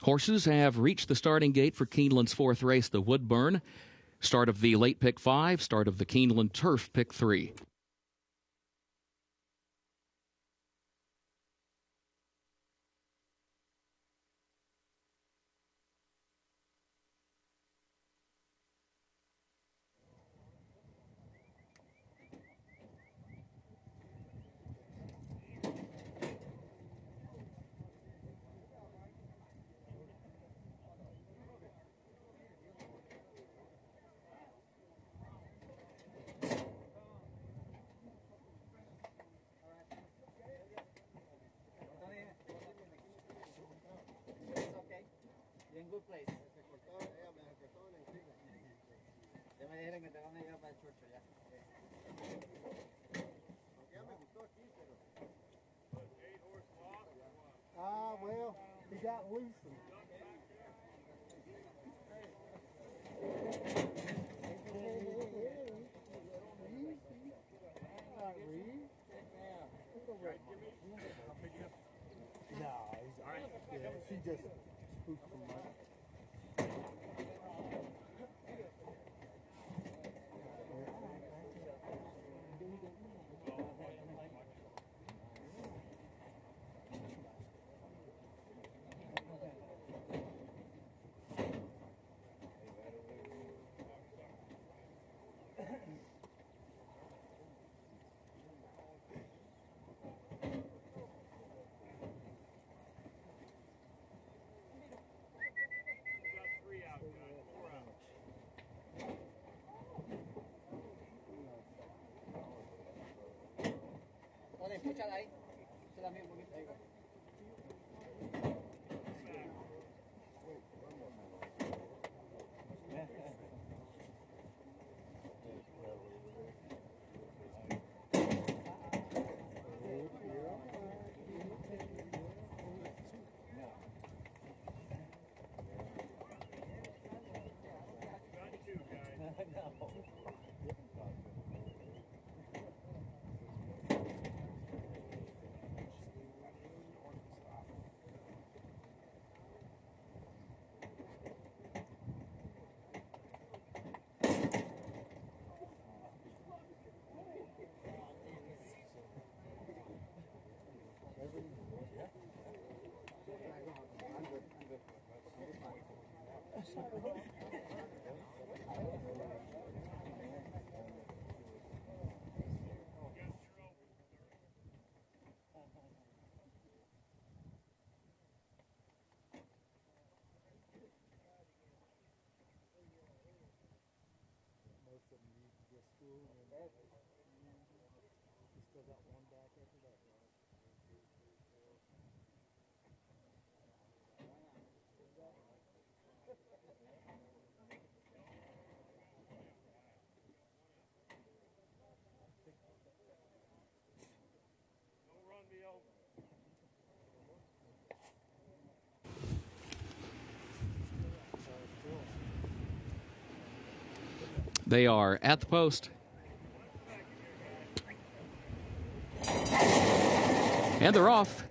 Horses have reached the starting gate for Keeneland's 4th race, the Woodburn. Start of the late pick 5, start of the Keeneland Turf pick 3. Well, he got loose. No, he's all right. Yeah, she just spooked from my. Escúchala ahí. Se la mía un poquito ahí. They are at the post. And they're off.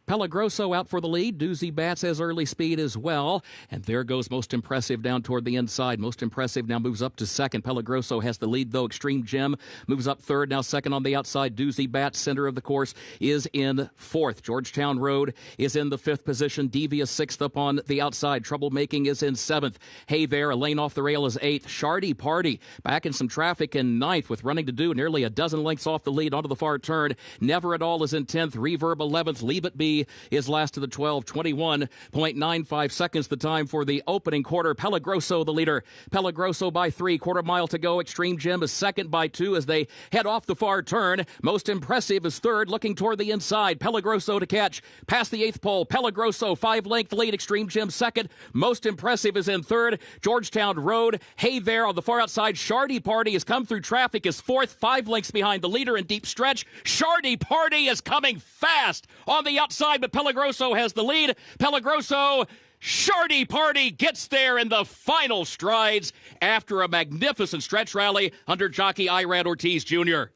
Pelagroso out for the lead. Doozy Bats has early speed as well. And there goes Most Impressive down toward the inside. Most Impressive now moves up to second. Pelagroso has the lead, though. Extreme Gem moves up third. Now second on the outside. Doozy Bats, center of the course, is in fourth. Georgetown Road is in the fifth position. Devious sixth up on the outside. Troublemaking is in seventh. Hey There, a lane off the rail, is eighth. Shardy Party back in some traffic in ninth with running to do, nearly a dozen lengths off the lead onto the far turn. Never at All is in 10th. Reverb 11th. Leave It Be is last of the 12. 21.95 seconds the time for the opening quarter. Pelagroso the leader. Pelagroso by 3. Quarter mile to go. Extreme Gem is second by 2 as they head off the far turn. Most Impressive is third, looking toward the inside. Pelagroso to catch. Past the 8th pole. Pelagroso 5-length lead. Extreme Gem second. Most Impressive is in third. Georgetown Road. Hey There on the far outside. Shardy Party has come through traffic, is fourth, 5 lengths behind the leader in deep stretch. Shardy Party is coming fast on the outside, but Pelagroso has the lead. Pelagroso, Shardy Party gets there in the final strides after a magnificent stretch rally under jockey Irad Ortiz Jr.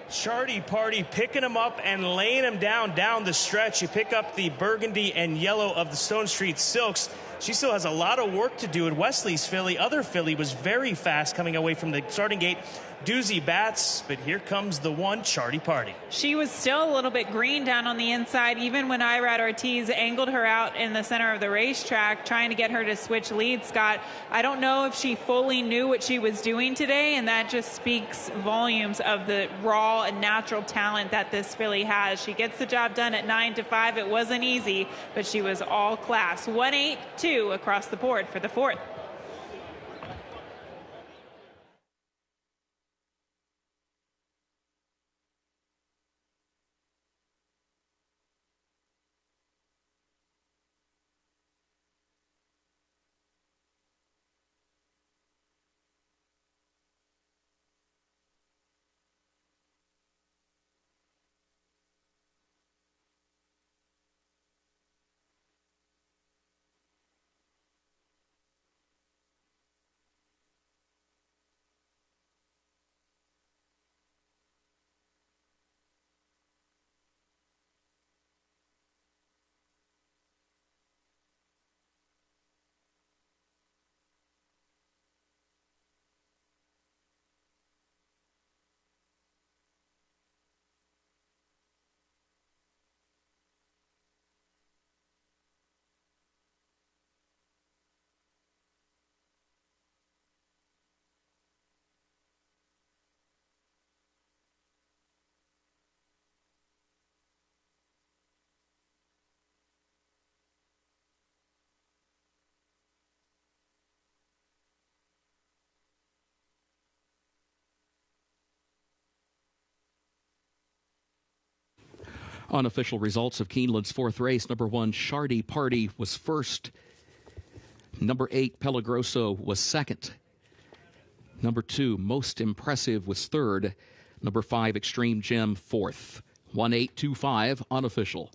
Shardy Party picking him up and laying him down the stretch. You pick up the burgundy and yellow of the Stone Street Silks. She still has a lot of work to do at Wesley's filly. Other filly was very fast coming away from the starting gate. Doozy Bats, but here comes the one, Shardy Party. She was still a little bit green down on the inside, even when Irad Ortiz angled her out in the center of the racetrack, trying to get her to switch leads, Scott. I don't know if she fully knew what she was doing today, and that just speaks volumes of the raw and natural talent that this filly has. She gets the job done at 9-5. It wasn't easy, but she was all class. 1-8-2 across the board for the fourth. Unofficial results of Keeneland's fourth race. Number 1, Shardy Party was first. Number 8, Pelagroso was second. Number 2, Most Impressive was third. Number 5, Extreme Gem fourth. 1-8-2-5 unofficial.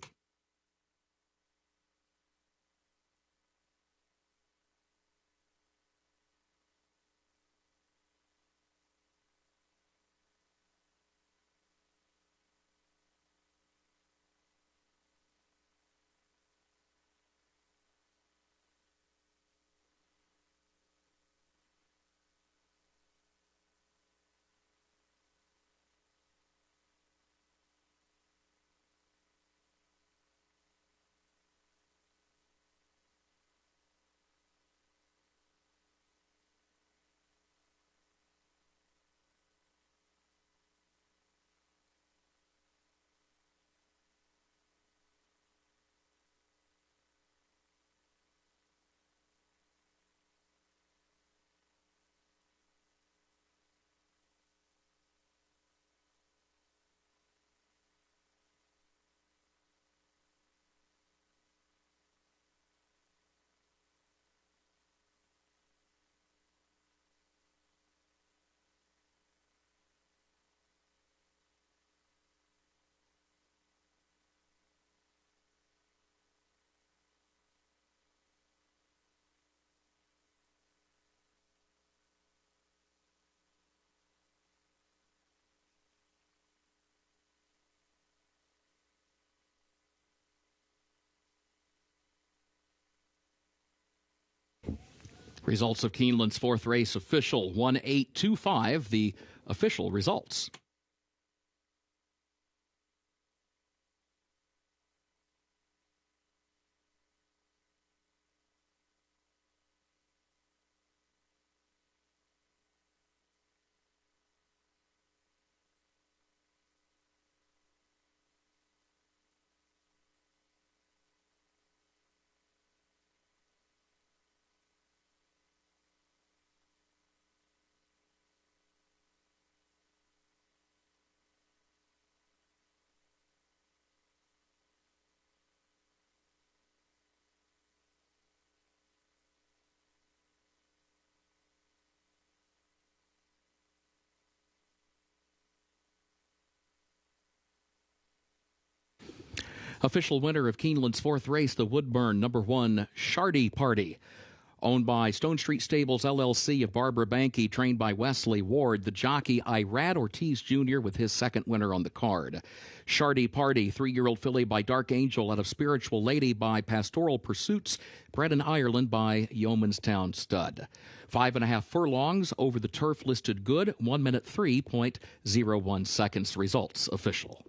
Results of Keeneland's fourth race official, 1:8.25, the official results. Official winner of Keeneland's fourth race, the Woodburn #1 Shardy Party. Owned by Stone Street Stables, LLC of Barbara Banke, trained by Wesley Ward, the jockey Irad Ortiz Jr. with his second winner on the card. Shardy Party, 3-year-old filly by Dark Angel out of Spiritual Lady by Pastoral Pursuits, bred in Ireland by Yeomanstown Stud. 5.5 furlongs over the turf listed good, 1 minute 3.01 seconds. Results official.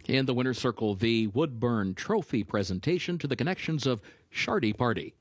In the winner's circle, the Woodburn Trophy presentation to the connections of Shardy Party.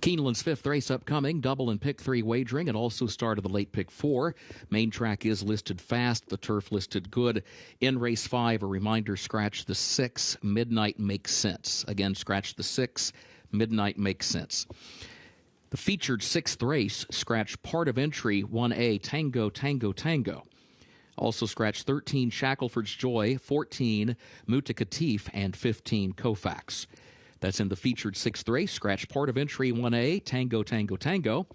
Keeneland's fifth race upcoming, double and pick 3 wagering, and also start of the late pick 4. Main track is listed fast, the turf listed good. In race 5, a reminder, scratch the 6, Midnight Makes Sense. Again, scratch the 6, Midnight Makes Sense. The featured 6th race, scratch part of entry 1A, Tango, Tango, Tango. Also scratch 13, Shackelford's Joy, 14, Mutakatif, and 15, Koufax. That's in the featured 6th race. Scratch part of entry 1A, Tango, Tango, Tango.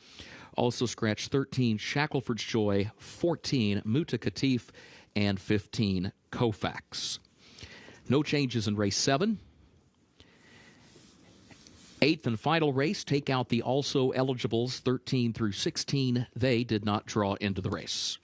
Also scratch 13, Shackelford's Joy, 14, Mutakatif, and 15, Koufax. No changes in race 7. 8th and final race, take out the also eligibles 13 through 16. They did not draw into the race.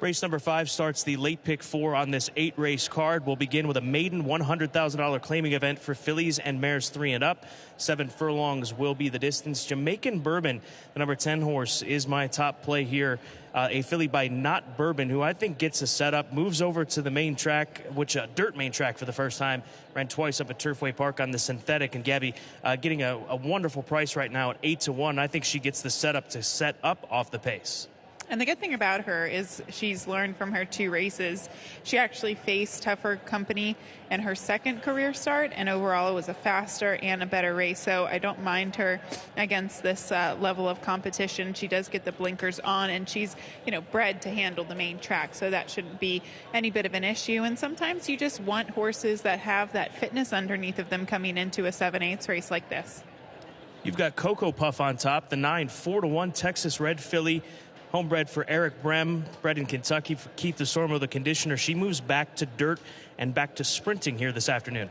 Race number 5 starts the late pick 4 on this 8-race card. We'll begin with a maiden $100,000 claiming event for fillies and mares 3 and up. 7 furlongs will be the distance. Jamaican Bourbon, the number 10 horse, is my top play here. A filly by Not Bourbon, who I think gets a setup, moves over to the main track, which dirt main track for the first time. Ran twice up at Turfway Park on the synthetic. And Gabby getting a wonderful price right now at 8-1. I think she gets the setup to set up off the pace. And the good thing about her is she's learned from her 2 races. She actually faced tougher company in her second career start, and overall it was a faster and a better race. So I don't mind her against this level of competition. She does get the blinkers on, and she's, bred to handle the main track, so that shouldn't be any bit of an issue. And sometimes you just want horses that have that fitness underneath of them coming into a 7/8 race like this. You've got Cocoa Puff on top, the 9 4-1 Texas Red filly. Homebred for Eric Brem, bred in Kentucky for Keith DeSormo, the conditioner. She moves back to dirt and back to sprinting here this afternoon.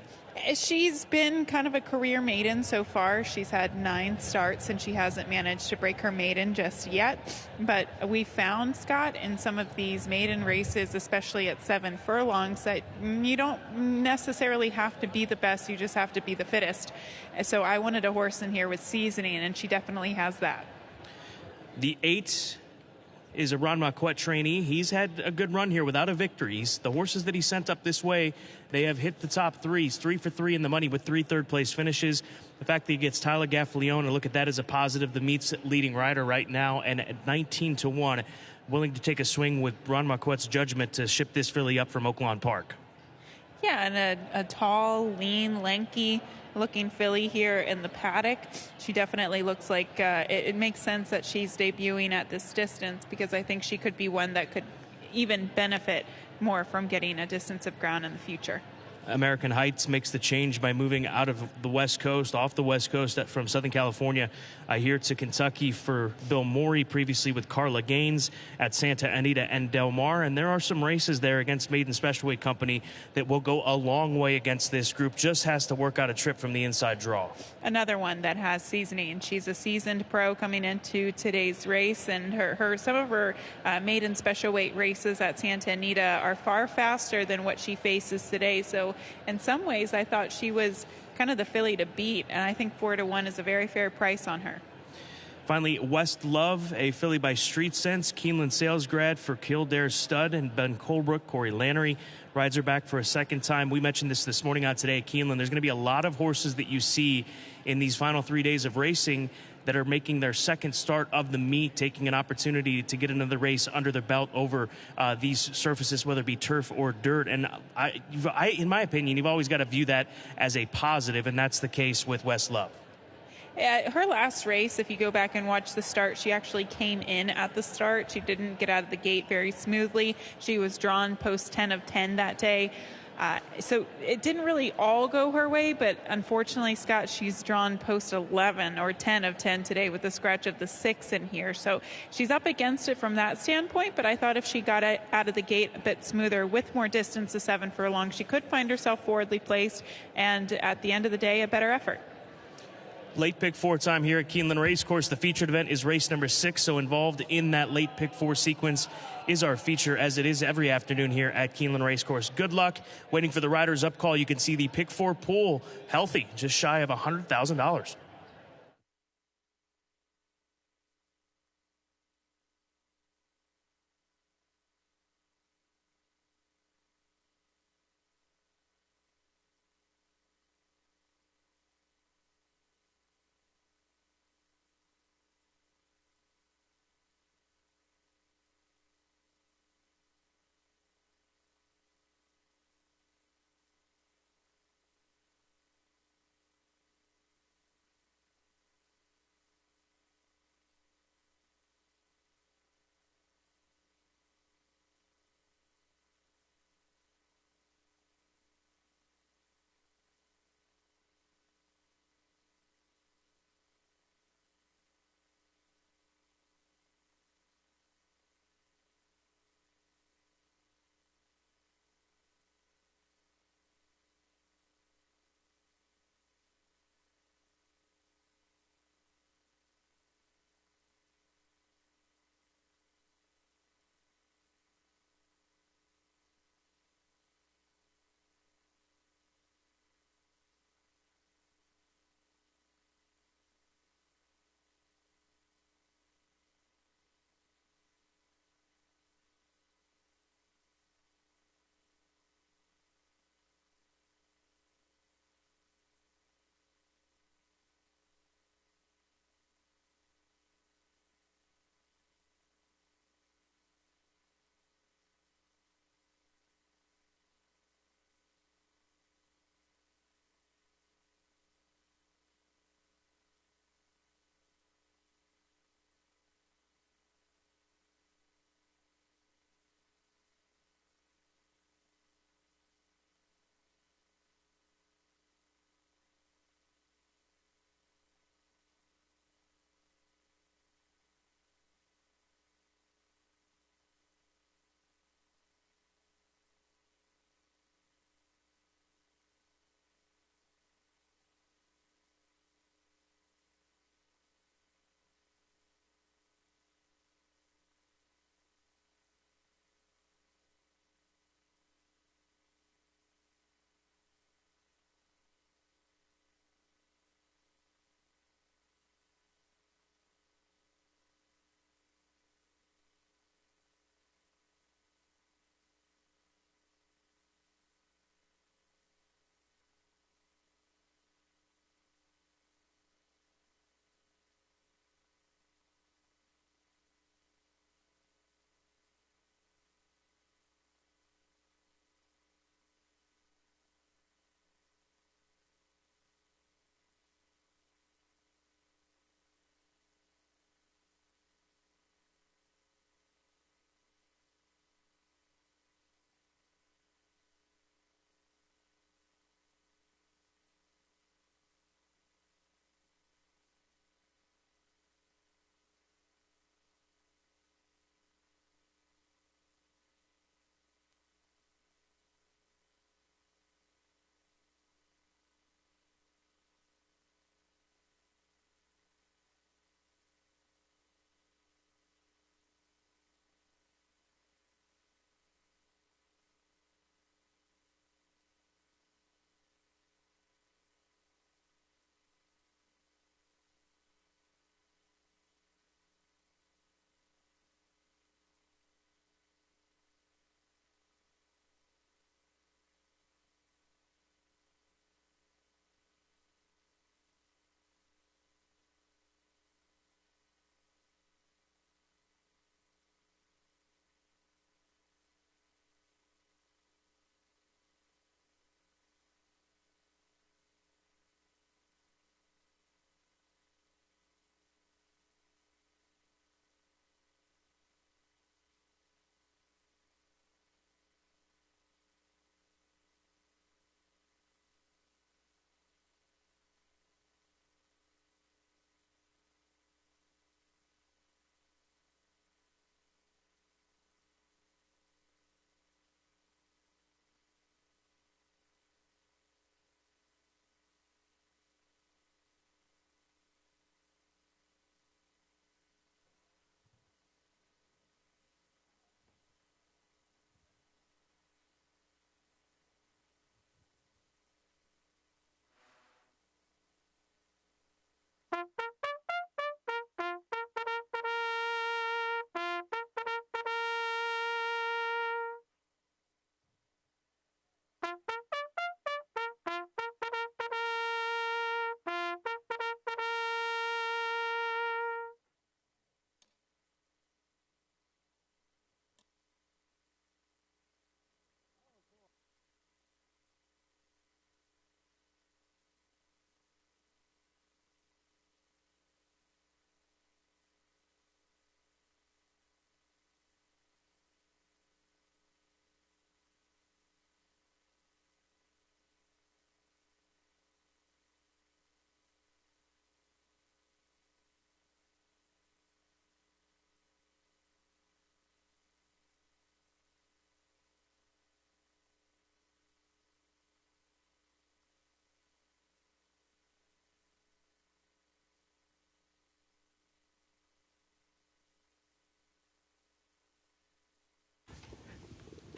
She's been kind of a career maiden so far. She's had 9 starts, and she hasn't managed to break her maiden just yet. But we found, Scott, in some of these maiden races, especially at 7 furlongs, that you don't necessarily have to be the best. You just have to be the fittest. So I wanted a horse in here with seasoning, and she definitely has that. The 8 is a Ron Marquette trainee. He's had a good run here without a victory. The horses that he sent up this way, they have hit the top 3. He's 3 for 3 in the money with 3 third-place finishes. The fact that he gets Tyler Gaffalione, look at that as a positive. The meet's leading rider right now, and at 19-1, willing to take a swing with Ron Marquette's judgment to ship this filly up from Oaklawn Park. Yeah, and a tall, lean, lanky looking filly here in the paddock. She definitely looks like it makes sense that she's debuting at this distance, because I think she could be one that could even benefit more from getting a distance of ground in the future. American Heights makes the change by moving out of the West Coast, off the West Coast from Southern California, here to Kentucky for Bill Morey, previously with Carla Gaines at Santa Anita and Del Mar. And there are some races there against Maiden Special Weight Company that will go a long way against this group. Just has to work out a trip from the inside draw. Another one that has seasoning. She's a seasoned pro coming into today's race, and some of her Maiden Special Weight races at Santa Anita are far faster than what she faces today. So in some ways, I thought she was kind of the filly to beat, and I think 4-1 is a very fair price on her. Finally, West Love, a filly by Street Sense, Keeneland sales grad for Kildare Stud, and Ben Colebrook. Corey Lannery rides her back for a second time. We mentioned this morning on Today at Keeneland. There's going to be a lot of horses that you see in these final 3 days of racing that are making their second start of the meet, taking an opportunity to get another race under their belt over these surfaces, whether it be turf or dirt. And in my opinion, you've always got to view that as a positive, and that's the case with West Love. Her last race, if you go back and watch the start, she actually came in at the start. She didn't get out of the gate very smoothly. She was drawn post 10 of 10 that day. So it didn't really all go her way, but unfortunately, Scott, she's drawn post 11 or 10 of 10 today with a scratch of the 6 in here. So she's up against it from that standpoint, but I thought if she got it out of the gate a bit smoother with more distance to 7 furlongs, she could find herself forwardly placed, and at the end of the day, a better effort. Late pick 4 time here at Keeneland Racecourse. The featured event is race number 6, so involved in that late pick 4 sequence is our feature, as it is every afternoon here at Keeneland Racecourse. Good luck. Waiting for the riders up call. You can see the pick 4 pool healthy, just shy of $100,000.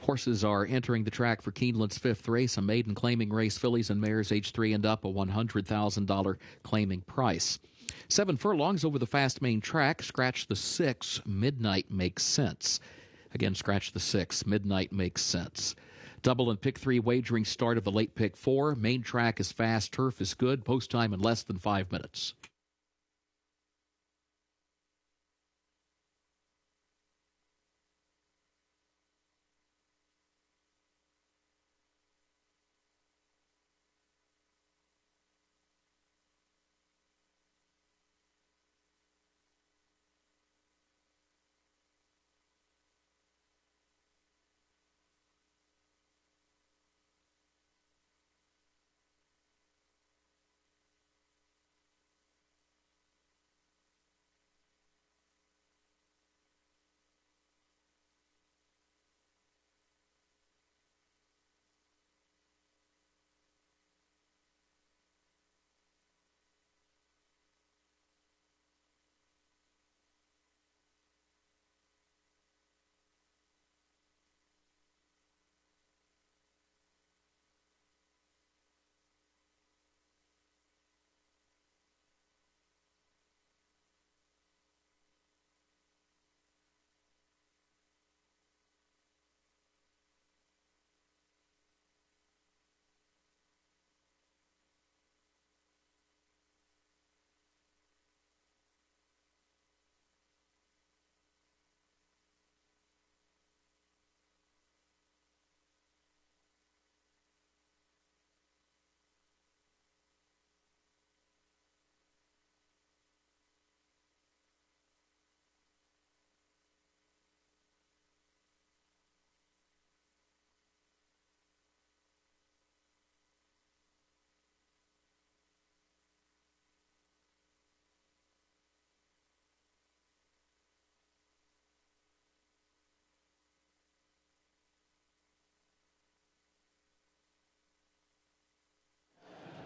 Horses are entering the track for Keeneland's fifth race, a maiden claiming race. Fillies and mares age 3 and up, a $100,000 claiming price. 7 furlongs over the fast main track. Scratch the 6. Midnight Makes Sense. Again, scratch the 6. Midnight Makes Sense. Double and pick 3 wagering start of the late pick 4. Main track is fast. Turf is good. Post time in less than 5 minutes.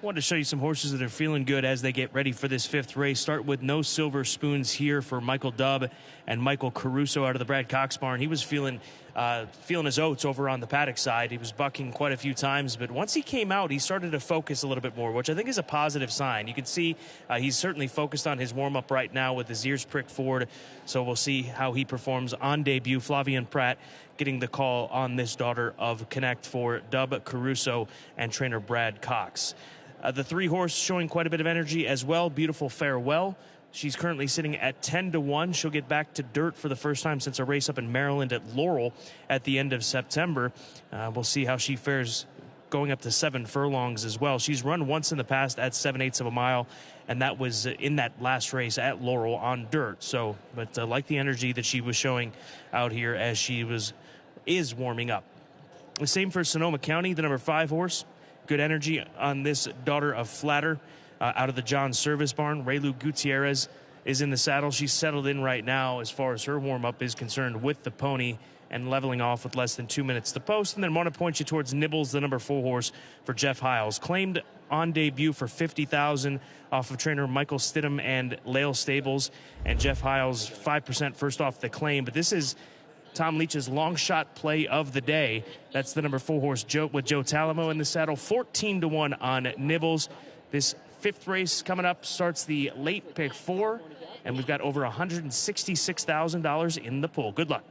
Wanted to show you some horses that are feeling good as they get ready for this fifth race. Start with No Silver Spoons here for Michael Dubb and Michael Caruso out of the Brad Cox barn. He was feeling his oats over on the paddock side. He was bucking quite a few times, but once he came out, he started to focus a little bit more, which I think is a positive sign. You can see he's certainly focused on his warm-up right now with his ears pricked forward, so we'll see how he performs on debut. Flavian Pratt getting the call on this daughter of Connect for Dubb, Caruso, and trainer Brad Cox. The 3-horse showing quite a bit of energy as well. Beautiful Farewell. She's currently sitting at 10-1. She'll get back to dirt for the first time since a race up in Maryland at Laurel at the end of September. We'll see how she fares going up to 7 furlongs as well. She's run once in the past at 7/8 of a mile, and that was in that last race at Laurel on dirt. So, but like the energy that she was showing out here as she is warming up. The same for Sonoma County, the number 5 horse. Good energy on this daughter of Flatter out of the John Service barn. Raylu Gutierrez is in the saddle. She's settled in right now as far as her warm-up is concerned with the pony and leveling off with less than 2 minutes to post. And then want to point you towards Nibbles, the number 4 horse for Jeff Hiles. Claimed on debut for $50,000 off of trainer Michael Stidham and Lale Stables. And Jeff Hiles, 5% first off the claim. But this is Tom Leach's long shot play of the day. That's the number 4 horse with Joe Talamo in the saddle. 14-1 on Nibbles. This fifth race coming up starts the late pick 4, and we've got over $166,000 in the pool. Good luck.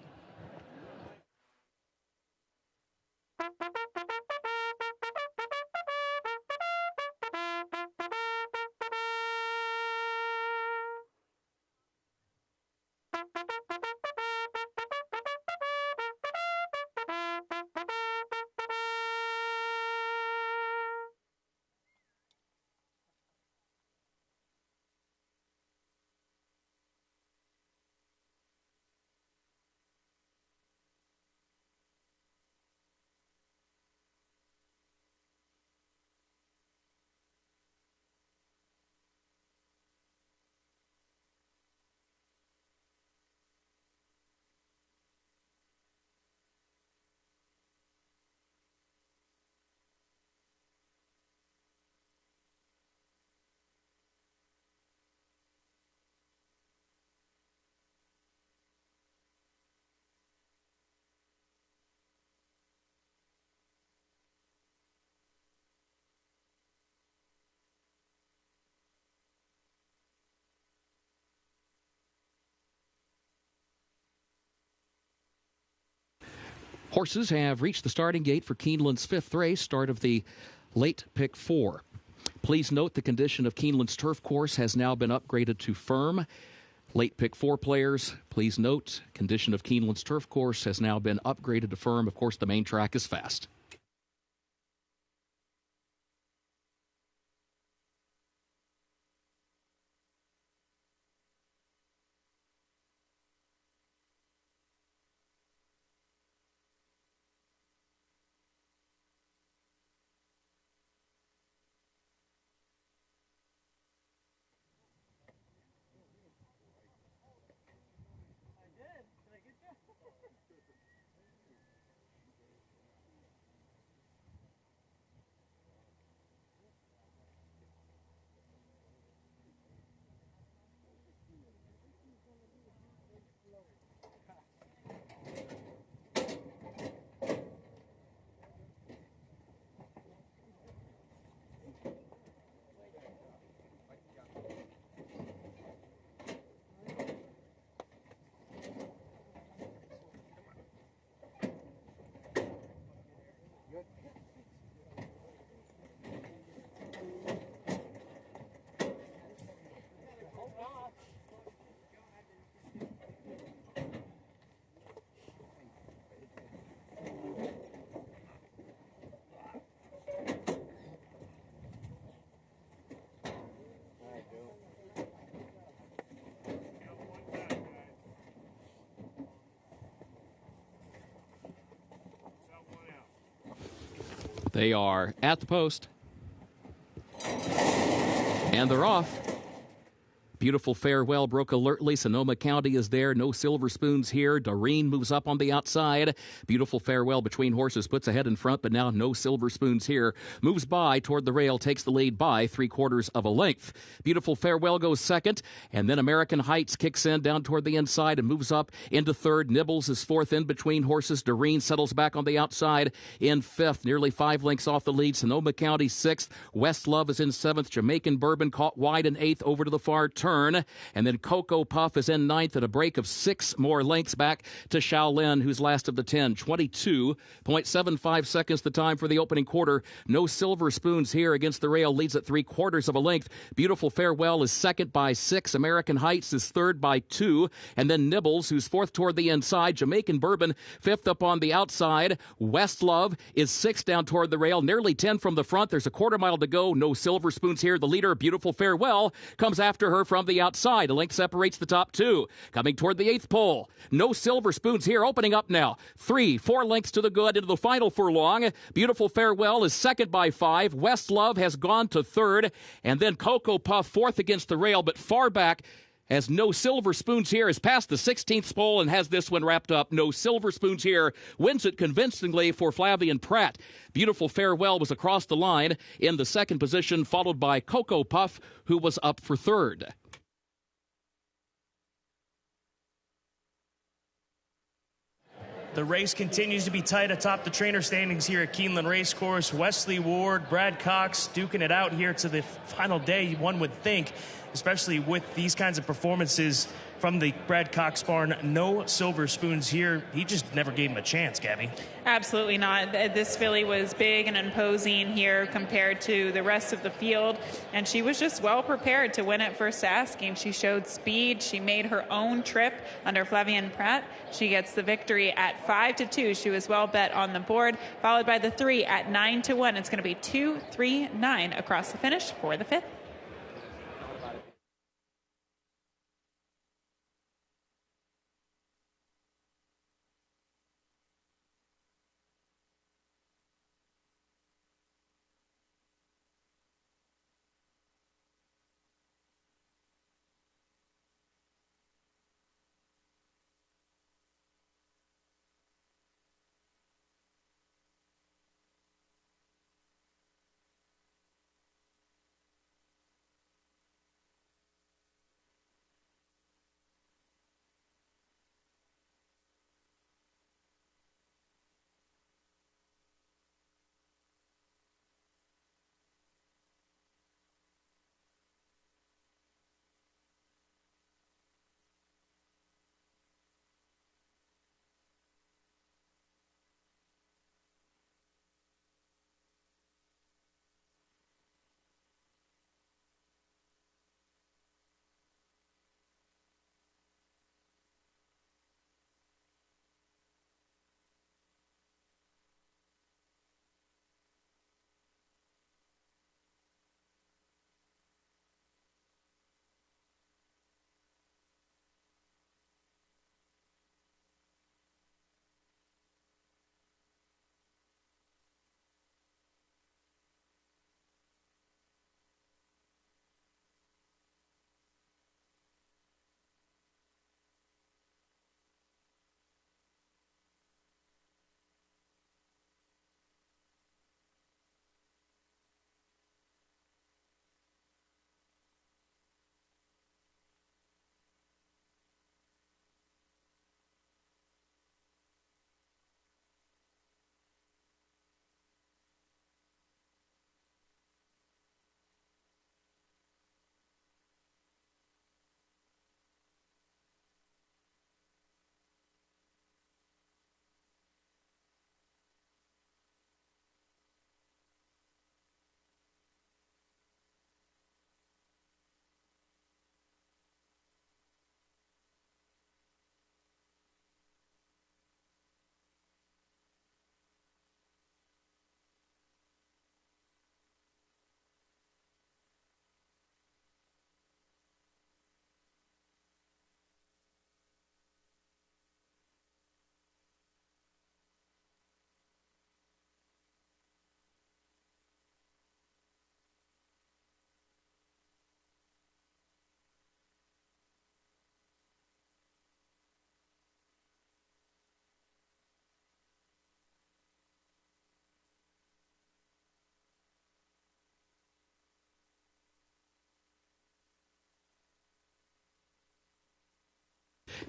Horses have reached the starting gate for Keeneland's fifth race, start of the late pick 4. Please note the condition of Keeneland's turf course has now been upgraded to firm. Late pick 4 players, please note condition of Keeneland's turf course has now been upgraded to firm. Of course, the main track is fast. They are at the post. And they're off. Beautiful Farewell broke alertly. Sonoma County is there. No silver spoons here. Doreen moves up on the outside. Beautiful Farewell between horses puts ahead in front, but now no silver spoons here. Moves by toward the rail, takes the lead by 3/4 of a length. Beautiful Farewell goes second, and then American Heights kicks in down toward the inside and moves up into third. Nibbles is fourth in between horses. Doreen settles back on the outside in fifth, nearly 5 lengths off the lead. Sonoma County sixth. West Love is in seventh. Jamaican Bourbon caught wide in eighth over to the far turn. And then Cocoa Puff is in ninth at a break of 6 more lengths back to Shaolin, who's last of the 10. 22.75 seconds the time for the opening quarter. No silver spoons here against the rail. Leads at 3/4 of a length. Beautiful Farewell is second by 6. American Heights is third by 2. And then Nibbles, who's fourth toward the inside. Jamaican Bourbon fifth up on the outside. West Love is sixth down toward the rail. Nearly 10 from the front. There's a quarter mile to go. No silver spoons here. The leader, Beautiful Farewell, comes after her from the outside. A length separates the top 2. Coming toward the 8th pole. No silver spoons here. Opening up now. 3-4 lengths to the good into the final furlong. Beautiful Farewell is second by 5. West Love has gone to third. And then Cocoa Puff fourth against the rail, but far back as No Silver Spoons here is past the 16th pole and has this one wrapped up. No Silver Spoons here wins it convincingly for Flavian Pratt. Beautiful Farewell was across the line in the second position, followed by Cocoa Puff, who was up for third. The race continues to be tight atop the trainer standings here at Keeneland Racecourse. Wesley Ward, Brad Cox duking it out here to the final day, one would think, especially with these kinds of performances from the Brad Cox barn. No silver spoons here. He just never gave him a chance, Gabby. Absolutely not. This filly was big and imposing here compared to the rest of the field, and she was just well prepared to win at first asking. She showed speed. She made her own trip under Flavien Prat. She gets the victory at 5-2. She was well bet on the board, followed by the 3 at 9-1. It's going to be 2-3-9 across the finish for the 5th.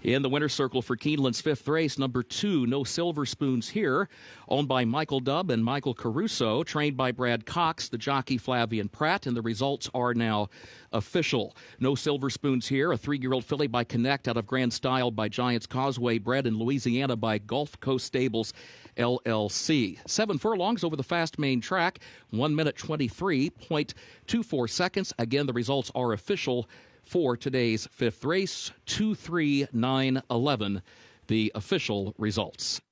In the winner's circle for Keeneland's 5th race, number 2, No Silver Spoons Here, owned by Michael Dubb and Michael Caruso, trained by Brad Cox, the jockey Flavien Prat, and the results are now official. No Silver Spoons Here, a 3-year-old filly by Connect out of Grand Style by Giants Causeway, bred in Louisiana by Gulf Coast Stables, LLC. 7 furlongs over the fast main track, 1 minute 23.24 seconds. Again, the results are official for today's 5th race, 2-3-9-11, the official results.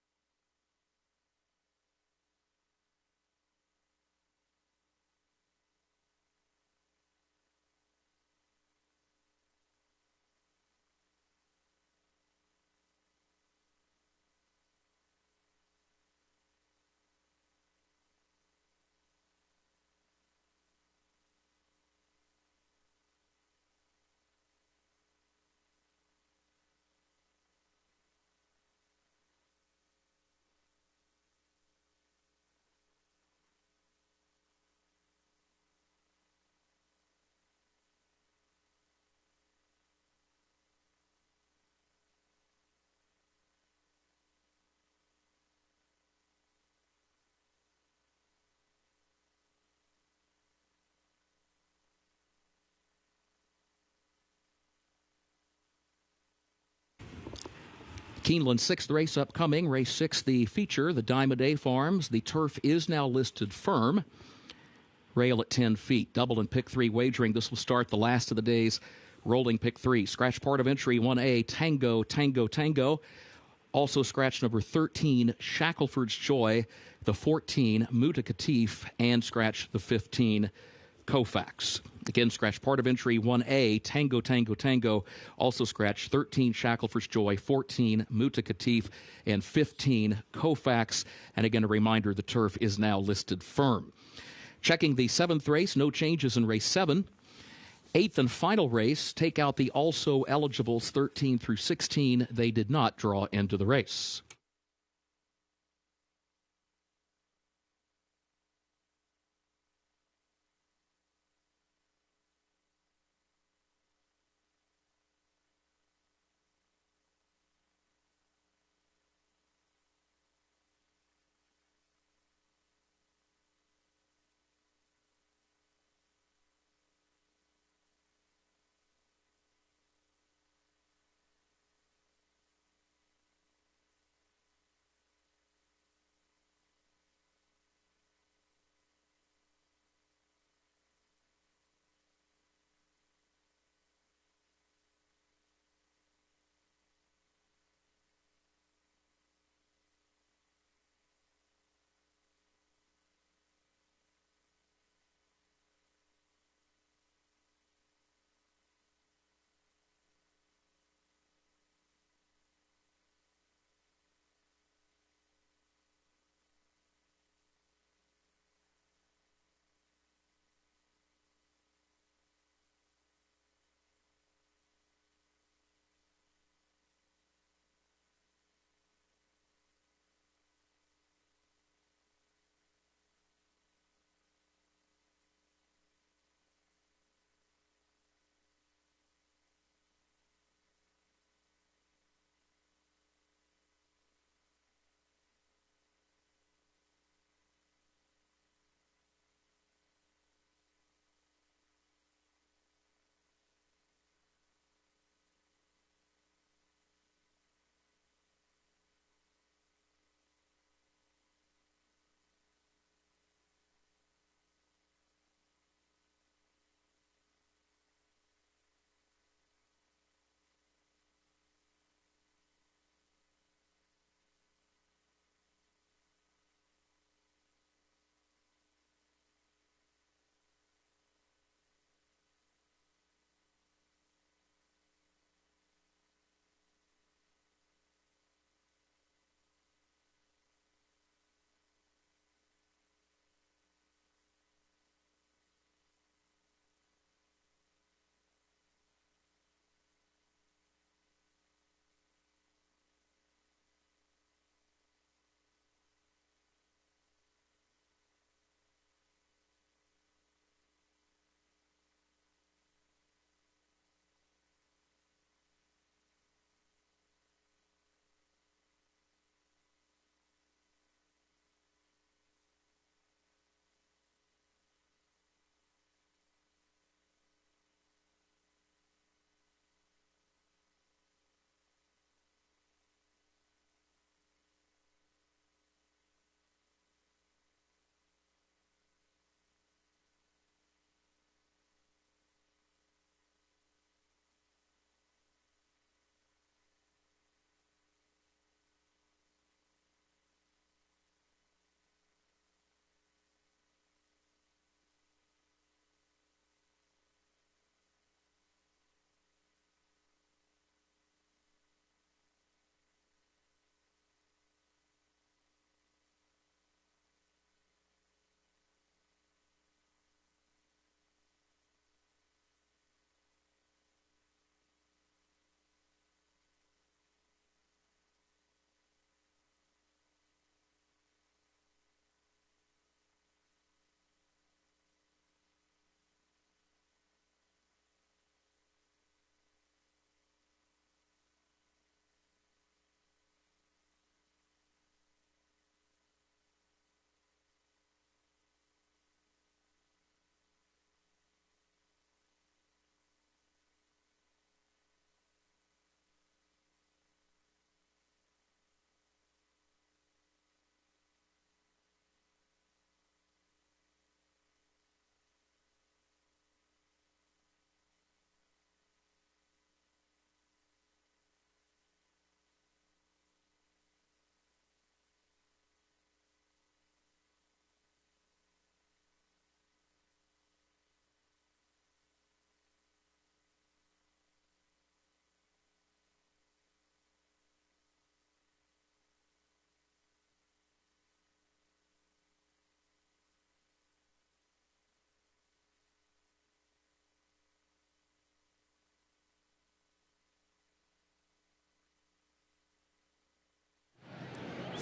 Keeneland's sixth race upcoming, race 6, the feature, the Diamond A Farms. The turf is now listed firm. Rail at 10 feet. Double and pick 3 wagering. This will start the last of the day's rolling pick 3. Scratch part of entry 1A, Tango, Tango, Tango. Also scratch number 13, Shackelford's Joy, the 14, Mutakatif, and scratch the 15, Koufax. Again, scratch part of entry 1A, Tango, Tango, Tango. Also scratch 13, Shackelford's Joy, 14, Mutakatif, and 15, Koufax. And again, a reminder, the turf is now listed firm. Checking the 7th race, no changes in race 7. 8th and final race, take out the also eligibles 13 through 16. They did not draw into the race.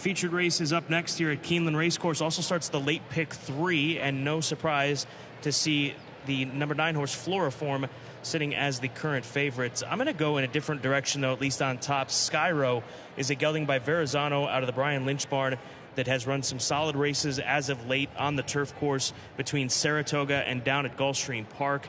featured race is up next here at Keeneland Racecourse. Also starts the late pick 3, and no surprise to see the number 9 horse Floriform sitting as the current favorite. I'm going to go in a different direction, though, at least on top. Skyro is a gelding by Verrazano out of the Brian Lynch barn that has run some solid races as of late on the turf course between Saratoga and down at Gulfstream Park.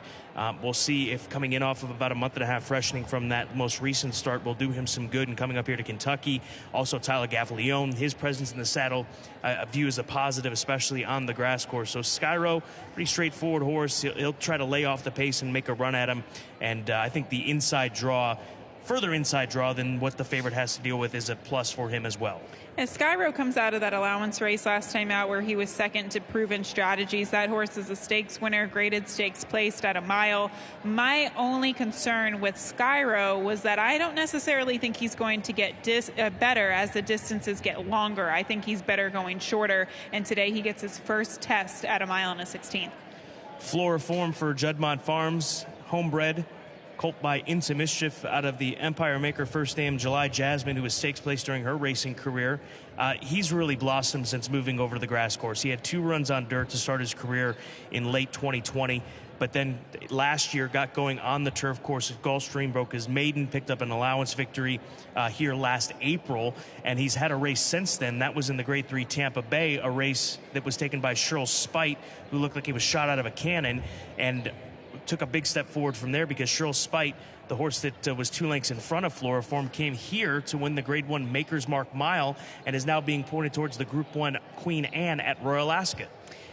We'll see if coming in off of about a month and a half freshening from that most recent start will do him some good. And coming up here to Kentucky, also Tyler Gaffalione, his presence in the saddle I view as a positive, especially on the grass course. So Skyro, pretty straightforward horse. He'll try to lay off the pace and make a run at him. And I think the inside draw, further inside draw than what the favorite has to deal with, is a plus for him as well. And Skyro comes out of that allowance race last time out where he was second to Proven Strategies. That horse is a stakes winner, graded stakes placed at a mile. My only concern with Skyro was that I don't necessarily think he's going to get better as the distances get longer. I think he's better going shorter, and today he gets his first test at a mile and a 16th. Floriform for Juddmonte Farms, homebred. Colt by Into Mischief out of the Empire Maker first name July Jasmine, who was stakes placed during her racing career. He's really blossomed since moving over to the grass course. He had 2 runs on dirt to start his career in late 2020, but then last year got going on the turf course at Gulfstream, broke his maiden, picked up an allowance victory here last April, and he's had a race since then. That was in the Grade 3 Tampa Bay, a race that was taken by Cheryl Spite, who looked like he was shot out of a cannon, and took a big step forward from there because Cheryl Spite, the horse that was 2 lengths in front of Floriform, came here to win the Grade 1 Maker's Mark Mile and is now being pointed towards the Group 1 Queen Anne at Royal Ascot.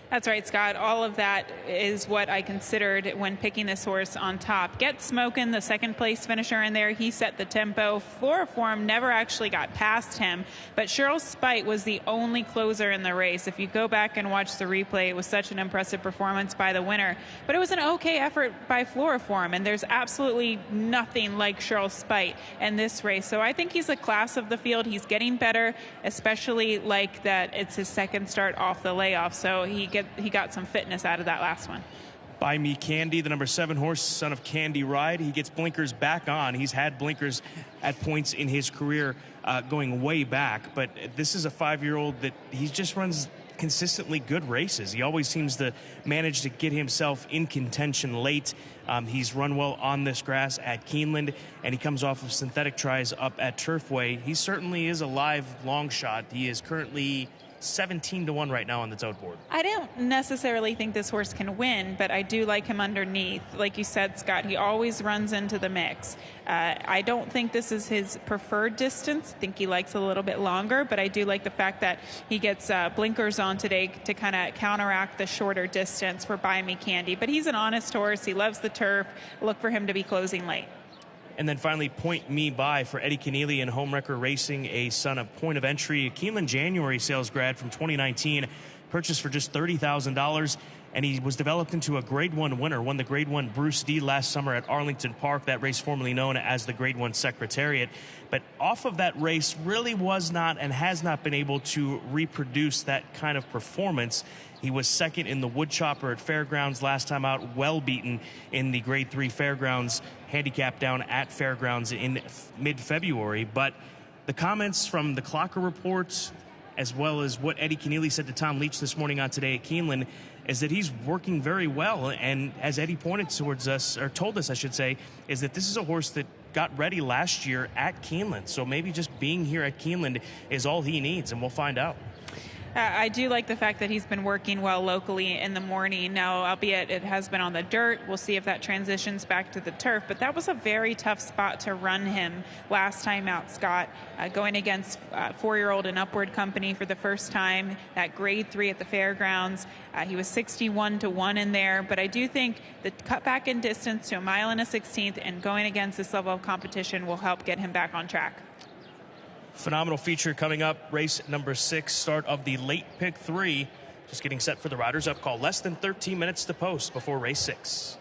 That's right, Scott. All of that is what I considered when picking this horse on top. Get Smokin', the second place finisher in there, he set the tempo. Floriform never actually got past him, but Cheryl Spite was the only closer in the race. If you go back and watch the replay, it was such an impressive performance by the winner. But it was an okay effort by Floriform, and there's absolutely nothing like Cheryl Spite in this race. So I think he's a class of the field. He's getting better, especially like that it's his second start off the layoff. So he got some fitness out of that last one. Buy Me Candy, the number 7 horse, son of Candy Ride. He gets blinkers back on. He's had blinkers at points in his career going way back, but this is a 5-year-old that he just runs consistently good races. He always seems to manage to get himself in contention late. He's run well on this grass at Keeneland, and he comes off of synthetic tries up at Turfway. He certainly is a live long shot. He is currently 17-1 right now on the tote board. I don't necessarily think this horse can win, but I do like him underneath. Like you said, Scott, he always runs into the mix. I don't think this is his preferred distance. I think he likes a little bit longer, but I do like the fact that he gets blinkers on today to kind of counteract the shorter distance for Buy Me Candy. But he's an honest horse. He loves the turf. Look for him to be closing late. And then finally, Point Me By for Eddie Keneally and Homewrecker Racing, a son of Point of Entry, a Keeneland January sales grad from 2019, purchased for just $30,000. And he was developed into a Grade 1 winner, won the Grade 1 Bruce D last summer at Arlington Park, that race formerly known as the Grade 1 Secretariat. But off of that race, really was not and has not been able to reproduce that kind of performance. He was second in the Woodchopper at Fairgrounds last time out, well beaten in the Grade 3 Fairgrounds handicap down at Fairgrounds in mid-February. But the comments from the Clocker reports, as well as what Eddie Keneally said to Tom Leach this morning on Today at Keeneland, is that he's working very well. And as Eddie pointed towards us, or told us, I should say, is that this is a horse that got ready last year at Keeneland. So maybe just being here at Keeneland is all he needs, and we'll find out. I do like the fact that he's been working well locally in the morning. Now, albeit it has been on the dirt, we'll see if that transitions back to the turf. But that was a very tough spot to run him last time out, Scott. Going against 4-year-old and upward company for the first time, that Grade 3 at the Fairgrounds. He was 61-1 in there. But I do think the cut back in distance to a mile and a 16th and going against this level of competition will help get him back on track. Phenomenal feature coming up, race number 6, start of the late pick 3. Just getting set for the Riders Up call. Less than 13 minutes to post before race 6.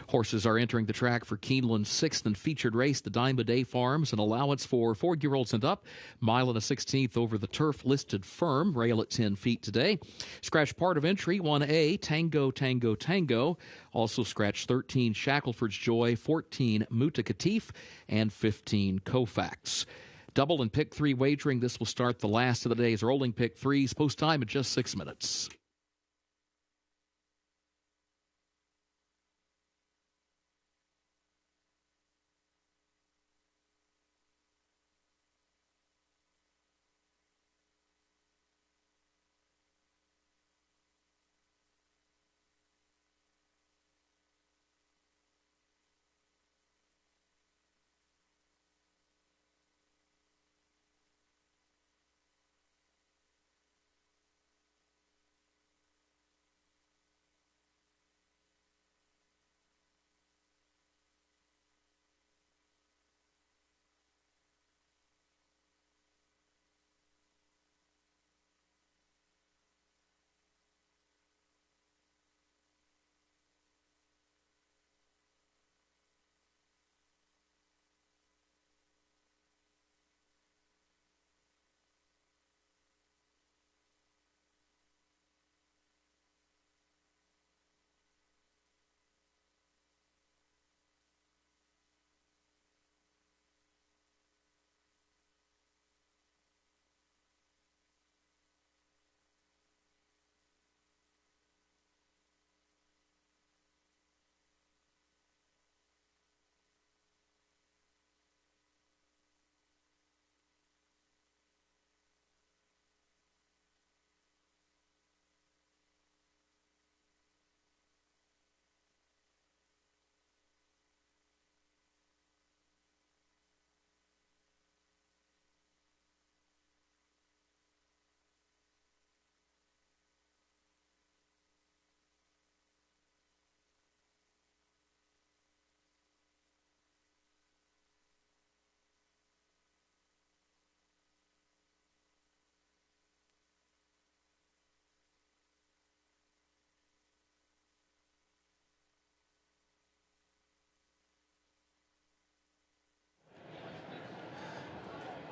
Horses are entering the track for Keeneland's 6th and featured race, the Diamond A Farms, an allowance for 4-year-olds and up. Mile and a 16th over the turf listed firm, rail at 10 feet today. Scratch part of entry, 1A, Tango, Tango, Tango. Also scratch 13, Shackelford's Joy, 14, Mutakatif, and 15, Koufax. Double and pick 3 wagering. This will start the last of the day's rolling pick 3s. Post time at just 6 minutes.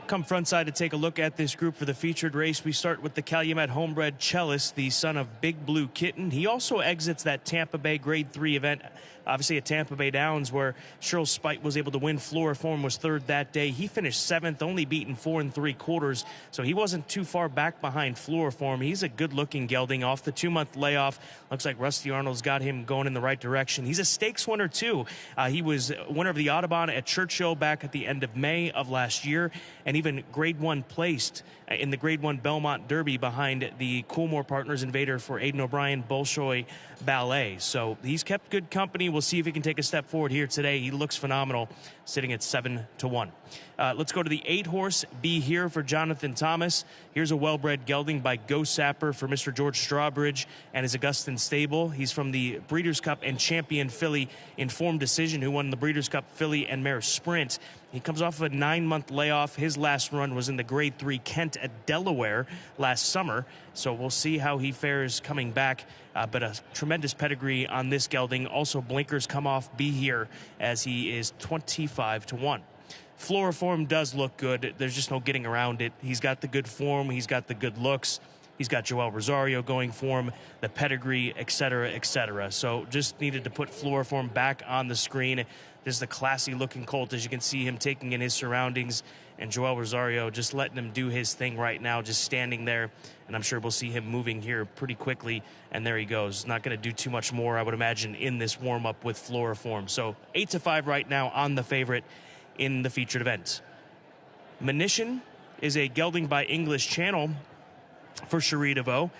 Come frontside to take a look at this group for the featured race. We start with the Calumet homebred cellist, the son of Big Blue Kitten. He also exits that Tampa Bay Grade 3 event, obviously at Tampa Bay Downs, where Cheryl Spite was able to win. Fluoroform was third that day. He finished 7th, only beaten 4 3/4, so he wasn't too far back behind Fluoroform. He's a good-looking gelding off the 2-month layoff. Looks like Rusty Arnold's got him going in the right direction. He's a stakes winner, too. He was winner of the Audubon at Churchill back at the end of May of last year, and even Grade 1 placed in the Grade 1 Belmont Derby behind the Coolmore Partners Invader for Aidan O'Brien Bolshoi Ballet. So he's kept good company. We'll see if he can take a step forward here today. He looks phenomenal, sitting at 7-1. Let's go to the 8-horse Be Here for Jonathan Thomas. Here's a well-bred gelding by Go Sapper for Mr. George Strawbridge and his Augustin stable. He's from the Breeders' Cup and Champion filly Informed Decision, who won the Breeders' Cup filly and mare sprint. He comes off of a 9-month layoff. His last run was in the Grade 3 Kent at Delaware last summer. So we'll see how he fares coming back. But a tremendous pedigree on this gelding. Also, blinkers come off Be Here as he is 25-1. Floriform does look good. There's just no getting around it. He's got the good form. He's got the good looks. He's got Joel Rosario going for him, the pedigree, et cetera, et cetera. So just needed to put Floriform back on the screen. This is a classy-looking colt, as you can see him taking in his surroundings. And Joel Rosario just letting him do his thing right now, just standing there. And I'm sure we'll see him moving here pretty quickly. And there he goes. Not going to do too much more, I would imagine, in this warm-up with Floriform. So 8-5 right now on the favorite in the featured event. Munition is a gelding by English Channel for Cherie DeVoe,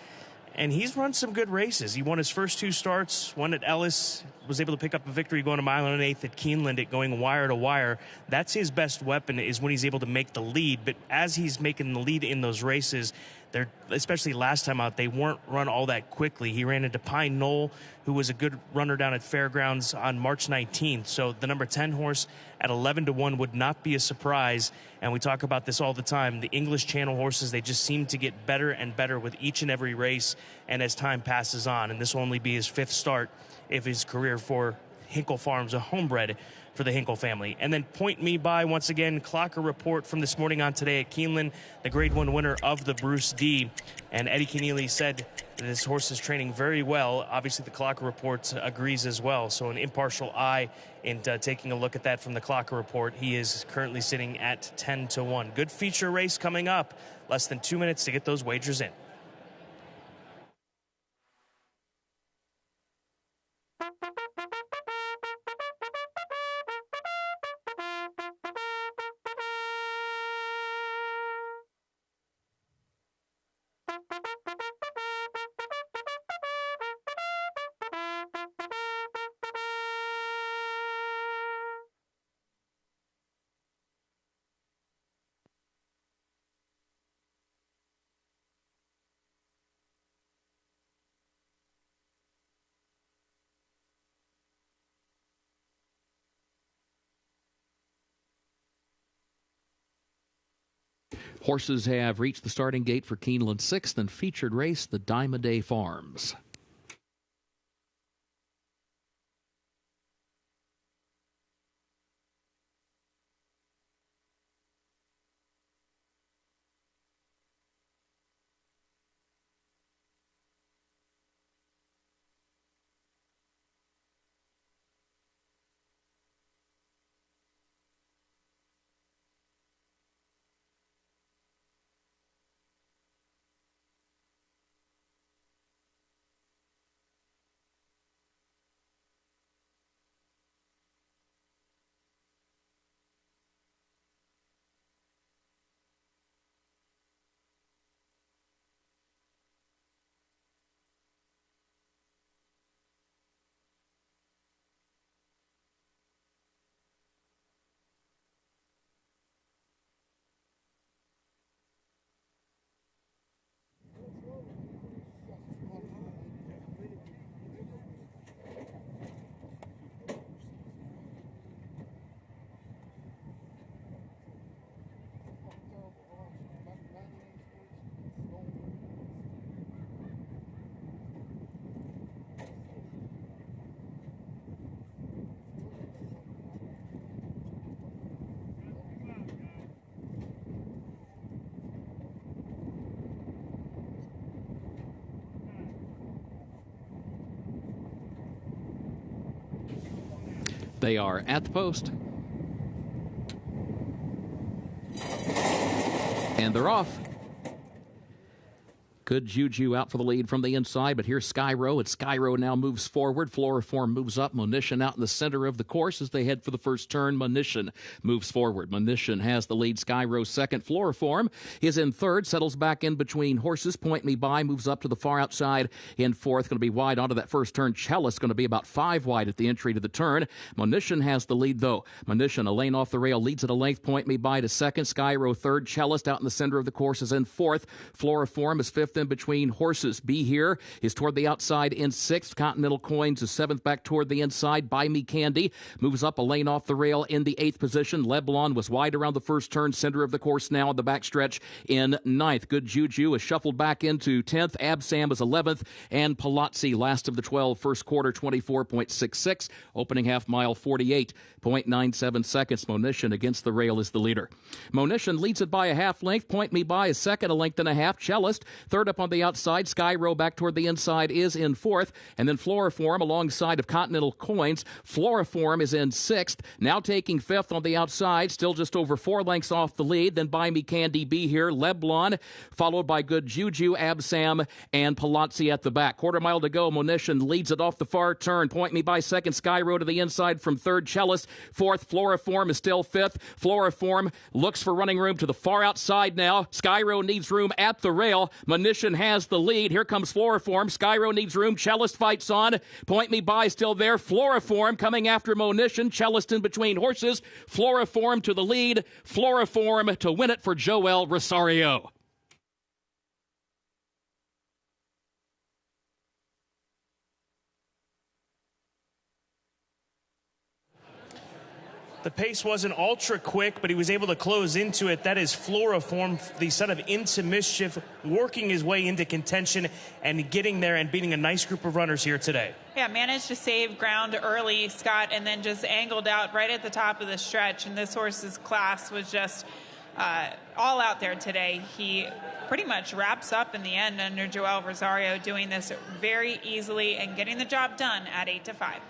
and he's run some good races. He won his first 2 starts, one at Ellis, was able to pick up a victory going a mile and an eighth at Keeneland at going wire to wire. That's his best weapon, is when he's able to make the lead. But as he's making the lead in those races, they're, especially last time out, they weren't run all that quickly. He ran into Pine Knoll, who was a good runner down at Fairgrounds on March 19th. So the number 10 horse at 11-1 would not be a surprise. And we talk about this all the time. The English Channel horses, they just seem to get better and better with each and every race and as time passes on. And this will only be his 5th start of his career for Hinkle Farms, a homebred for the Hinkle family. And then Point Me By, once again, Clocker report from this morning on Today at Keeneland, the Grade 1 winner of the Bruce D. And Eddie Keneally said that this horse is training very well. Obviously, the Clocker report agrees as well. So an impartial eye in taking a look at that from the Clocker report. He is currently sitting at 10-1. Good feature race coming up. Less than 2 minutes to get those wagers in. Horses have reached the starting gate for Keeneland's 6th and featured race, the Diamond Day Farms. They are at the post. And they're off. Good juju out for the lead from the inside, but here's Skyro, and Skyro now moves forward. Floriform moves up. Munition out in the center of the course as they head for the first turn. Munition moves forward. Munition has the lead. Skyro second. Floriform is in third, settles back in between horses. Point Me By moves up to the far outside in fourth. Going to be wide onto that first turn. Cellist going to be about 5 wide at the entry to the turn. Munition has the lead, though. Munition, a lane off the rail, leads at a length. Point Me By to second. Skyro third. Cellist out in the center of the course is in fourth. Floriform is fifth in between horses. Be Here is toward the outside in 6th. Continental Coins is 7th, back toward the inside. Buy Me Candy moves up a lane off the rail in the 8th position. Leblon was wide around the first turn, center of the course now on the backstretch in 9th. Good Juju is shuffled back into 10th. Absam is 11th, and Palazzi, last of the 12, first quarter 24.66, opening half mile 48.97 seconds. Monition against the rail is the leader. Monition leads it by a half length. Point Me By is second, a length and a half. Cellist third up on the outside. Skyro back toward the inside is in 4th, and then Floriform alongside of Continental Coins. Floriform is in 6th, now taking 5th on the outside, still just over 4 lengths off the lead. Then Buy Me Candy, Be Here, Leblon, followed by Good Juju, Absam, and Palazzi at the back. Quarter mile to go. Monition leads it off the far turn. Point Me By second. Skyro to the inside from third. Cellist fourth. Floriform is still 5th. Floriform looks for running room to the far outside now. Skyro needs room at the rail. Monition has the lead. Here comes Floriform. Skyro needs room. Cellist fights on. Point Me By still there. Floriform coming after Monition. Cellist in between horses. Floriform to the lead. Floriform to win it for Joel Rosario. The pace wasn't ultra quick, but he was able to close into it. That is Floriform, the son of Into Mischief, working his way into contention and getting there and beating a nice group of runners here today. Yeah, managed to save ground early, Scott, and then just angled out right at the top of the stretch. And this horse's class was just all out there today. He pretty much wraps up in the end under Joel Rosario, doing this very easily and getting the job done at 8-5.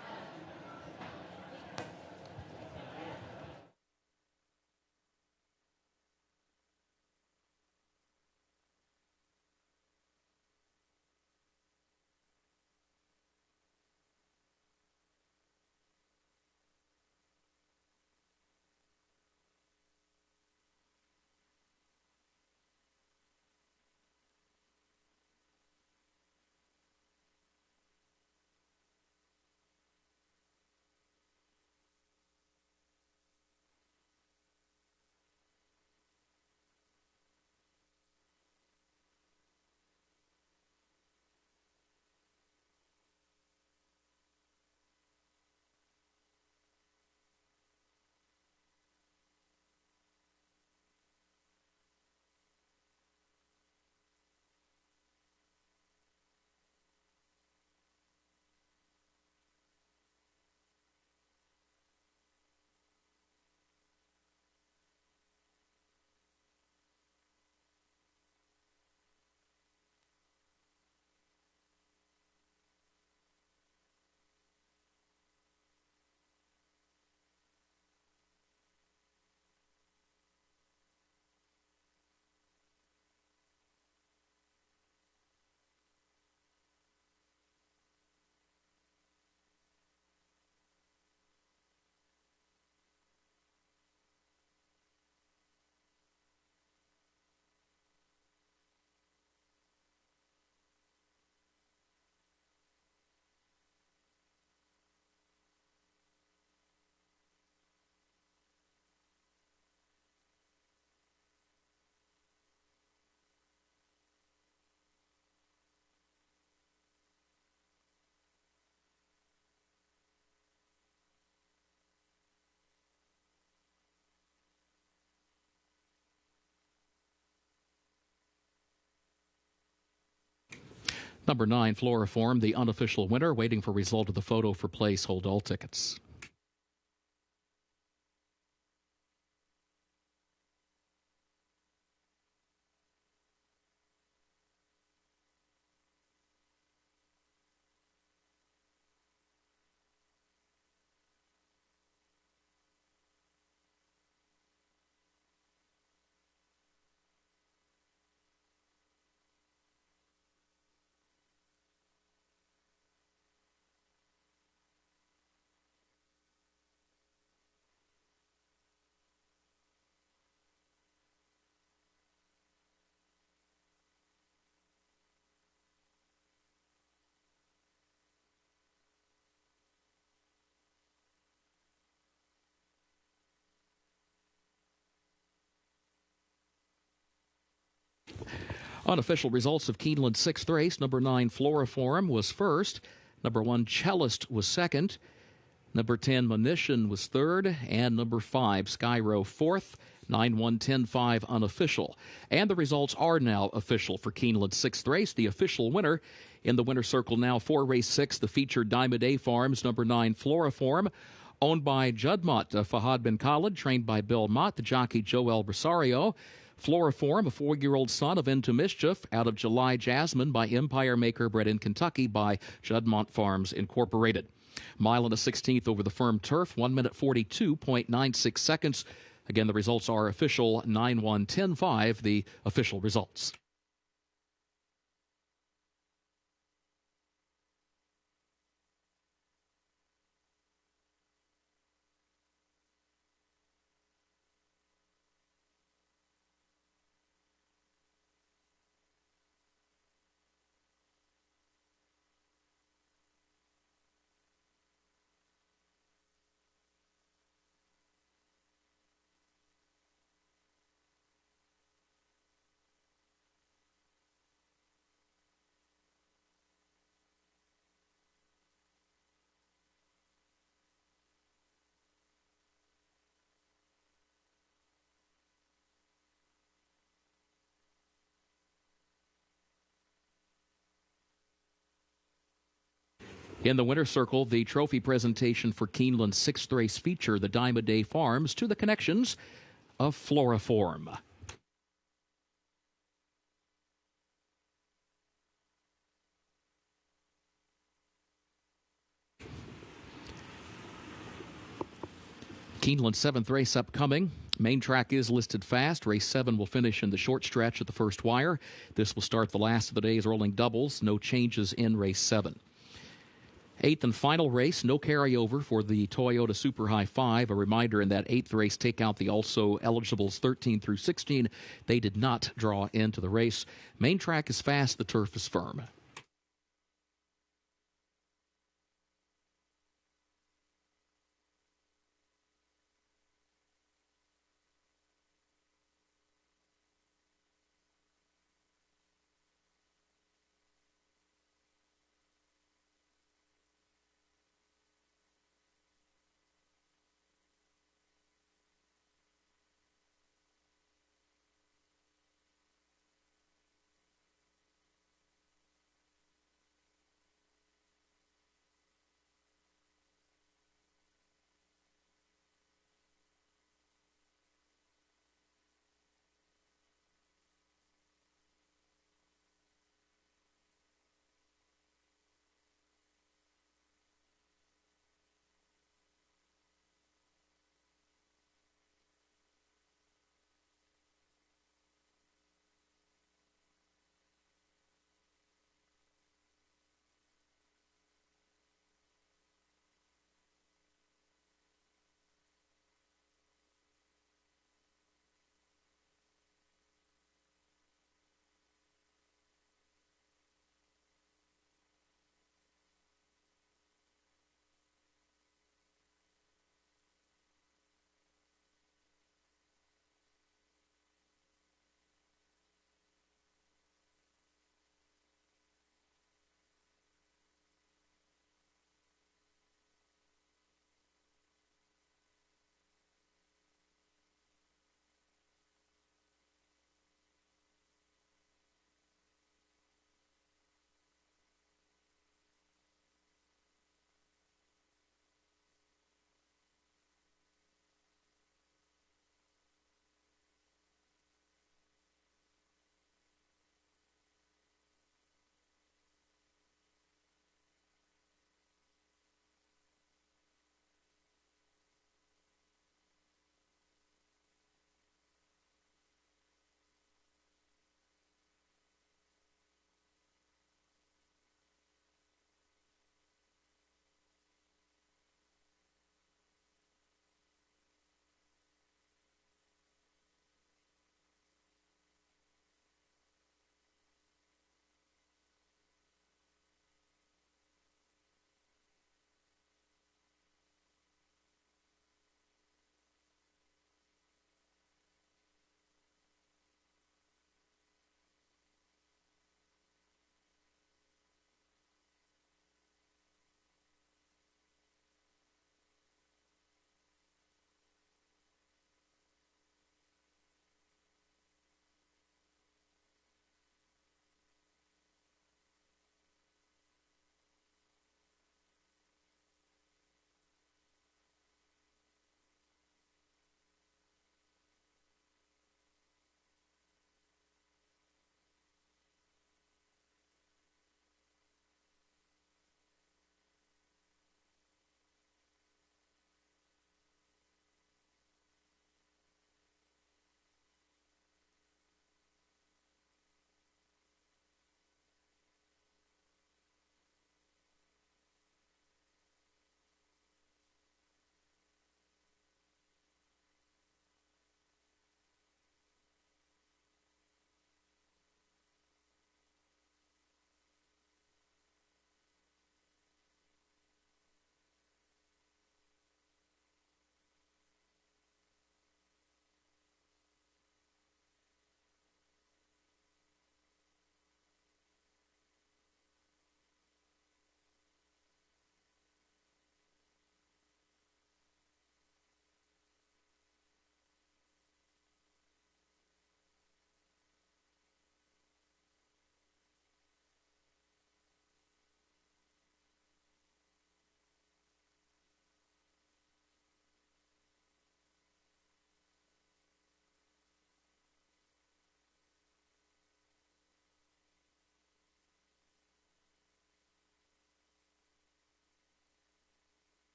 Number 9, Floriform, the unofficial winner, waiting for result of the photo for place. Hold all tickets. Unofficial results of Keeneland's 6th race. Number 9, Floriform, was first. Number 1, Cellist, was second. Number 10, Munition, was third. And number 5, Skyro, fourth. 9-1-10-5 unofficial. And the results are now official for Keeneland's 6th race. The official winner in the winner's circle now for race 6, the featured Diamond A Farms, number 9, Floriform, owned by Judd Mott, Fahad bin Khalid, trained by Bill Mott, the jockey Joel Rosario. Floriform, a 4-year-old son of Into Mischief, out of July Jasmine by Empire Maker, bred in Kentucky by Judd Mott Farms Incorporated. Mile and a 16th over the firm turf, 1 minute 42.96 seconds. Again, the results are official, 9-1-10-5, the official results. In the winner's circle, the trophy presentation for Keeneland's 6th race feature, the Diamond A Farms, to the connections of Floriform. Keeneland's 7th race upcoming. Main track is listed fast. Race 7 will finish in the short stretch at the first wire. This will start the last of the day's rolling doubles. No changes in race 7. 8th and final race, no carryover for the Toyota Super High 5. A reminder, in that 8th race, take out the also eligibles 13 through 16. They did not draw into the race. Main track is fast, the turf is firm.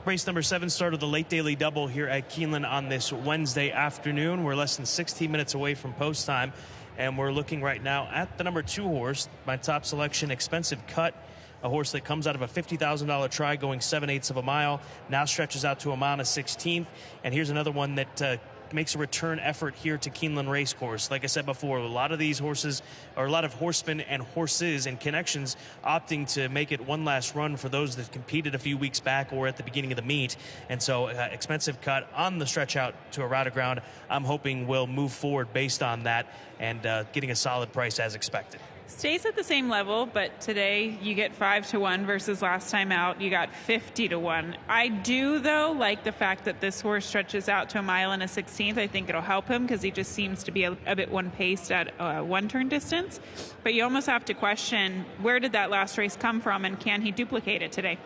Race number 7 started the late daily double here at Keeneland on this Wednesday afternoon. We're less than 16 minutes away from post time, and we're looking right now at the number 2 horse, my top selection, Expensive Cut, a horse that comes out of a $50,000 try going 7/8 of a mile, now stretches out to a mile and a 16th. And here's another one that makes a return effort here to Keeneland Racecourse. Like I said before, a lot of these horses, or a lot of horsemen and horses and connections opting to make it one last run for those that competed a few weeks back or at the beginning of the meet. And so Expensive Cut on the stretch out to a route of ground, I'm hoping will move forward based on that and getting a solid price as expected. Stays at the same level, but today you get 5-1 versus last time out you got 50-1. I do, though, like the fact that this horse stretches out to a mile and a 16th. I think it'll help him because he just seems to be a bit one-paced at one-turn distance. But you almost have to question, where did that last race come from, and can he duplicate it today?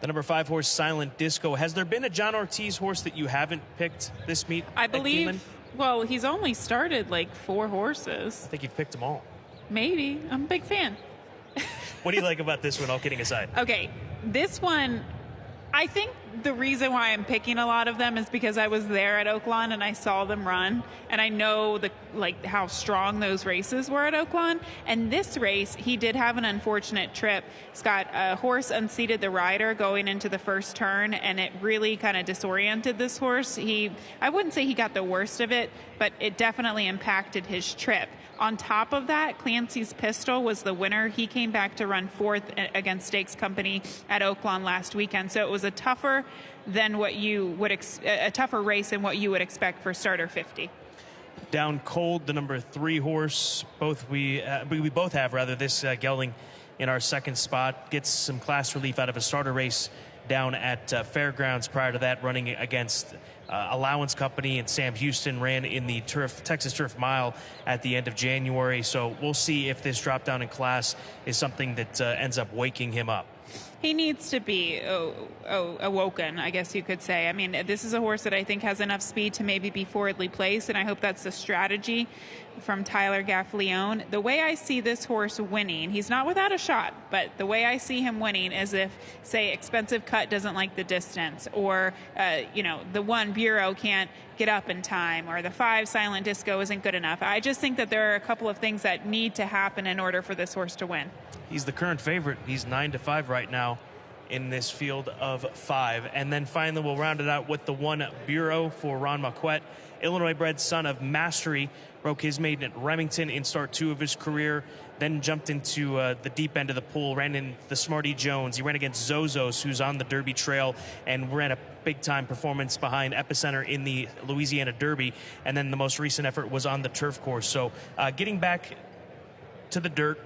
The number 5 horse, Silent Disco. Has there been a John Ortiz horse that you haven't picked this meet? I believe, well, he's only started like 4 horses. I think you've picked them all. Maybe. I'm a big fan. What do you like about this one, all kidding aside? Okay, this one, I think the reason why I'm picking a lot of them is because I was there at Oaklawn and I saw them run, and I know how strong those races were at Oaklawn. And this race, he did have an unfortunate trip. He's got a horse unseated the rider going into the first turn, and it really kind of disoriented this horse. I wouldn't say he got the worst of it, but it definitely impacted his trip. On top of that, Clancy's Pistol was the winner. He came back to run 4th against Stakes Company at Oaklawn last weekend. So it was a tougher race than what you would expect for starter 50. Down Cold, the number 3 horse. We both have this gelding in our second spot. Gets some class relief out of a starter race down at Fairgrounds. Prior to that, running against Allowance Company, and Sam Houston ran in the Texas Turf Mile at the end of January. So we'll see if this drop down in class is something that ends up waking him up. He needs to be awoken, I guess you could say. I mean, this is a horse that I think has enough speed to maybe be forwardly placed, and I hope that's the strategy from Tyler Gaffleone. The way I see this horse winning, he's not without a shot, but the way I see him winning is if, say, Expensive Cut doesn't like the distance, or, the 1 Bureau can't get up in time, or the 5 Silent Disco isn't good enough. I just think that there are a couple of things that need to happen in order for this horse to win. He's the current favorite. He's 9-5 right now in this field of 5. And then finally, we'll round it out with the 1 Bureau for Ron Marquette. Illinois-bred son of Mastery, broke his maiden at Remington in start 2 of his career, then jumped into the deep end of the pool, ran in the Smarty Jones. He ran against Zozos, who's on the Derby Trail, and ran a big-time performance behind Epicenter in the Louisiana Derby. And then the most recent effort was on the turf course. So getting back to the dirt,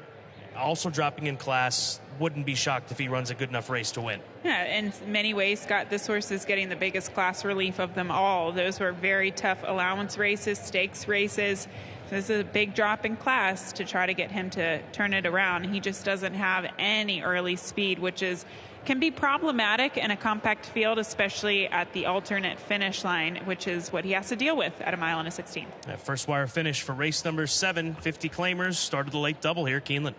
also dropping in class, wouldn't be shocked if he runs a good enough race to win. Yeah, in many ways, Scott, this horse is getting the biggest class relief of them all. Those were very tough allowance races, stakes races. This is a big drop in class to try to get him to turn it around. He just doesn't have any early speed, which can be problematic in a compact field, especially at the alternate finish line, which is what he has to deal with at a mile and a 16. That first wire finish for race number 7, 50 claimers, started the late double here, Keeneland.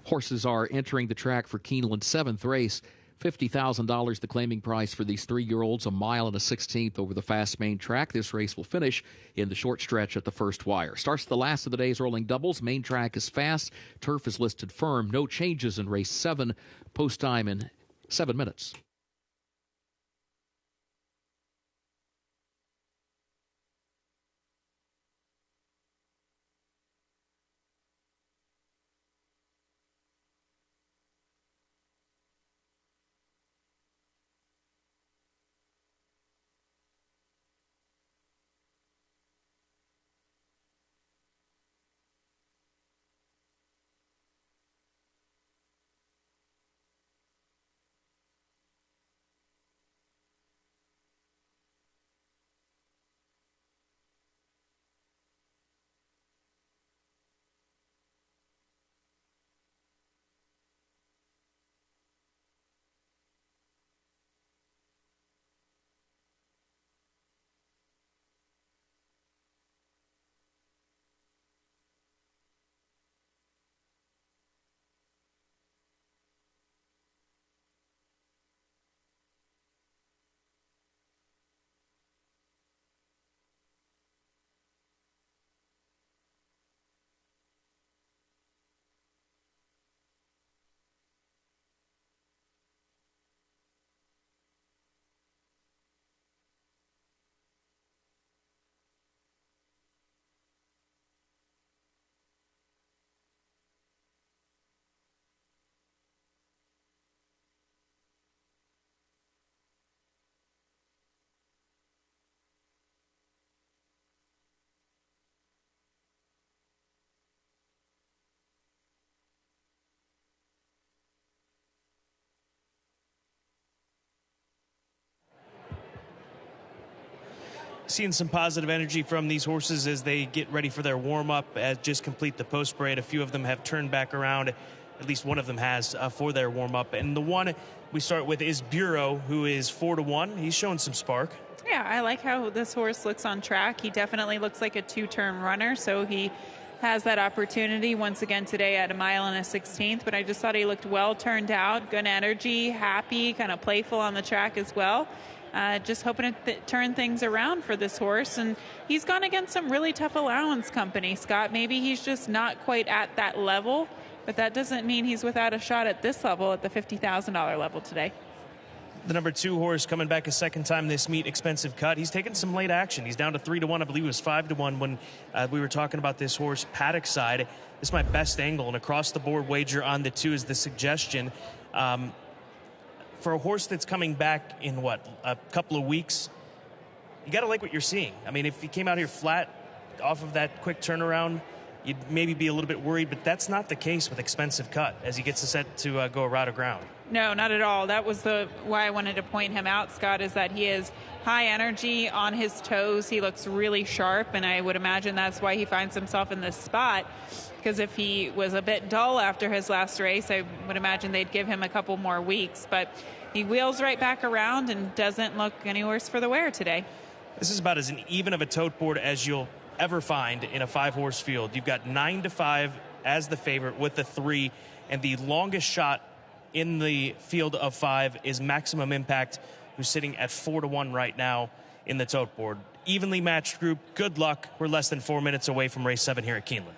Horses are entering the track for Keeneland's 7th race. $50,000 the claiming price for these 3-year-olds, a mile and a 16th over the fast main track. This race will finish in the short stretch at the first wire. Starts the last of the day's rolling doubles. Main track is fast. Turf is listed firm. No changes in race 7. Post time in 7 minutes. Seeing some positive energy from these horses as they get ready for their warm-up, as just complete the post parade. A few of them have turned back around. At least one of them has for their warm-up. And the one we start with is Bureau, who is 4-1. He's showing some spark. Yeah, I like how this horse looks on track. He definitely looks like a 2-turn runner, so he has that opportunity once again today at a mile and a 16th. But I just thought he looked well turned out, good energy, happy, kind of playful on the track as well. Just hoping to turn things around for this horse. And he's gone against some really tough allowance company, Scott. Maybe he's just not quite at that level, but that doesn't mean he's without a shot at this level, at the $50,000 level today. The number 2 horse coming back a second time this meet, Expensive Cut. He's taken some late action. He's down to 3-1. I believe it was 5-1 when we were talking about this horse, paddock side. This is my best angle, and across the board wager on the 2 is the suggestion. For a horse that's coming back in, a couple of weeks, you got to like what you're seeing. I mean, if he came out here flat off of that quick turnaround, you'd maybe be a little bit worried, but that's not the case with Expensive Cut as he gets set to go a route of ground. No, not at all. That was why I wanted to point him out, Scott, is that he is high energy, on his toes. He looks really sharp, and I would imagine that's why he finds himself in this spot. Because if he was a bit dull after his last race, I would imagine they'd give him a couple more weeks. But he wheels right back around and doesn't look any worse for the wear today. This is about as even of a tote board as you'll ever find in a 5-horse field. You've got 9-5 as the favorite with the 3, and the longest shot in the field of 5 is Maximum Impact, who's sitting at 4-1 right now in the tote board. Evenly matched group. Good luck. We're less than 4 minutes away from race 7 here at Keeneland.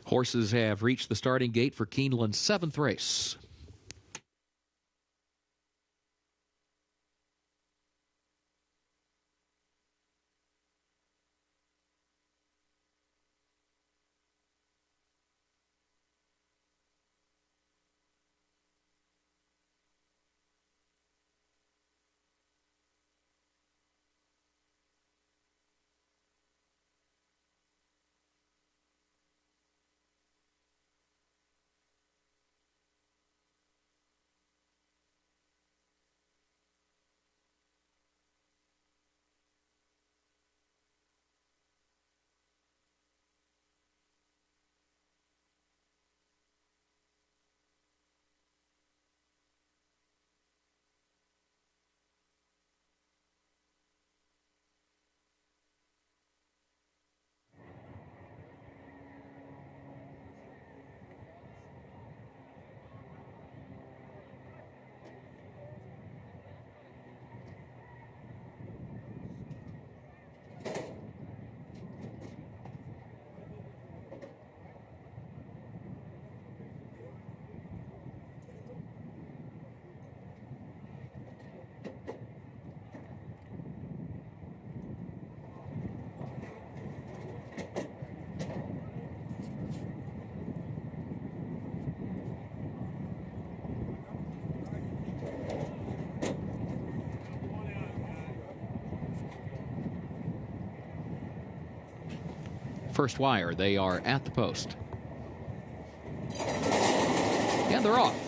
Horses have reached the starting gate for Keeneland's 7th race. First wire, they are at the post. And they're off.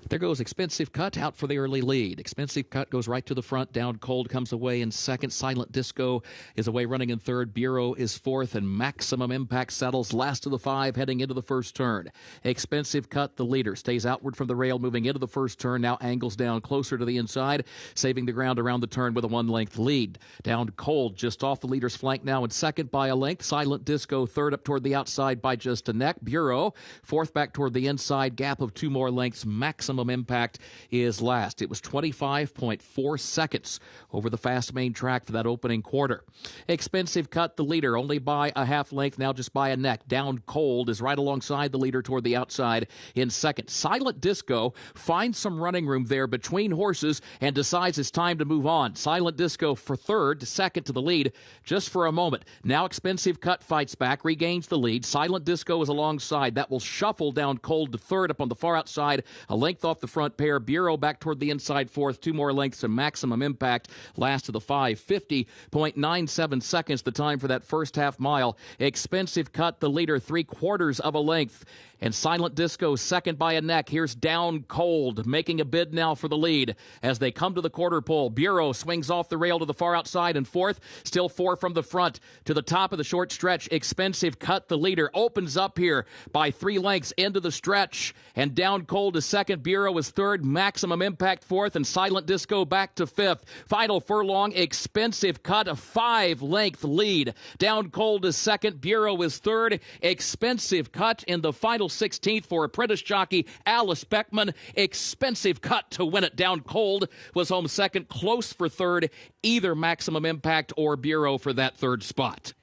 There goes Expensive Cut out for the early lead. Expensive Cut goes right to the front. Down Cold comes away in second. Silent Disco is away running in third. Bureau is fourth. And Maximum Impact settles last of the 5 heading into the first turn. Expensive Cut, the leader, stays outward from the rail moving into the first turn. Now angles down closer to the inside, saving the ground around the turn with a 1-length lead. Down Cold just off the leader's flank now in second by a length. Silent Disco third up toward the outside by just a neck. Bureau fourth back toward the inside. Gap of 2 more lengths. Maximum Impact is last. It was 25.4 seconds over the fast main track for that opening quarter. Expensive Cut, the leader, only by a half length, now just by a neck. Down Cold is right alongside the leader toward the outside in second. Silent Disco finds some running room there between horses and decides it's time to move on. Silent Disco for third, second to the lead just for a moment. Now Expensive Cut fights back, regains the lead. Silent Disco is alongside. That will shuffle Down Cold to third up on the far outside, a length off the front pair. Bureau back toward the inside fourth, 2 more lengths to Maximum Impact. Last of the 5, 50.97 seconds the time for that first half mile. Expensive Cut, the leader, 3/4 of a length. And Silent Disco second by a neck. Here's Down Cold making a bid now for the lead as they come to the quarter pole. Bureau swings off the rail to the far outside in fourth. Still 4 from the front to the top of the short stretch. Expensive Cut, the leader, opens up here by 3 lengths into the stretch. And Down Cold is second. Bureau is third. Maximum Impact fourth. And Silent Disco back to fifth. Final furlong, Expensive Cut, a 5-length lead. Down Cold is second. Bureau is third. Expensive Cut in the final 16th for apprentice jockey Alice Beckman. Expensive Cut to win it. Down Cold was home second, close for third. Either Maximum Impact or Bureau for that third spot.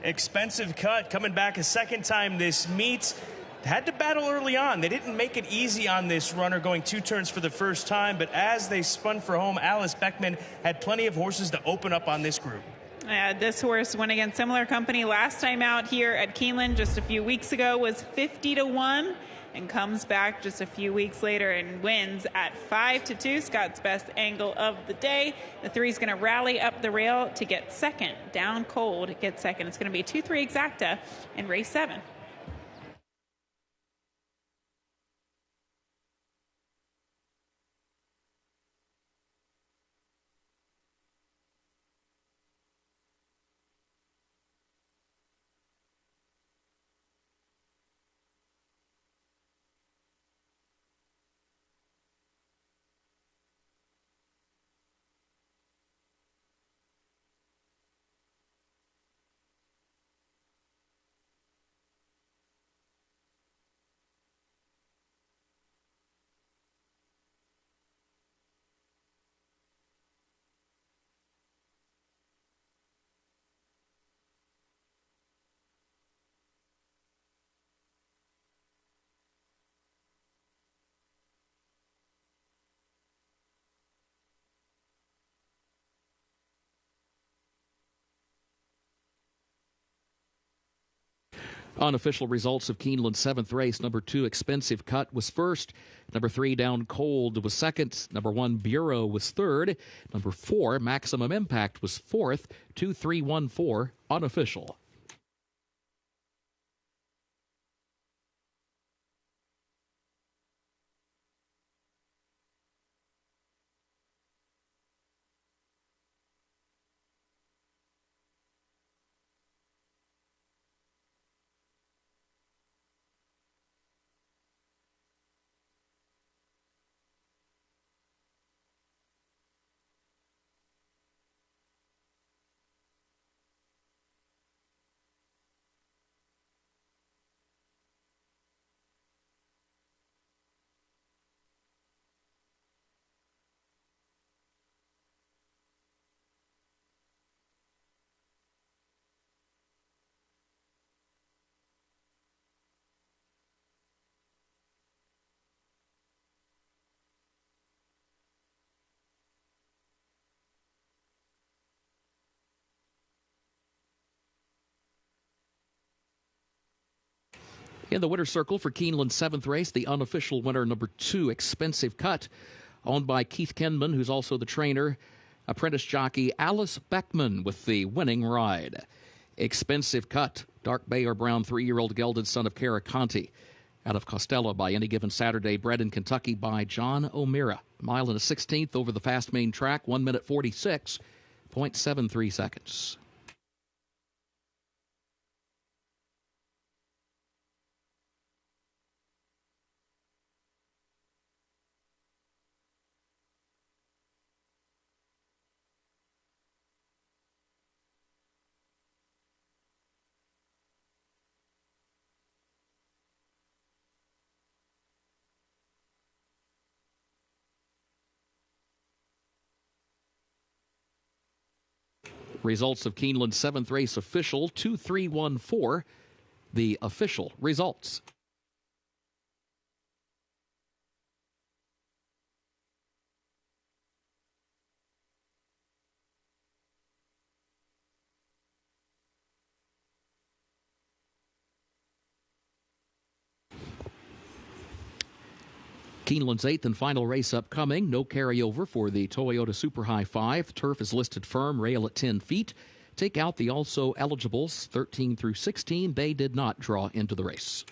Expensive Cut coming back a second time this meet. Had to battle early on. They didn't make it easy on this runner, going 2 turns for the first time, but as they spun for home, Alice Beckman had plenty of horses to open up on this group. This horse went against similar company last time out here at Keeneland just a few weeks ago, was 50-1. and comes back just a few weeks later and wins at 5-2. Scott's best angle of the day. The 3 is going to rally up the rail to get second. Down cold, get second. It's going to be a 2-3 exacta in race 7. Unofficial results of Keeneland's 7th race. Number 2, Expensive Cut, was first. Number 3, Down Cold, was second. Number 1, Bureau, was third. Number 4, Maximum Impact, was fourth. 2-3-1-4, unofficial. In the winner's circle for Keeneland's 7th race, the unofficial winner, number 2, Expensive Cut, owned by Keith Kenman, who's also the trainer. Apprentice jockey Alice Beckman with the winning ride. Expensive Cut, dark bay or brown 3-year-old gelded son of Cara Conti. Out of Costello by Any Given Saturday, bred in Kentucky by John O'Meara. Mile and a 16th over the fast main track, 1 minute 46.73 seconds. Results of Keeneland's 7th race official, 2-3-1-4. The official results. Keeneland's 8th and final race upcoming. No carryover for the Toyota Super High 5. Turf is listed firm, rail at 10 feet. Take out the also eligibles, 13 through 16. They did not draw into the race.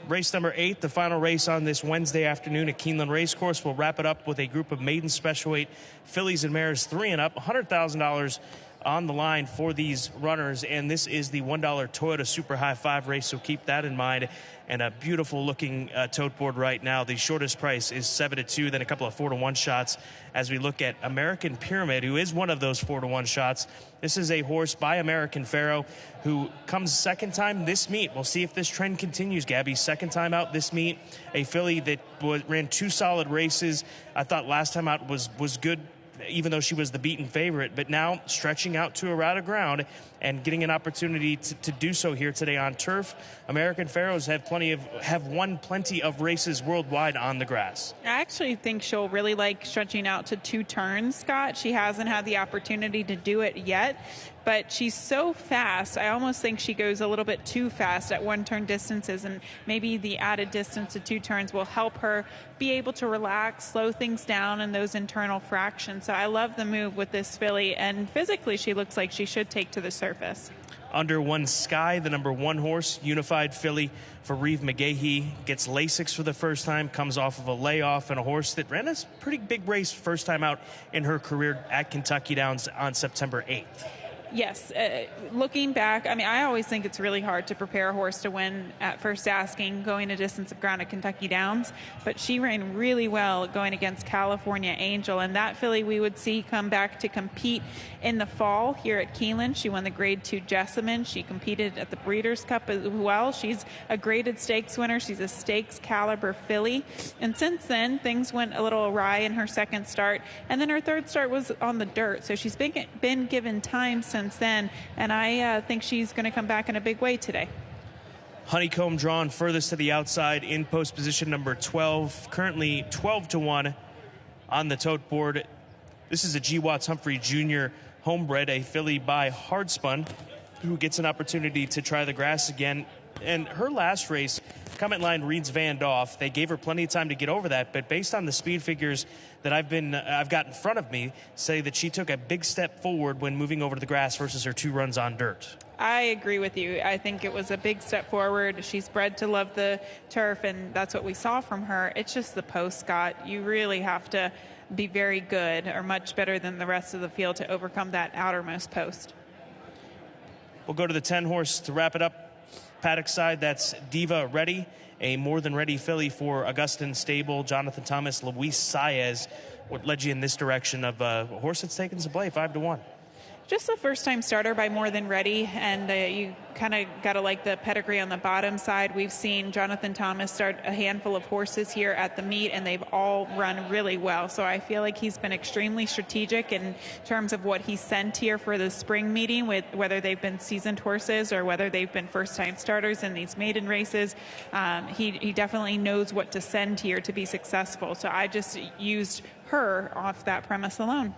Race number 8, the final race on this Wednesday afternoon at Keeneland Racecourse. We'll wrap it up with a group of maiden special weight fillies and mares 3 and up. $100,000 on the line for these runners, and this is the $1 Toyota Super High 5 race, so keep that in mind. And a beautiful looking tote board right now. The shortest price is 7-2, then a couple of 4-1 shots as we look at American Pyramid, who is one of those 4-1 shots. This is a horse by American Pharoah who comes second time this meet. We'll see if this trend continues, Gabby. Second time out this meet, a filly that ran 2 solid races. I thought last time out was good, even though she was the beaten favorite, but now stretching out to a route of ground and getting an opportunity to do so here today on turf. American Pharoahs have won plenty of races worldwide on the grass. I actually think she'll really like stretching out to 2 turns, Scott. She hasn't had the opportunity to do it yet, but she's so fast. I almost think she goes a little bit too fast at 1-turn distances, and maybe the added distance to 2 turns will help her be able to relax, slow things down in those internal fractions. So I love the move with this filly, and physically she looks like she should take to the surface. Under One Sky, the number 1 horse, unified filly for Reeve McGahee, gets Lasix for the first time, comes off of a layoff, and a horse that ran a pretty big race first time out in her career at Kentucky Downs on September 8th. Yes, looking back, I mean, I always think it's really hard to prepare a horse to win at first asking, going a distance of ground at Kentucky Downs, but she ran really well going against California Angel, and that filly we would see come back to compete in the fall here at Keeneland. She won the Grade 2 Jessamine. She competed at the Breeders' Cup as well. She's a graded stakes winner. She's a stakes caliber filly, and since then, things went a little awry in her second start, and then her third start was on the dirt, so she's been given time since then, and I think she's going to come back in a big way today. Honeycomb drawn furthest to the outside in post position number 12, currently 12-1 on the tote board. This is a G. Watts Humphrey Jr. homebred, a filly by Hardspun, who gets an opportunity to try the grass again. And her last race, comment line reads Van Doff. They gave her plenty of time to get over that, but based on the speed figures that I've got in front of me, say that she took a big step forward when moving over to the grass versus her 2 runs on dirt. I agree with you. I think it was a big step forward. She's bred to love the turf, and that's what we saw from her. It's just the post, Scott. You really have to be very good, or much better than the rest of the field, to overcome that outermost post. We'll go to the 10 horse to wrap it up. Paddock side, that's Diva Ready, a more than ready filly for Augustin Stable, Jonathan Thomas, Luis Saez. What led you in this direction of a horse that's taken some play, 5-1? Just a first-time starter by More Than Ready, and you kind of got to like the pedigree on the bottom side. We've seen Jonathan Thomas start a handful of horses here at the meet, and they've all run really well. So I feel like he's been extremely strategic in terms of what he sent here for the spring meeting, with whether they've been seasoned horses or whether they've been first-time starters in these maiden races. He definitely knows what to send here to be successful. So I just used her off that premise alone.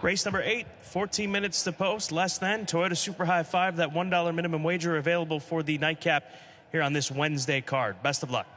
Race number 8, 14 minutes to post, less than. Toyota Super High 5, that $1 minimum wager available for the nightcap here on this Wednesday card. Best of luck.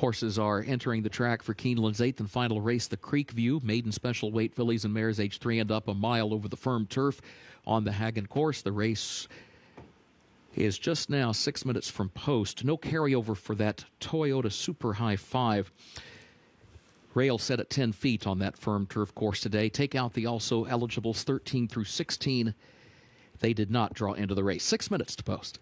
Horses are entering the track for Keeneland's 8th and final race, the Creek View. Maiden special weight fillies and mares age 3 and up, a mile over the firm turf on the Hagen course. The race is just now 6 minutes from post. No carryover for that Toyota Super High 5. Rail set at 10 feet on that firm turf course today. Take out the also eligibles 13 through 16. They did not draw into the race. 6 minutes to post.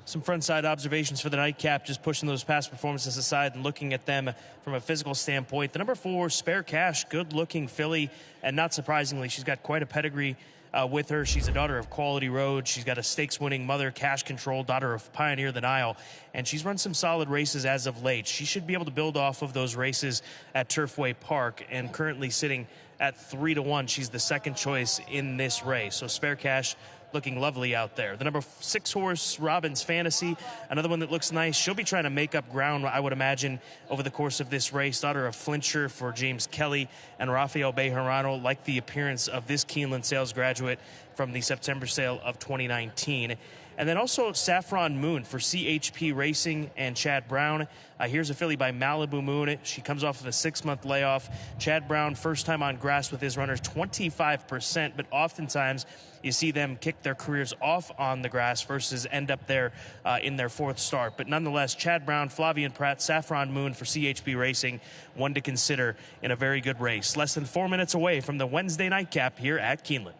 Some front-side observations for the nightcap, just pushing those past performances aside and looking at them from a physical standpoint. The number 4, Spare Cash, good-looking filly, and not surprisingly, she's got quite a pedigree with her. She's a daughter of Quality Road. She's got a stakes-winning mother, Cash Control, daughter of Pioneer the Nile, and she's run some solid races as of late. She should be able to build off of those races at Turfway Park, and currently sitting at 3-1. She's the second choice in this race. So Spare Cash looking lovely out there. The number 6 horse, Robbins Fantasy, another one that looks nice. She'll be trying to make up ground, I would imagine, over the course of this race. Daughter of Flincher for James Kelly and Rafael Bejarano, like the appearance of this Keeneland sales graduate from the September sale of 2019. And then also Saffron Moon for CHP Racing and Chad Brown. Here's a filly by Malibu Moon. She comes off of a 6-month layoff. Chad Brown, first time on grass with his runners, 25%, but oftentimes you see them kick their careers off on the grass versus end up there in their 4th start. But nonetheless, Chad Brown, Flavian Pratt, Saffron Moon for CHP Racing, one to consider in a very good race. Less than 4 minutes away from the Wednesday nightcap here at Keeneland.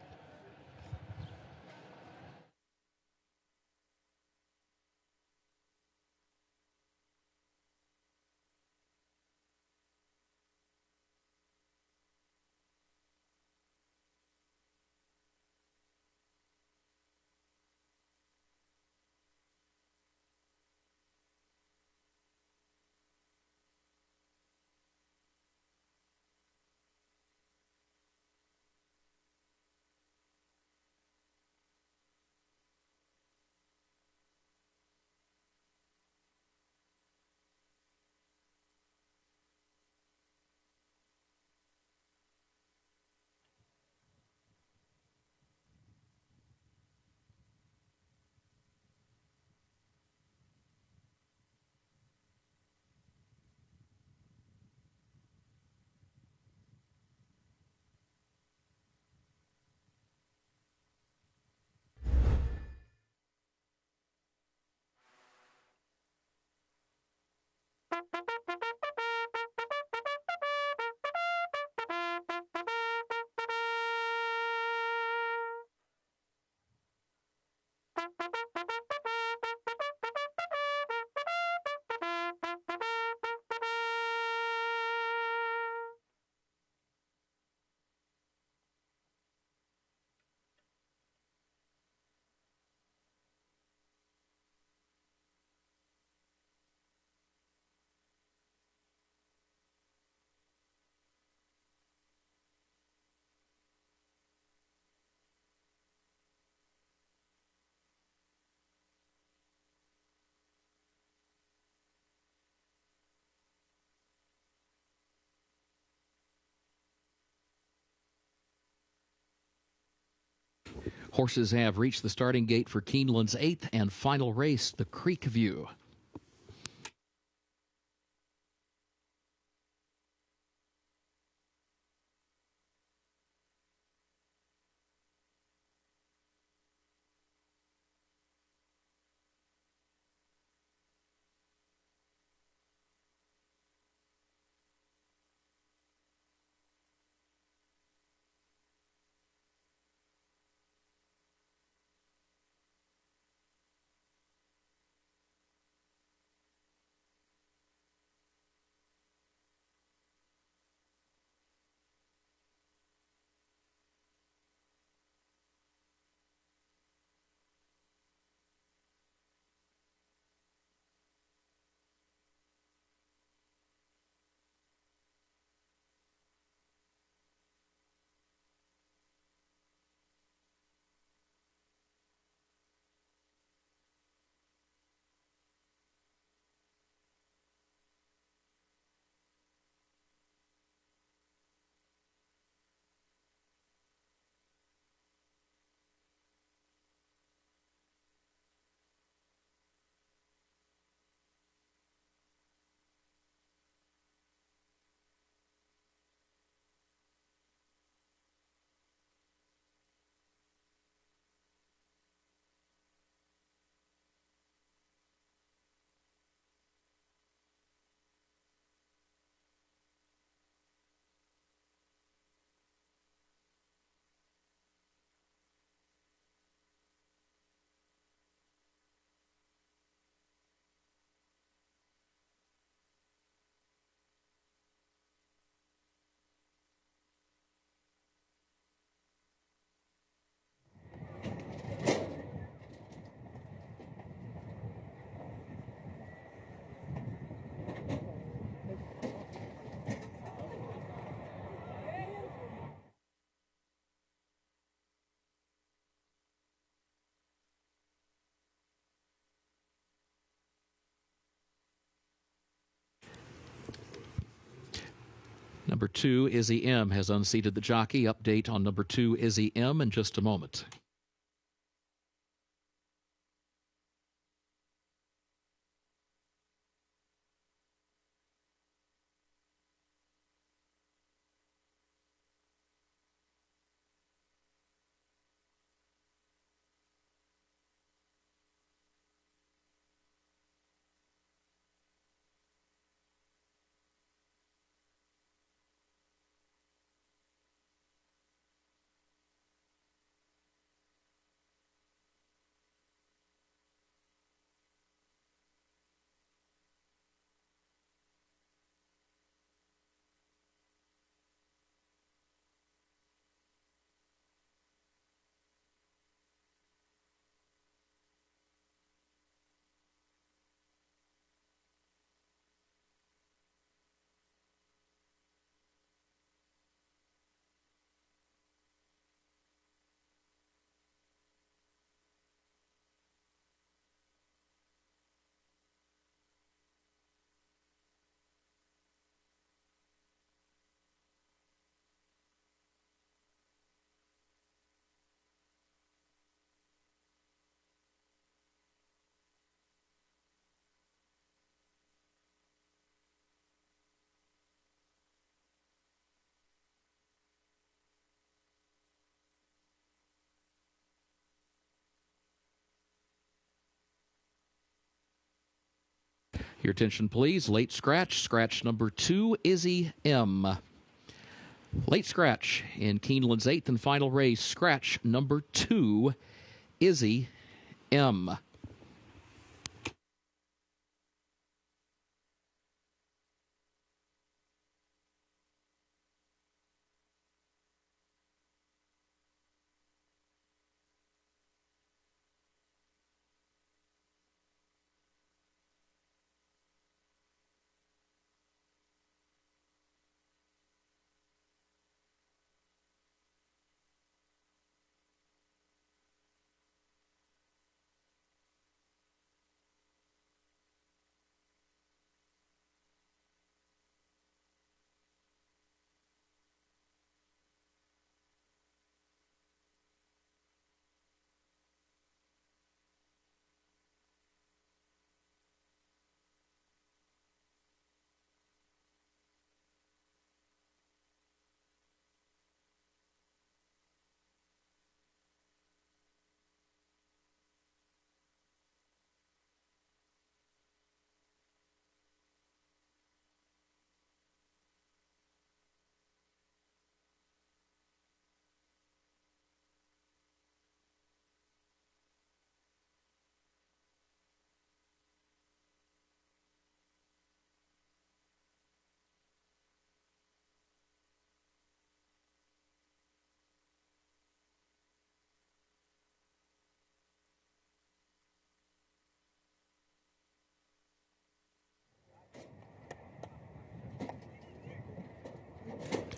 Horses have reached the starting gate for Keeneland's 8th and final race, the Creek View. Number 2, Izzy M. has unseated the jockey. Update on number 2, Izzy M. in just a moment. Your attention, please. Late scratch. Scratch number 2, Izzy M. Late scratch in Keeneland's 8th and final race. Scratch number 2, Izzy M.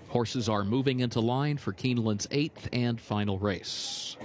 Horses are moving into line for Keeneland's 8th and final race.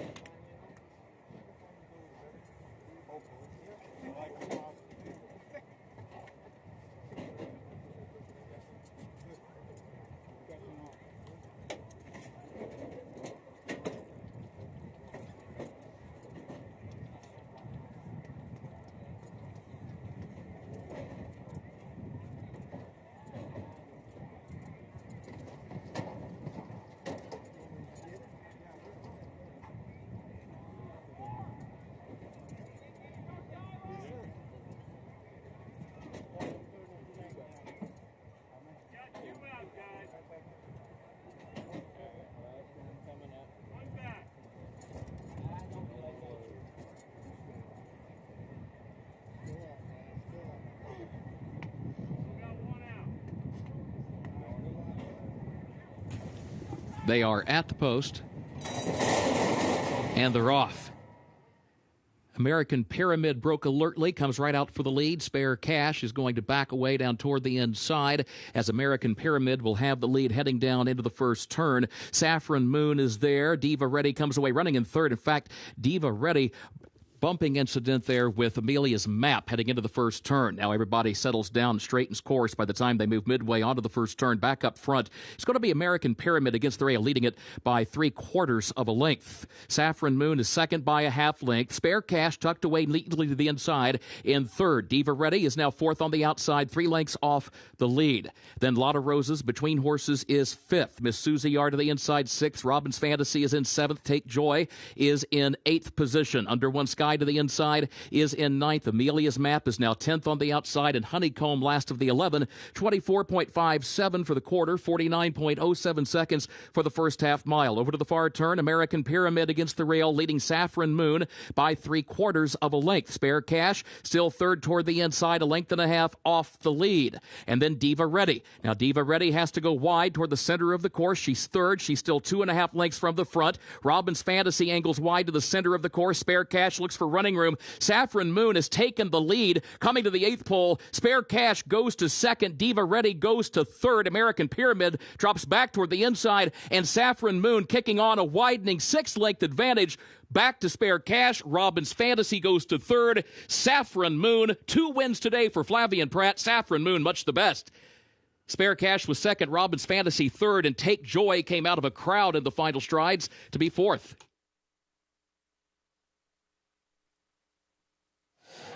They are at the post, and they're off. American Pyramid broke alertly, comes right out for the lead. Spare Cash is going to back away down toward the inside as American Pyramid will have the lead heading down into the first turn. Saffron Moon is there. Diva Ready comes away running in third. In fact, Diva Ready bumping incident there with Amelia's Map heading into the first turn. Now everybody settles down and straightens course by the time they move midway onto the first turn. Back up front, it's going to be American Pyramid against the rail, leading it by 3/4 of a length. Saffron Moon is second by a half length. Spare Cash tucked away neatly to the inside in third. Diva Ready is now fourth on the outside, 3 lengths off the lead. Then Lotta Roses between horses is fifth. Miss Susie R to the inside, sixth. Robin's Fantasy is in seventh. Take Joy is in eighth position. Under One Sky to the inside is in ninth. Amelia's Map is now 10th on the outside, and Honeycomb last of the 11. 24.57 for the quarter, 49.07 seconds for the first half mile. Over to the far turn, American Pyramid against the rail, leading Saffron Moon by 3/4 of a length. Spare Cash still third toward the inside, a length and a half off the lead. And then Diva Ready. Now Diva Ready has to go wide toward the center of the course. She's third. She's still 2.5 lengths from the front. Robin's Fantasy angles wide to the center of the course. Spare Cash looks for running room. Saffron Moon has taken the lead. Coming to the 8th pole, Spare Cash goes to second. Diva Ready goes to third. American Pyramid drops back toward the inside, and Saffron Moon kicking on a widening 6-length advantage. Back to Spare Cash. Robin's Fantasy goes to third. Saffron Moon, 2 wins today for Flavian Pratt. Saffron Moon, much the best. Spare Cash was second, Robin's Fantasy third, and Take Joy came out of a crowd in the final strides to be fourth.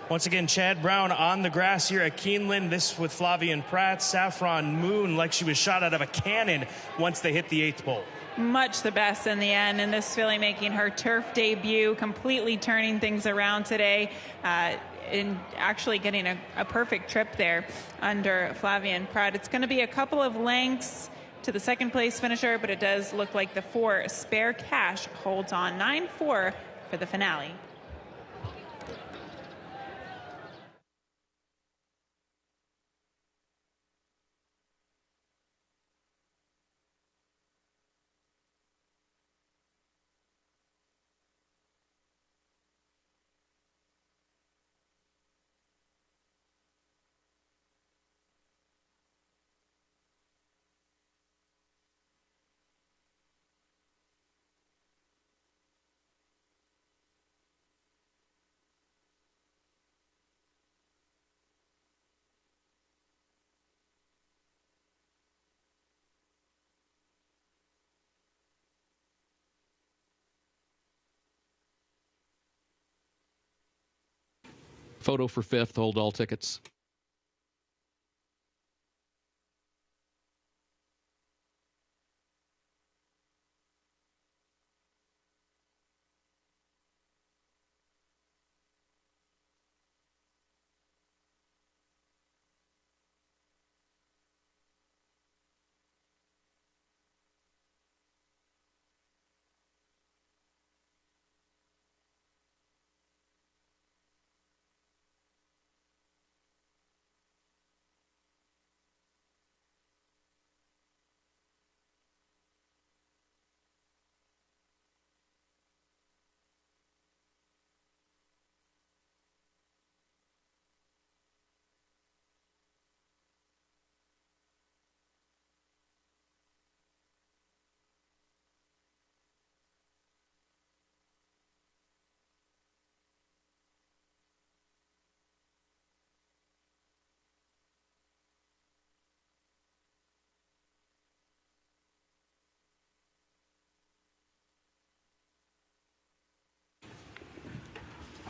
Once again, Chad Brown on the grass here at Keeneland. This with Flavian Pratt. Saffron Moon like she was shot out of a cannon once they hit the 8th pole. Much the best in the end, and this filly making her turf debut, completely turning things around today, and actually getting a perfect trip there under Flavian Pratt. It's going to be a couple of lengths to the second place finisher, but it does look like the 4 Spare Cash holds on 9-4 for the finale. Photo for fifth, hold all tickets.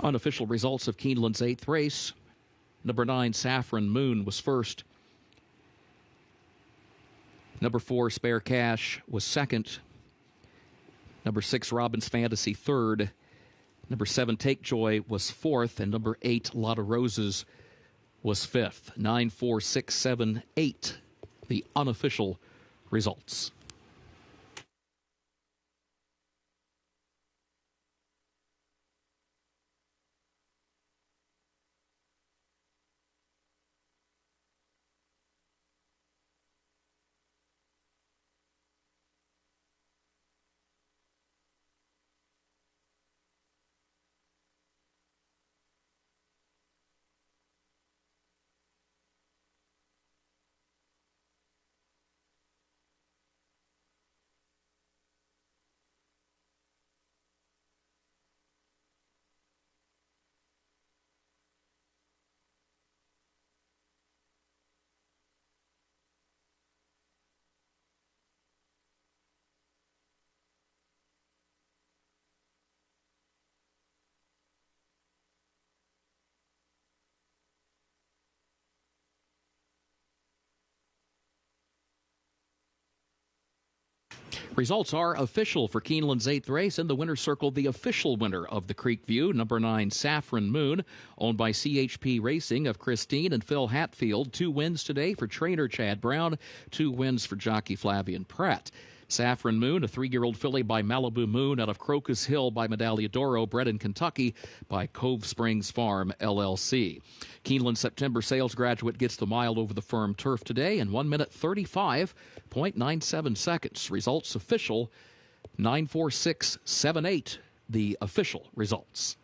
Unofficial results of Keeneland's 8th race. Number 9, Saffron Moon, was first. Number 4, Spare Cash, was second. Number 6, Robin's Fantasy, third. Number 7, Take Joy, was fourth. And number 8, Lot of Roses, was fifth. 9, 4, 6, 7, 8, the unofficial results. Results are official for Keeneland's 8th race. In the winner's circle, the official winner of the Creekview, number 9, Saffron Moon, owned by CHP Racing of Christine and Phil Hatfield. 2 wins today for trainer Chad Brown, 2 wins for jockey Flavian Pratt. Saffron Moon, a 3-year-old filly by Malibu Moon out of Crocus Hill by Medaglia d'Oro, bred in Kentucky by Cove Springs Farm, LLC. Keeneland September sales graduate gets the mile over the firm turf today in 1 minute 35.97 seconds. Results official 94678, the official results.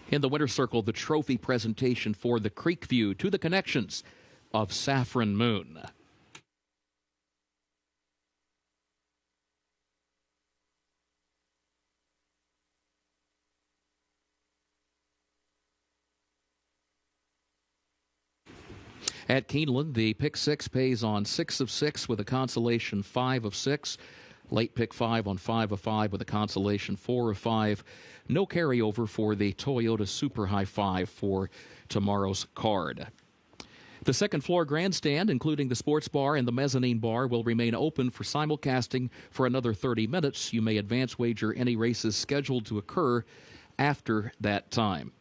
In the winner's circle, the trophy presentation for the Creekview to the connections of Saffron Moon. At Keeneland, the pick 6 pays on 6 of 6 with a consolation 5 of 6. Late pick 5 on 5 of 5 with a consolation 4 of 5. No carryover for the Toyota Super High 5 for tomorrow's card. The second floor grandstand, including the sports bar and the mezzanine bar, will remain open for simulcasting for another 30 minutes. You may advance wager any races scheduled to occur after that time.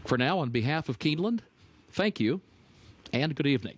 For now, on behalf of Keeneland, thank you and good evening.